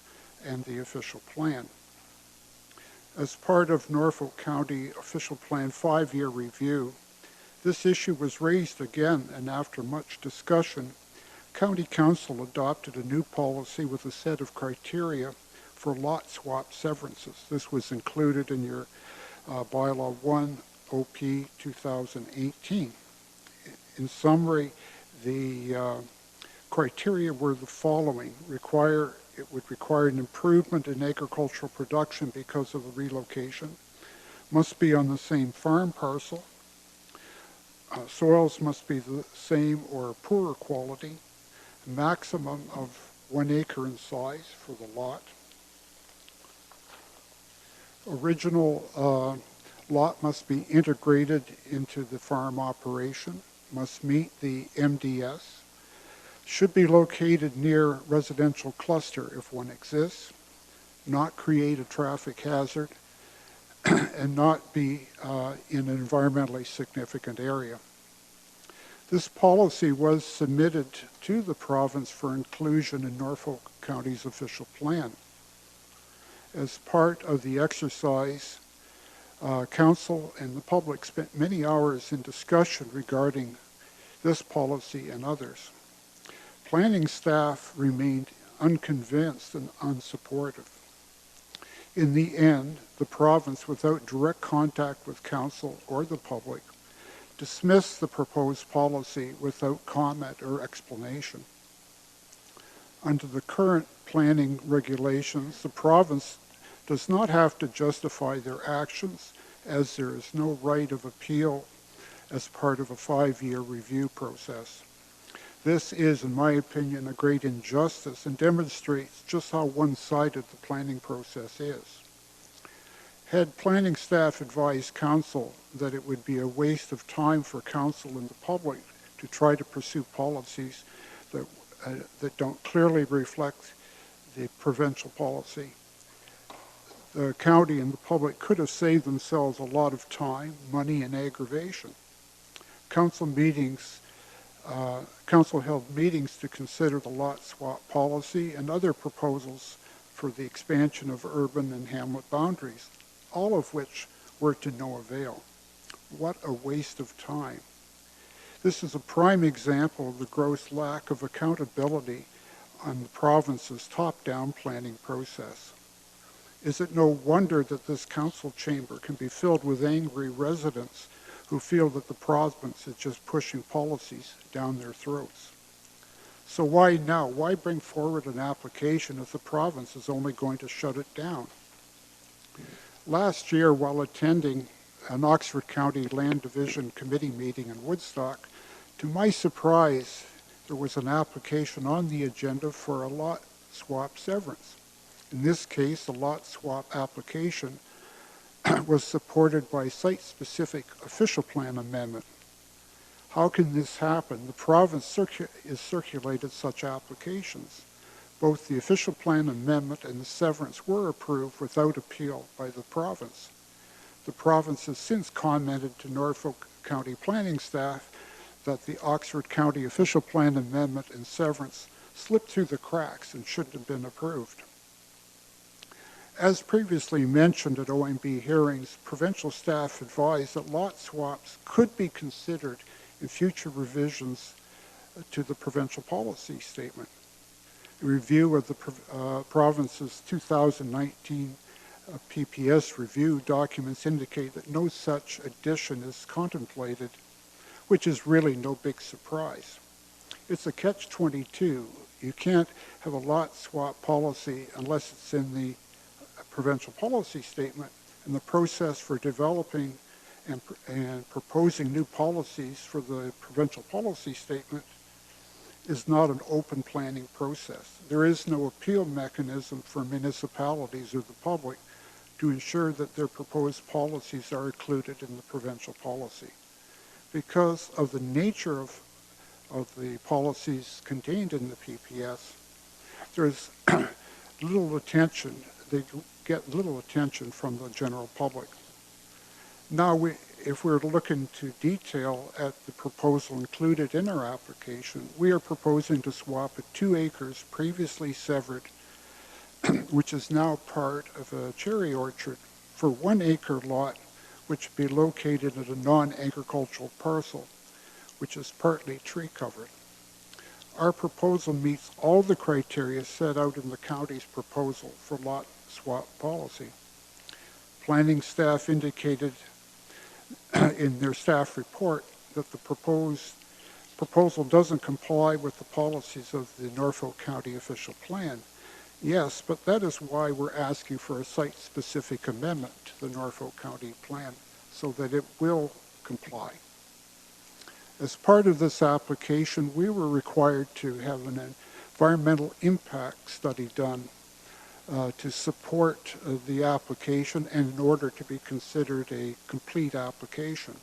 and the official plan. As part of Norfolk County official plan 5-year review, this issue was raised again, and after much discussion, County Council adopted a new policy with a set of criteria for lot swap severances. This was included in your Bylaw 1 OP 2018. In summary, the criteria were the following. It would require an improvement in agricultural production because of the relocation, must be on the same farm parcel, soils must be the same or poorer quality, maximum of 1 acre in size for the lot. Original lot must be integrated into the farm operation, must meet the MDS. should be located near residential cluster if one exists, not create a traffic hazard, and not be in an environmentally significant area. This policy was submitted to the province for inclusion in Norfolk County's official plan. As part of the exercise, Council and the public spent many hours in discussion regarding this policy and others. Planning staff remained unconvinced and unsupportive. In the end, the province, without direct contact with Council or the public, dismissed the proposed policy without comment or explanation. Under the current planning regulations, the province does not have to justify their actions, as there is no right of appeal as part of a 5-year review process. This is, in my opinion, a great injustice and demonstrates just how one-sided the planning process is. Had planning staff advised Council that it would be a waste of time for Council and the public to try to pursue policies that don't clearly reflect the provincial policy, the county and the public could have saved themselves a lot of time, money, and aggravation. Council held meetings to consider the lot swap policy and other proposals for the expansion of urban and hamlet boundaries, all of which were to no avail. What a waste of time. This is a prime example of the gross lack of accountability on the province's top-down planning process. Is it no wonder that this council chamber can be filled with angry residents who feel that the province is just pushing policies down their throats? So why now? Why bring forward an application if the province is only going to shut it down? Last year, while attending an Oxford County Land Division Committee meeting in Woodstock, to my surprise, there was an application on the agenda for a lot swap severance. In this case, the lot swap application was supported by site-specific official plan amendment. How can this happen? The province has circulated such applications. Both the official plan amendment and the severance were approved without appeal by the province. The province has since commented to Norfolk County planning staff that the Oxford County official plan amendment and severance slipped through the cracks and shouldn't have been approved. As previously mentioned at OMB hearings, provincial staff advised that lot swaps could be considered in future revisions to the provincial policy statement. A review of the province's 2019 PPS review documents indicate that no such addition is contemplated, which is really no big surprise. It's a catch-22. You can't have a lot swap policy unless it's in the provincial policy statement, and the process for developing and proposing new policies for the provincial policy statement is not an open planning process. There is no appeal mechanism for municipalities or the public to ensure that their proposed policies are included in the provincial policy. Because of the nature of the policies contained in the PPS, there's little attention. They get little attention from the general public. Now, if we're looking to detail at the proposal included in our application, we are proposing to swap a 2 acres previously severed, which is now part of a cherry orchard, for 1 acre lot, which would be located at a non-agricultural parcel, which is partly tree covered. Our proposal meets all the criteria set out in the county's proposal for lot swap policy. Planning staff indicated in their staff report that the proposal doesn't comply with the policies of the Norfolk County official plan. Yes, but that is why we're asking for a site-specific amendment to the Norfolk County plan so that it will comply. As part of this application, we were required to have an environmental impact study done to support the application and in order to be considered a complete application.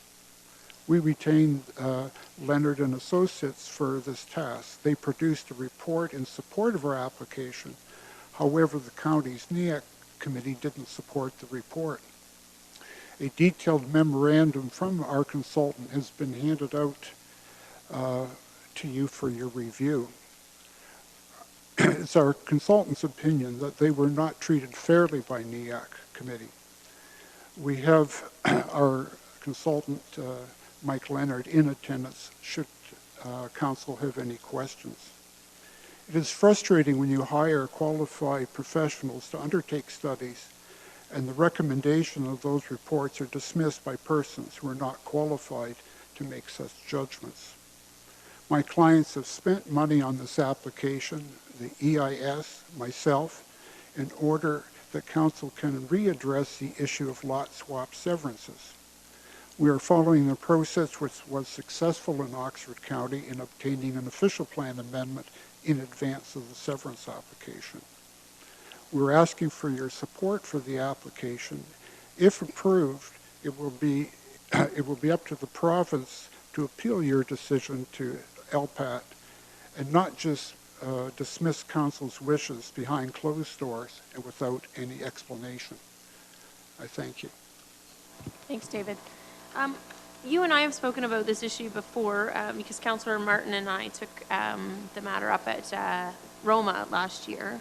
We retained Leonard and Associates for this task. They produced a report in support of our application. However, the county's NEAC committee didn't support the report. A detailed memorandum from our consultant has been handed out to you for your review. It's our consultant's opinion that they were not treated fairly by NEAC committee. We have our consultant, Mike Leonard, in attendance should council have any questions. It is frustrating when you hire qualified professionals to undertake studies and the recommendation of those reports are dismissed by persons who are not qualified to make such judgments. My clients have spent money on this application, the EIS, myself, in order that council can readdress the issue of lot swap severances. We are following the process which was successful in Oxford County in obtaining an official plan amendment in advance of the severance application. We're asking for your support for the application. If approved, it will be up to the province to appeal your decision to LPAT and not just dismiss council's wishes behind closed doors and without any explanation. I thank you. Thanks, David. You and I have spoken about this issue before because Councillor Martin and I took the matter up at Roma last year.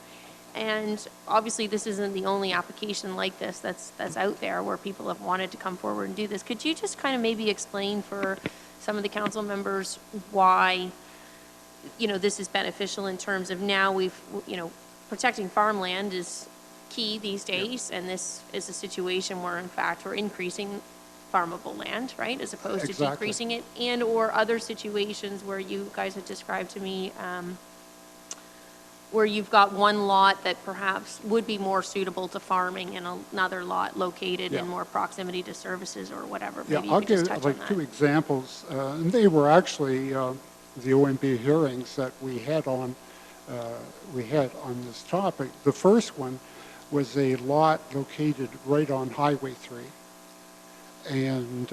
And obviously this isn't the only application like this that's out there where people have wanted to come forward and do this. Could you just kind of maybe explain for some of the council members why, you know, this is beneficial in terms of now we've, you know, protecting farmland is key these days, and this is a situation where in fact we're increasing farmable land, right, as opposed to decreasing it, and or other situations where you guys have described to me where you've got one lot that perhaps would be more suitable to farming and another lot located in more proximity to services or whatever. Maybe I'll give like 2 examples, and they were actually the OMB hearings that we had on this topic. The first one was a lot located right on Highway 3, and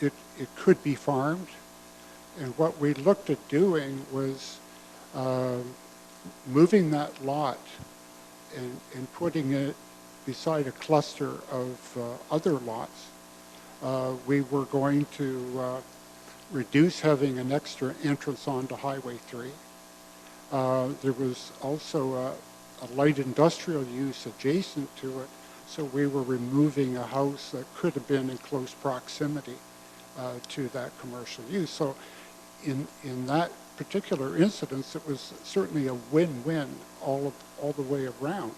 it could be farmed. And what we looked at doing was moving that lot and putting it beside a cluster of other lots. We were going to reduce having an extra entrance onto Highway 3. There was also a light industrial use adjacent to it, so we were removing a house that could have been in close proximity to that commercial use. So in that particular instance, it was certainly a win-win all the way around.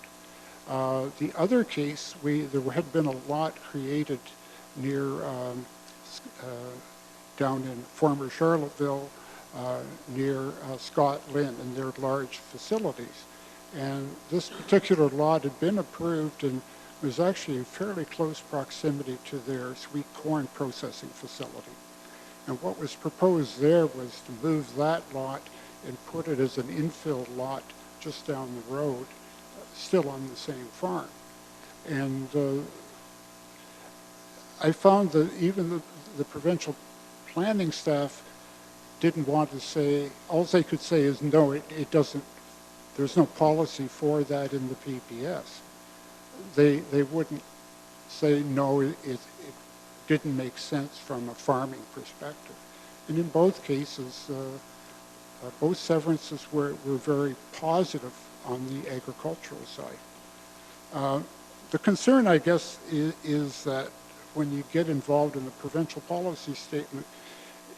The other case, there had been a lot created near down in former Charlottesville, near Scott Lynn and their large facilities. And this particular lot had been approved and was actually in fairly close proximity to their sweet corn processing facility. And what was proposed there was to move that lot and put it as an infill lot just down the road, still on the same farm. And I found that even the provincial planning staff didn't want to say, all they could say is, no, it doesn't, there's no policy for that in the PPS. They wouldn't say, no, it didn't make sense from a farming perspective. And in both cases, both severances were very positive on the agricultural side. The concern, I guess, is that when you get involved in the provincial policy statement,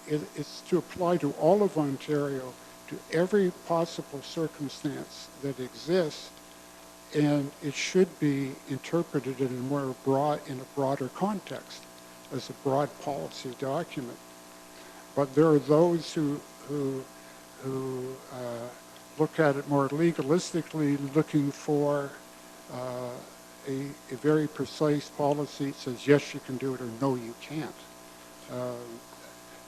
it's to apply to all of Ontario, to every possible circumstance that exists, and it should be interpreted in a broader context as a broad policy document. But there are those who look at it more legalistically, looking for a very precise policy that says, yes, you can do it, or no, you can't.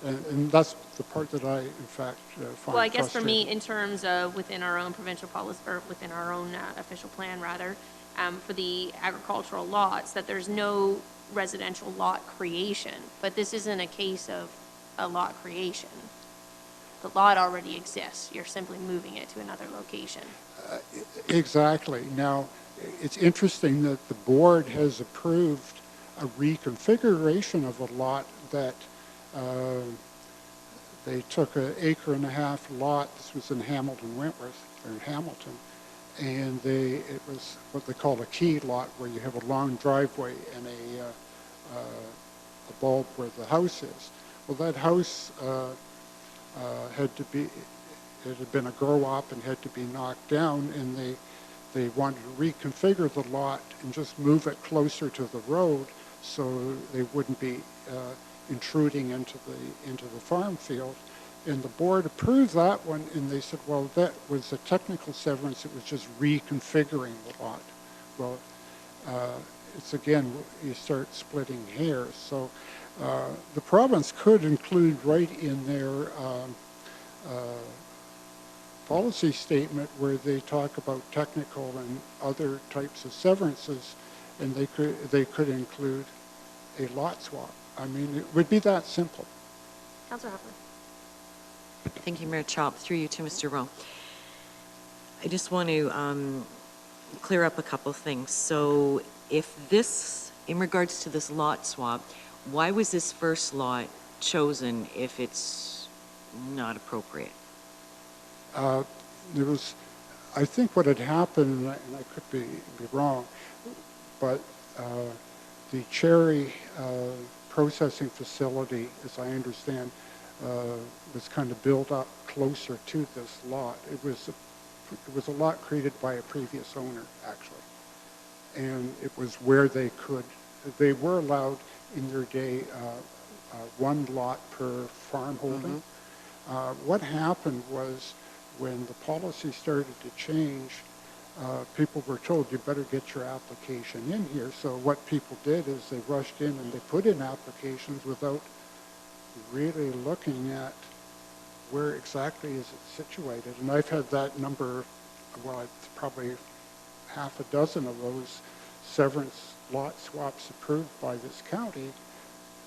And that's the part that I, in fact, find Well, I guess for frustrating. me, in terms of within our own provincial policy, or within our own official plan, rather, for the agricultural lots, that there's no residential lot creation. But this isn't a case of a lot creation. The lot already exists. You're simply moving it to another location. Exactly. Now, it's interesting that the board has approved a reconfiguration of a lot that they took an 1.5 acre lot. This was in Hamilton, Wentworth, or Hamilton, and it was what they call a key lot, where you have a long driveway and a bulb where the house is. Well, that house it had been a grow-op and had to be knocked down, and they wanted to reconfigure the lot and just move it closer to the road so they wouldn't be intruding into the farm field. And the board approved that one, and they said, well, that was a technical severance. It was just reconfiguring the lot. Well, it's again, you start splitting hairs. So the province could include right in their policy statement where they talk about technical and other types of severances, and they could include a lot swap. I mean, it would be that simple. Councillor Huffman. Thank you, Mayor Chop. Through you to Mr. Rowe. I just want to clear up a couple of things. So if this, in regards to this lot swap, why was this first lot chosen if it's not appropriate? There was, I think what had happened, and I could be wrong, but the cherry processing facility, as I understand, was kind of built up closer to this lot. It was a lot created by a previous owner, actually, and it was where they were allowed in their day one lot per farm holding. What happened was, when the policy started to change, people were told, you better get your application in here. So what people did is they rushed in and they put in applications without really looking at where exactly is it situated. And I've had that number, well, it's probably half a dozen of those severance lot swaps approved by this county,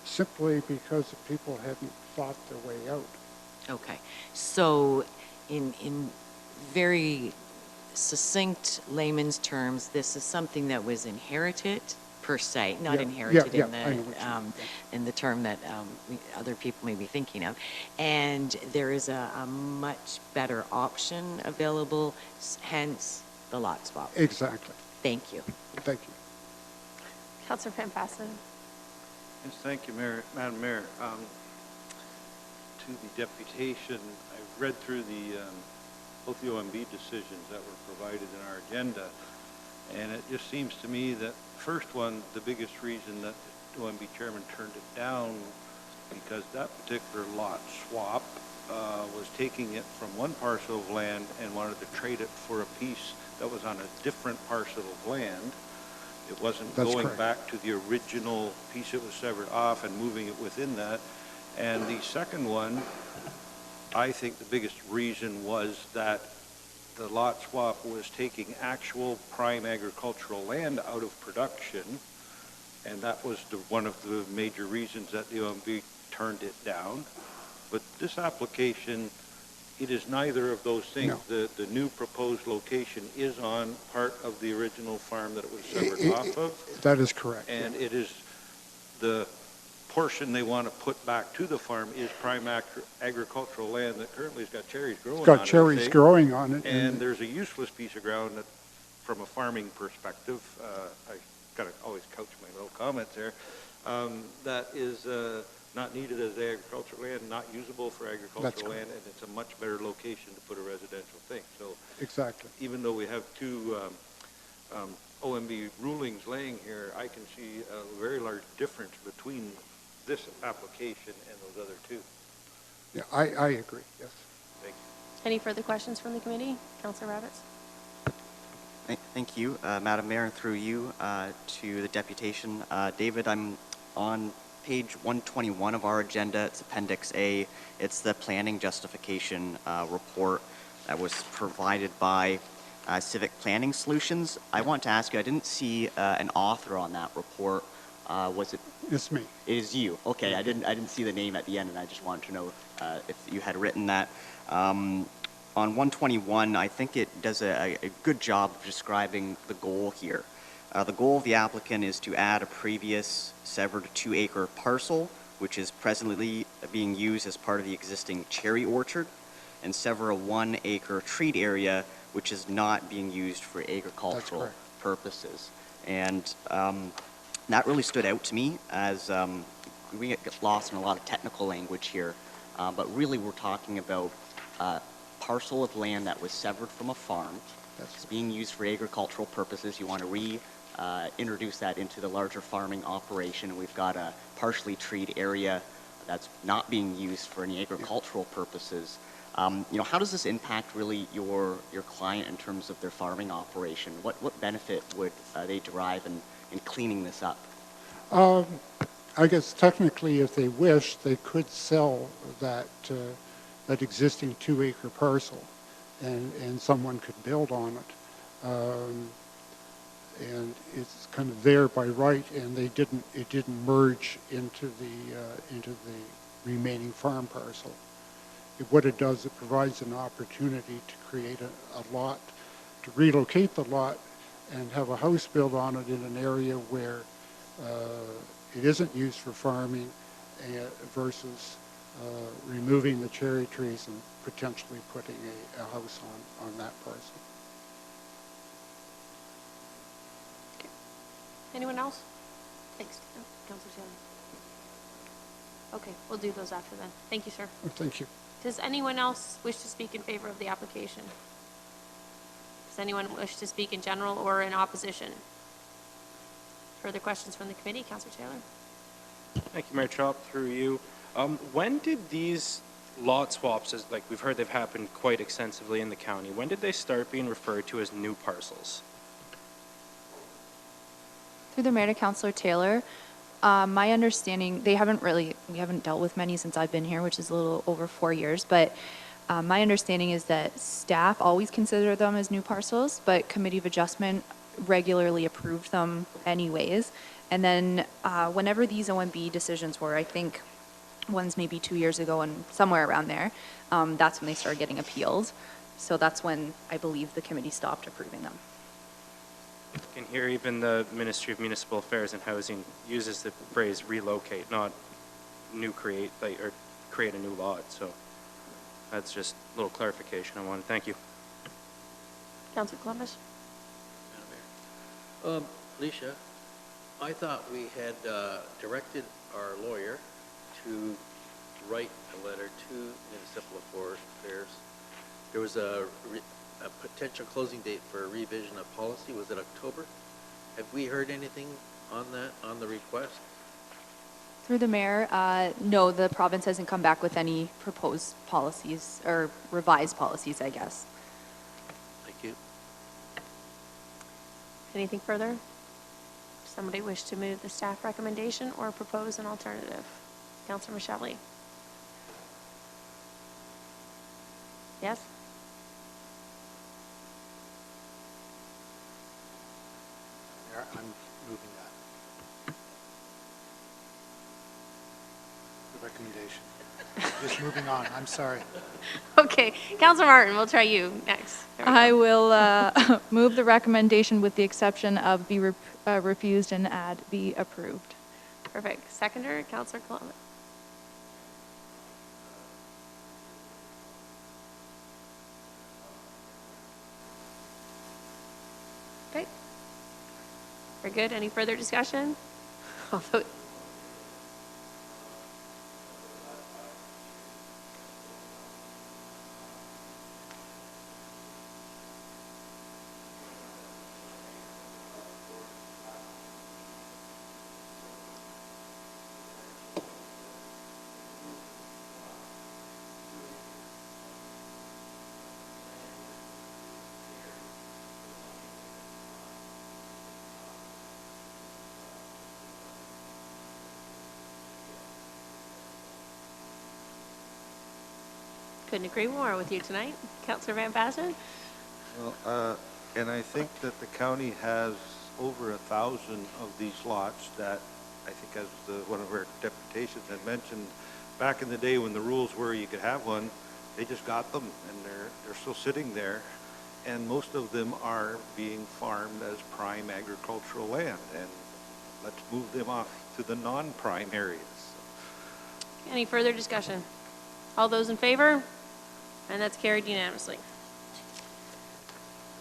simply because the people hadn't thought their way out. Okay, so in very succinct layman's terms, this is something that was inherited per se, not inherited in the term that other people may be thinking of, and there is a much better option available, hence the lot swap. Exactly. Thank you. Thank you. Councillor Van Passen. Yes, thank you, Madam Mayor. To the deputation, I've read through both the OMB decisions that were provided in our agenda, and it just seems to me that first one, the biggest reason that the OMB chairman turned it down, because that particular lot swap was taking it from one parcel of land and wanted to trade it for a piece that was on a different parcel of land. It wasn't going back to the original piece it was severed off and moving it within that. And the second one, I think the biggest reason was that the lot swap was taking actual prime agricultural land out of production, and that was one of the major reasons that the OMB turned it down. But this application, it is neither of those things. No. The new proposed location is on part of the original farm that it was severed off of. That is correct. And it is the portion they want to put back to the farm is prime agricultural land that currently has got cherries growing on it. It's got cherries growing on it. And there's a useless piece of ground that, from a farming perspective, I got to always couch my little comments there, that is not needed as agricultural land, not usable for agricultural land, and it's a much better location to put a residential thing. So exactly. Even though we have two OMB rulings laying here, I can see a very large difference between this application and those other two. Yeah, I agree, yes. Thank you. Any further questions from the committee? Councillor Rabbits. Thank you, Madam Mayor, and through you to the deputation. David, I'm on page 121 of our agenda. It's Appendix A. It's the planning justification report that was provided by Civic Planning Solutions. I want to ask you, I didn't see an author on that report. Was it? It's me. It is you. Okay, I didn't see the name at the end, and I just wanted to know if you had written that. On 121, I think it does a good job of describing the goal here. The goal of the applicant is to add a previous severed 2-acre parcel, which is presently being used as part of the existing cherry orchard, and sever a 1-acre treat area, which is not being used for agricultural purposes. And that really stood out to me as we get lost in a lot of technical language here, but really we're talking about a parcel of land that was severed from a farm. It's being used for agricultural purposes. You want to introduce that into the larger farming operation. We've got a partially treed area that's not being used for any agricultural purposes. How does this impact really your client in terms of their farming operation? What benefit would they derive in cleaning this up? I guess technically, if they wish, they could sell that existing 2-acre parcel, and someone could build on it. And it's kind of there by right, and it didn't merge into the remaining farm parcel. What it does, it provides an opportunity to create a lot, to relocate the lot and have a house built on it in an area where it isn't used for farming versus removing the cherry trees and potentially putting a house on that parcel. Okay. Anyone else? Thanks, Councilor Taylor. Okay, we'll do those after then. Thank you, sir. Thank you. Does anyone else wish to speak in favor of the application? Does anyone wish to speak in general or in opposition? Further questions from the committee? Councilor Taylor. Thank you, Mayor Chop, through you. When did these lot swaps, like we've heard they've happened quite extensively in the county, when did they start being referred to as new parcels? Through the mayor to Councilor Taylor, my understanding, we haven't dealt with many since I've been here, which is a little over 4 years, but my understanding is that staff always consider them as new parcels, but Committee of Adjustment regularly approved them anyways. And then whenever these OMB decisions were, I think one's maybe 2 years ago and somewhere around there, that's when they started getting appealed. So that's when I believe the committee stopped approving them. You can hear even the Ministry of Municipal Affairs and Housing uses the phrase relocate, not create a new lot. So that's just a little clarification I wanted. Thank you. Councilor Columbus. Alicia, I thought we had directed our lawyer to write a letter to Municipal Affairs. There was a potential closing date for a revision of policy. Was it October? Have we heard anything on that, on the request? Through the mayor, no, the province hasn't come back with any proposed policies or revised policies, I guess. Thank you. Anything further? Somebody wish to move the staff recommendation or propose an alternative? Councilor Shelley. Yes? I'm moving that. The recommendation. Just moving on. I'm sorry. Okay, Councilor Martin, we'll try you next. I will move the recommendation with the exception of be refused and add be approved. Perfect. Seconder, Councilor Columbus. Okay. Very good. Any further discussion? Although couldn't agree more with you tonight. Councillor Van Passen? Well, And I think that the county has over 1,000 of these lots that, I think as one of our deputations had mentioned, back in the day when the rules were you could have one, they just got them and they're still sitting there. And most of them are being farmed as prime agricultural land. And let's move them off to the non-prime areas. Any further discussion? All those in favor? And that's carried unanimously.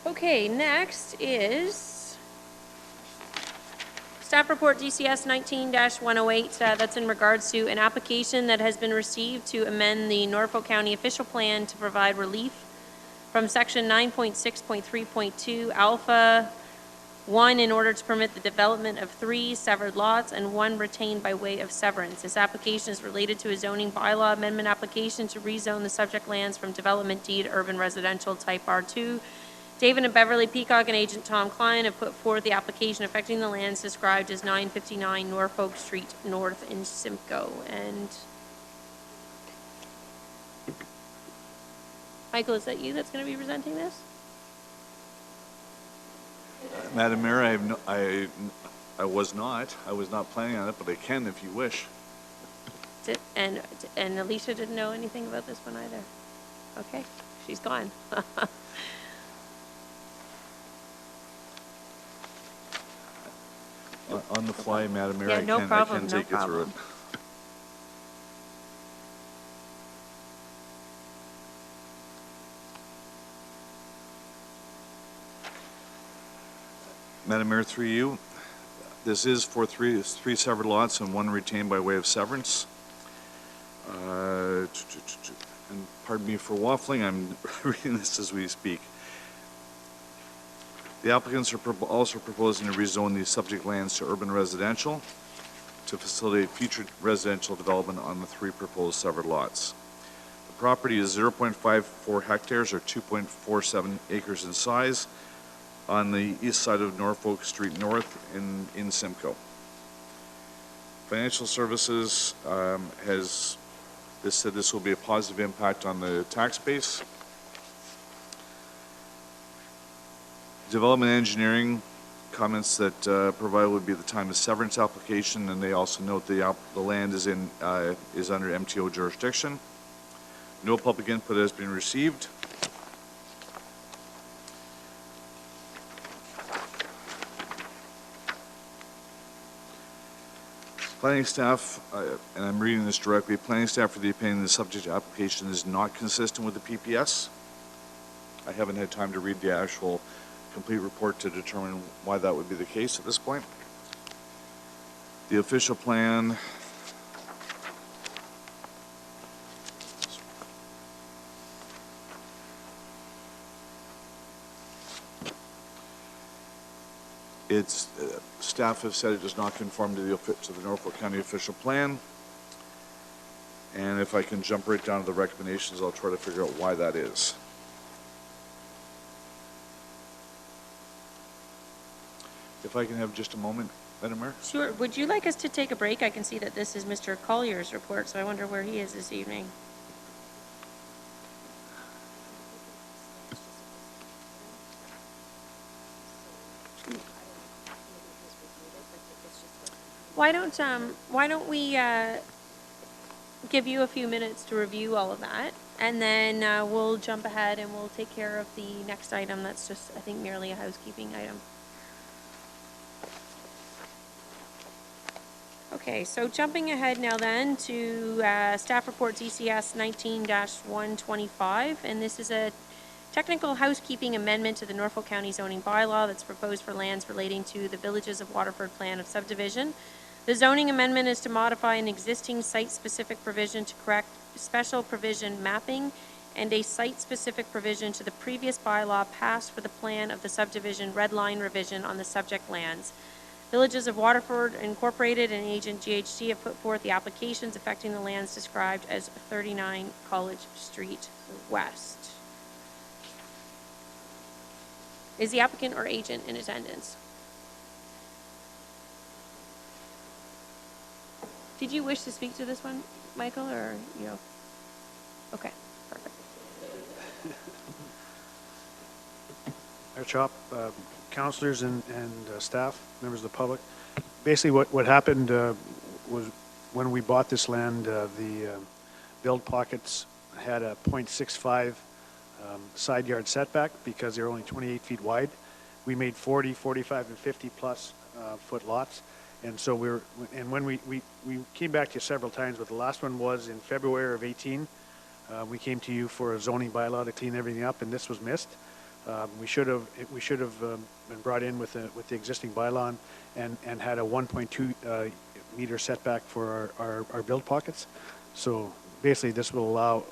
Okay, next is staff report DCS 19-108. That's in regards to an application that has been received to amend the Norfolk County official plan to provide relief from section 9.6.3.2 alpha 1 in order to permit the development of 3 severed lots and 1 retained by way of severance. This application is related to a zoning bylaw amendment application to rezone the subject lands from development deed urban residential type R2. David and Beverly Peacock and Agent Tom Klein have put forth the application affecting the lands described as 959 Norfolk Street North in Simcoe. And Michael, is that you that's going to be presenting this? Madam Mayor, I was not planning on it, but I can if you wish. And Alicia didn't know anything about this one either. Okay, she's gone. On the fly, Madam Mayor, Yeah, no problem, I can no take you through it. problem. Madam Mayor, through you, this is for three severed lots and 1 retained by way of severance. And pardon me for waffling, I'm reading this as we speak. The applicants are also proposing to rezone these subject lands to urban residential to facilitate future residential development on the 3 proposed severed lots. The property is 0.54 hectares or 2.47 acres in size on the east side of Norfolk Street North in Simcoe. Financial Services has said this will be a positive impact on the tax base. Development Engineering comments that provided would be at the time of severance application, and they also note the land is under MTO jurisdiction. No public input has been received. Planning staff, and I'm reading this directly, planning staff for the opinion the subject application is not consistent with the PPS. I haven't had time to read the actual complete report to determine why that would be the case at this point. The official plan staff have said it does not conform to the Norfolk County official plan. And if I can jump right down to the recommendations, I'll try to figure out why that is. If I can have just a moment, Madam Mayor? Sure. Would you like us to take a break? I can see that this is Mr. Collier's report, so I wonder where he is this evening. Why don't we give you a few minutes to review all of that, and then we'll jump ahead and we'll take care of the next item. That's just, I think, merely a housekeeping item. Okay, so jumping ahead now then to staff report DCS 19-125, and this is a technical housekeeping amendment to the Norfolk County zoning bylaw that's proposed for lands relating to the Villages of Waterford plan of subdivision. The zoning amendment is to modify an existing site-specific provision to correct special provision mapping and a site-specific provision to the previous bylaw passed for the plan of the subdivision red line revision on the subject lands. Villages of Waterford Incorporated and Agent GHD have put forth the applications affecting the lands described as 39 College Street West. Is the applicant or agent in attendance? Did you wish to speak to this one, Michael, or you? Okay, perfect. Mayor Chop, councilors and staff, members of the public. Basically, what happened was when we bought this land, the build pockets had a .65 side yard setback because they're only 28 feet wide. We made 40, 45, and 50 plus foot lots. And so when we came back to you several times, but the last one was in February of 18. We came to you for a zoning bylaw to clean everything up, and this was missed. We should have been brought in with the existing bylaw and had a 1.2 meter setback for our build pockets. So basically, this will allow.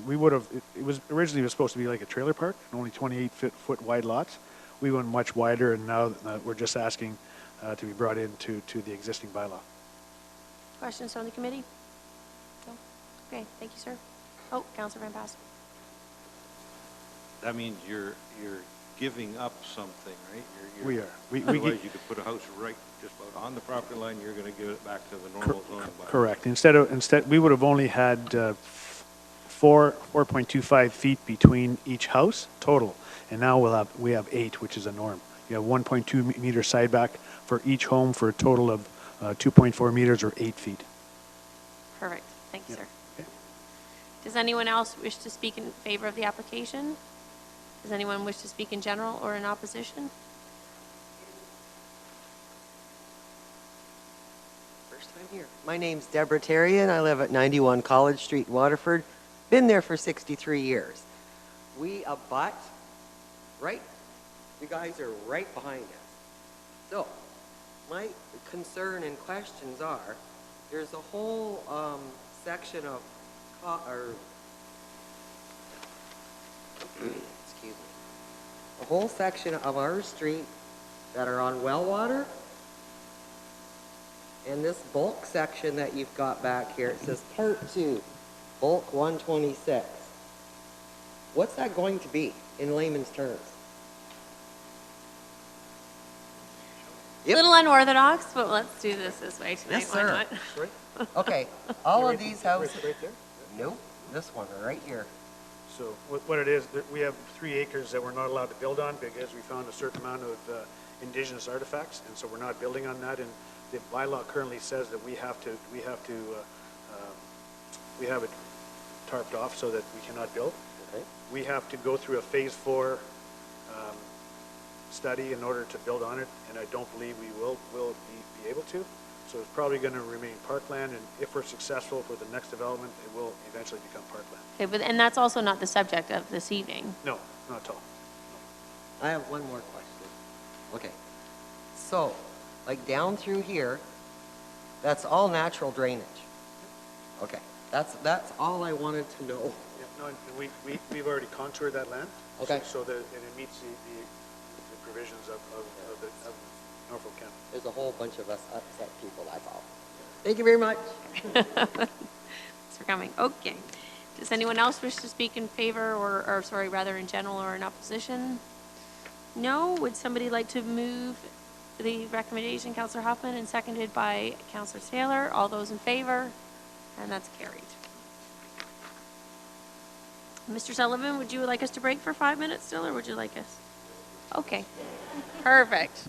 We would have. It was originally supposed to be like a trailer park, only 28 foot wide lots. We went much wider, and now we're just asking to be brought into the existing bylaw. Questions from the committee? No? Okay, thank you, sir. Oh, Councilor Van Basten. That means you're giving up something, right? We are. Otherwise, you could put a house right just about on the property line. You're going to give it back to the normal zoning bylaw. Correct. Instead, we would have only had 4.25 feet between each house total, and now we have 8, which is a norm. You have 1.2 meter side back for each home for a total of 2.4 meters or 8 feet. Perfect. Thank you, Yep. sir. Does anyone else wish to speak in favor of the application? Does anyone wish to speak in general or in opposition? First time here. My name's Deborah Terry, and I live at 91 College Street, Waterford. Been there for 63 years. We abut, right? You guys are right behind us. So, my concern and questions are, there's a whole section of, excuse me, a whole section of our street that are on well water. And this bulk section that you've got back here, it says Part 2, Bulk 126. What's that going to be in layman's terms? A little unorthodox, but let's do this way tonight. Yes, Why sir. not? Right. Okay, all of these houses. Right there? Nope, this one right here. So what it is, we have 3 acres that we're not allowed to build on because we found a certain amount of indigenous artifacts, and so we're not building on that. And the bylaw currently says that we have it tarped off so that we cannot build. Okay. We have to go through a phase 4 study in order to build on it, and I don't believe we will be able to. So it's probably going to remain parkland, and if we're successful with the next development, it will eventually become parkland. Okay, and that's also not the subject of this evening. No, not at all. I have one more question. Okay, so, like down through here, that's all natural drainage. Okay, that's all I wanted to know. Yeah, no, and we've already contoured that land. Okay. So that and it meets the provisions of Norfolk County. There's a whole bunch of us upset people, that's all. Thank you very much. Thanks for coming. Okay. Does anyone else wish to speak in favor or sorry, rather in general or in opposition? No? Would somebody like to move the recommendation, Councillor Huffman, and seconded by Councillor Taylor? All those in favor? And that's carried. Mr. Sullivan, would you like us to break for 5 minutes still, or would you like us? Okay. Perfect.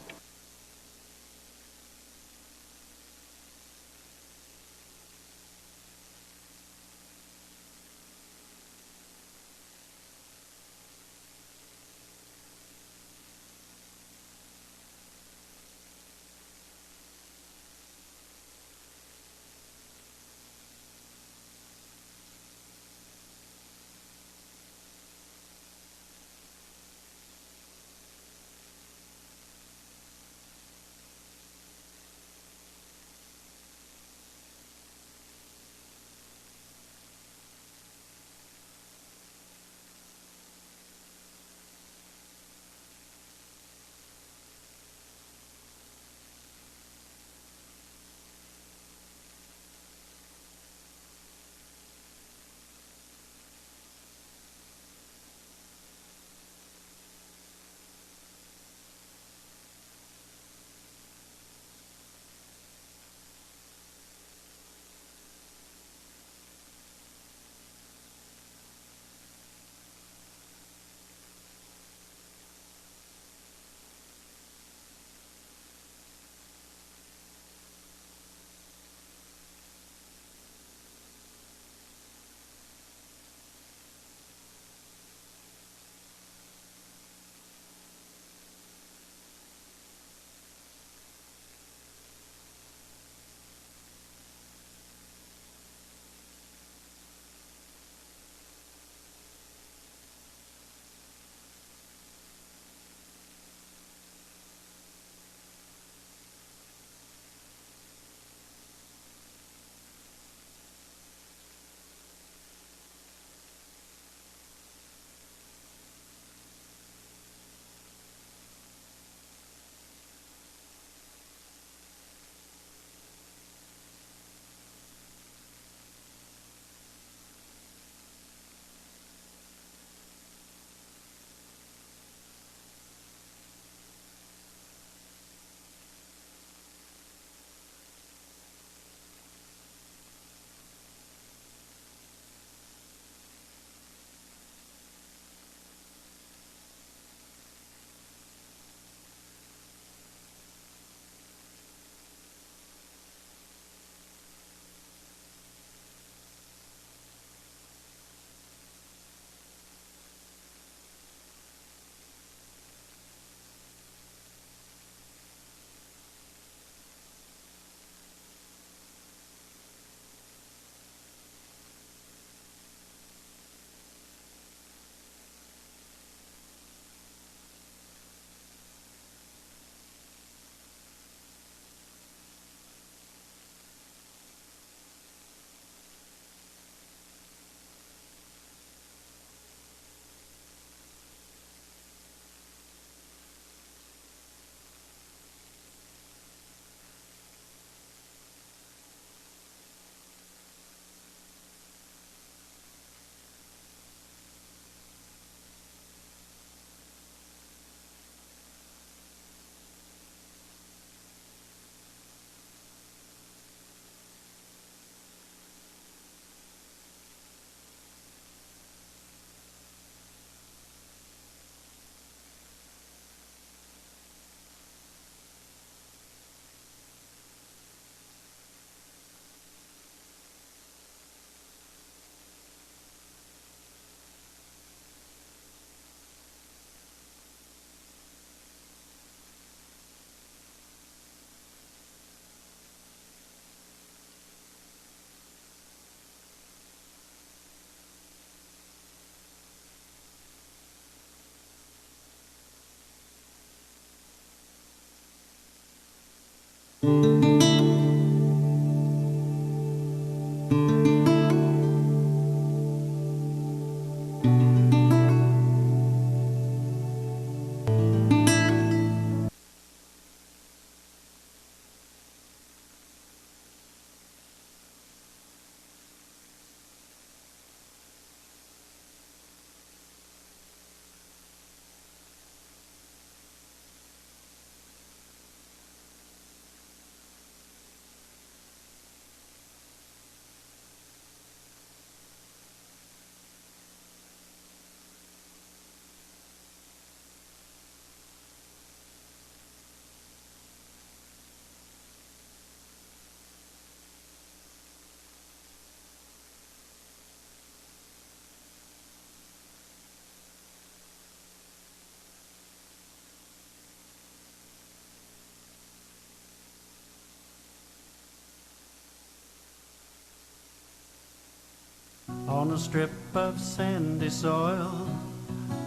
On a strip of sandy soil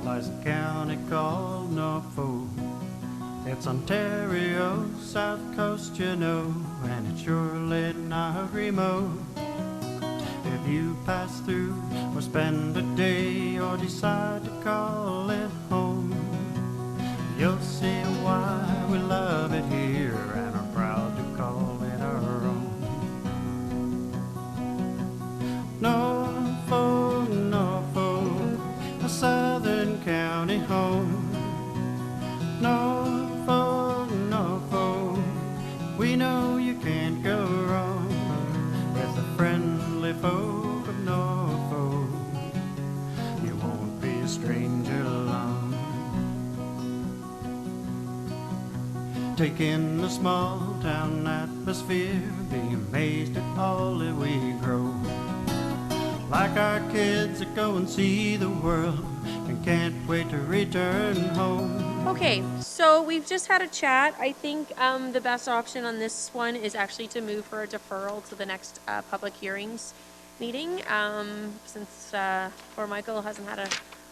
lies a county called Norfolk. It's Ontario's south coast, you know, and it's surely not remote. If you pass through or spend a day or decide to call it home, you'll see why we love it here and are proud to call it our own. Norfolk, Norfolk, a southern county home. Norfolk, Norfolk, we know you can't go wrong with the friendly folk of Norfolk. You won't be a stranger long. Take in the small town atmosphere, be amazed at all that we grow. Like our kids that go and see the world and can't wait to return home. Okay, so we've just had a chat. I think the best option on this one is actually to move for a deferral to the next public hearings meeting, since poor Michael hasn't had a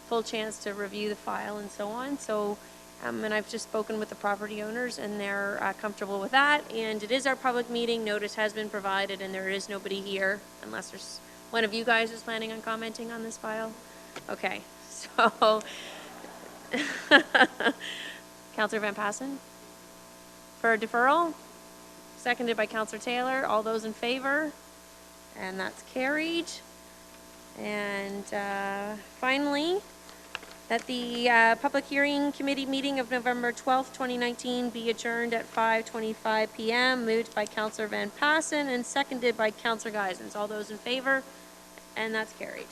full chance to review the file and so on. So, and I've just spoken with the property owners and they're comfortable with that. And it is our public meeting, notice has been provided, and there is nobody here unless there's one of you guys is planning on commenting on this file. Okay, so Councillor Van Passen for a deferral, seconded by Councillor Taylor. All those in favor? And that's carried. And finally, that the Public Hearing Committee meeting of November 12th, 2019 be adjourned at 5:25 p.m. Moved by Councillor Van Passen and seconded by Councillor Geisens. All those in favor? And that's carried.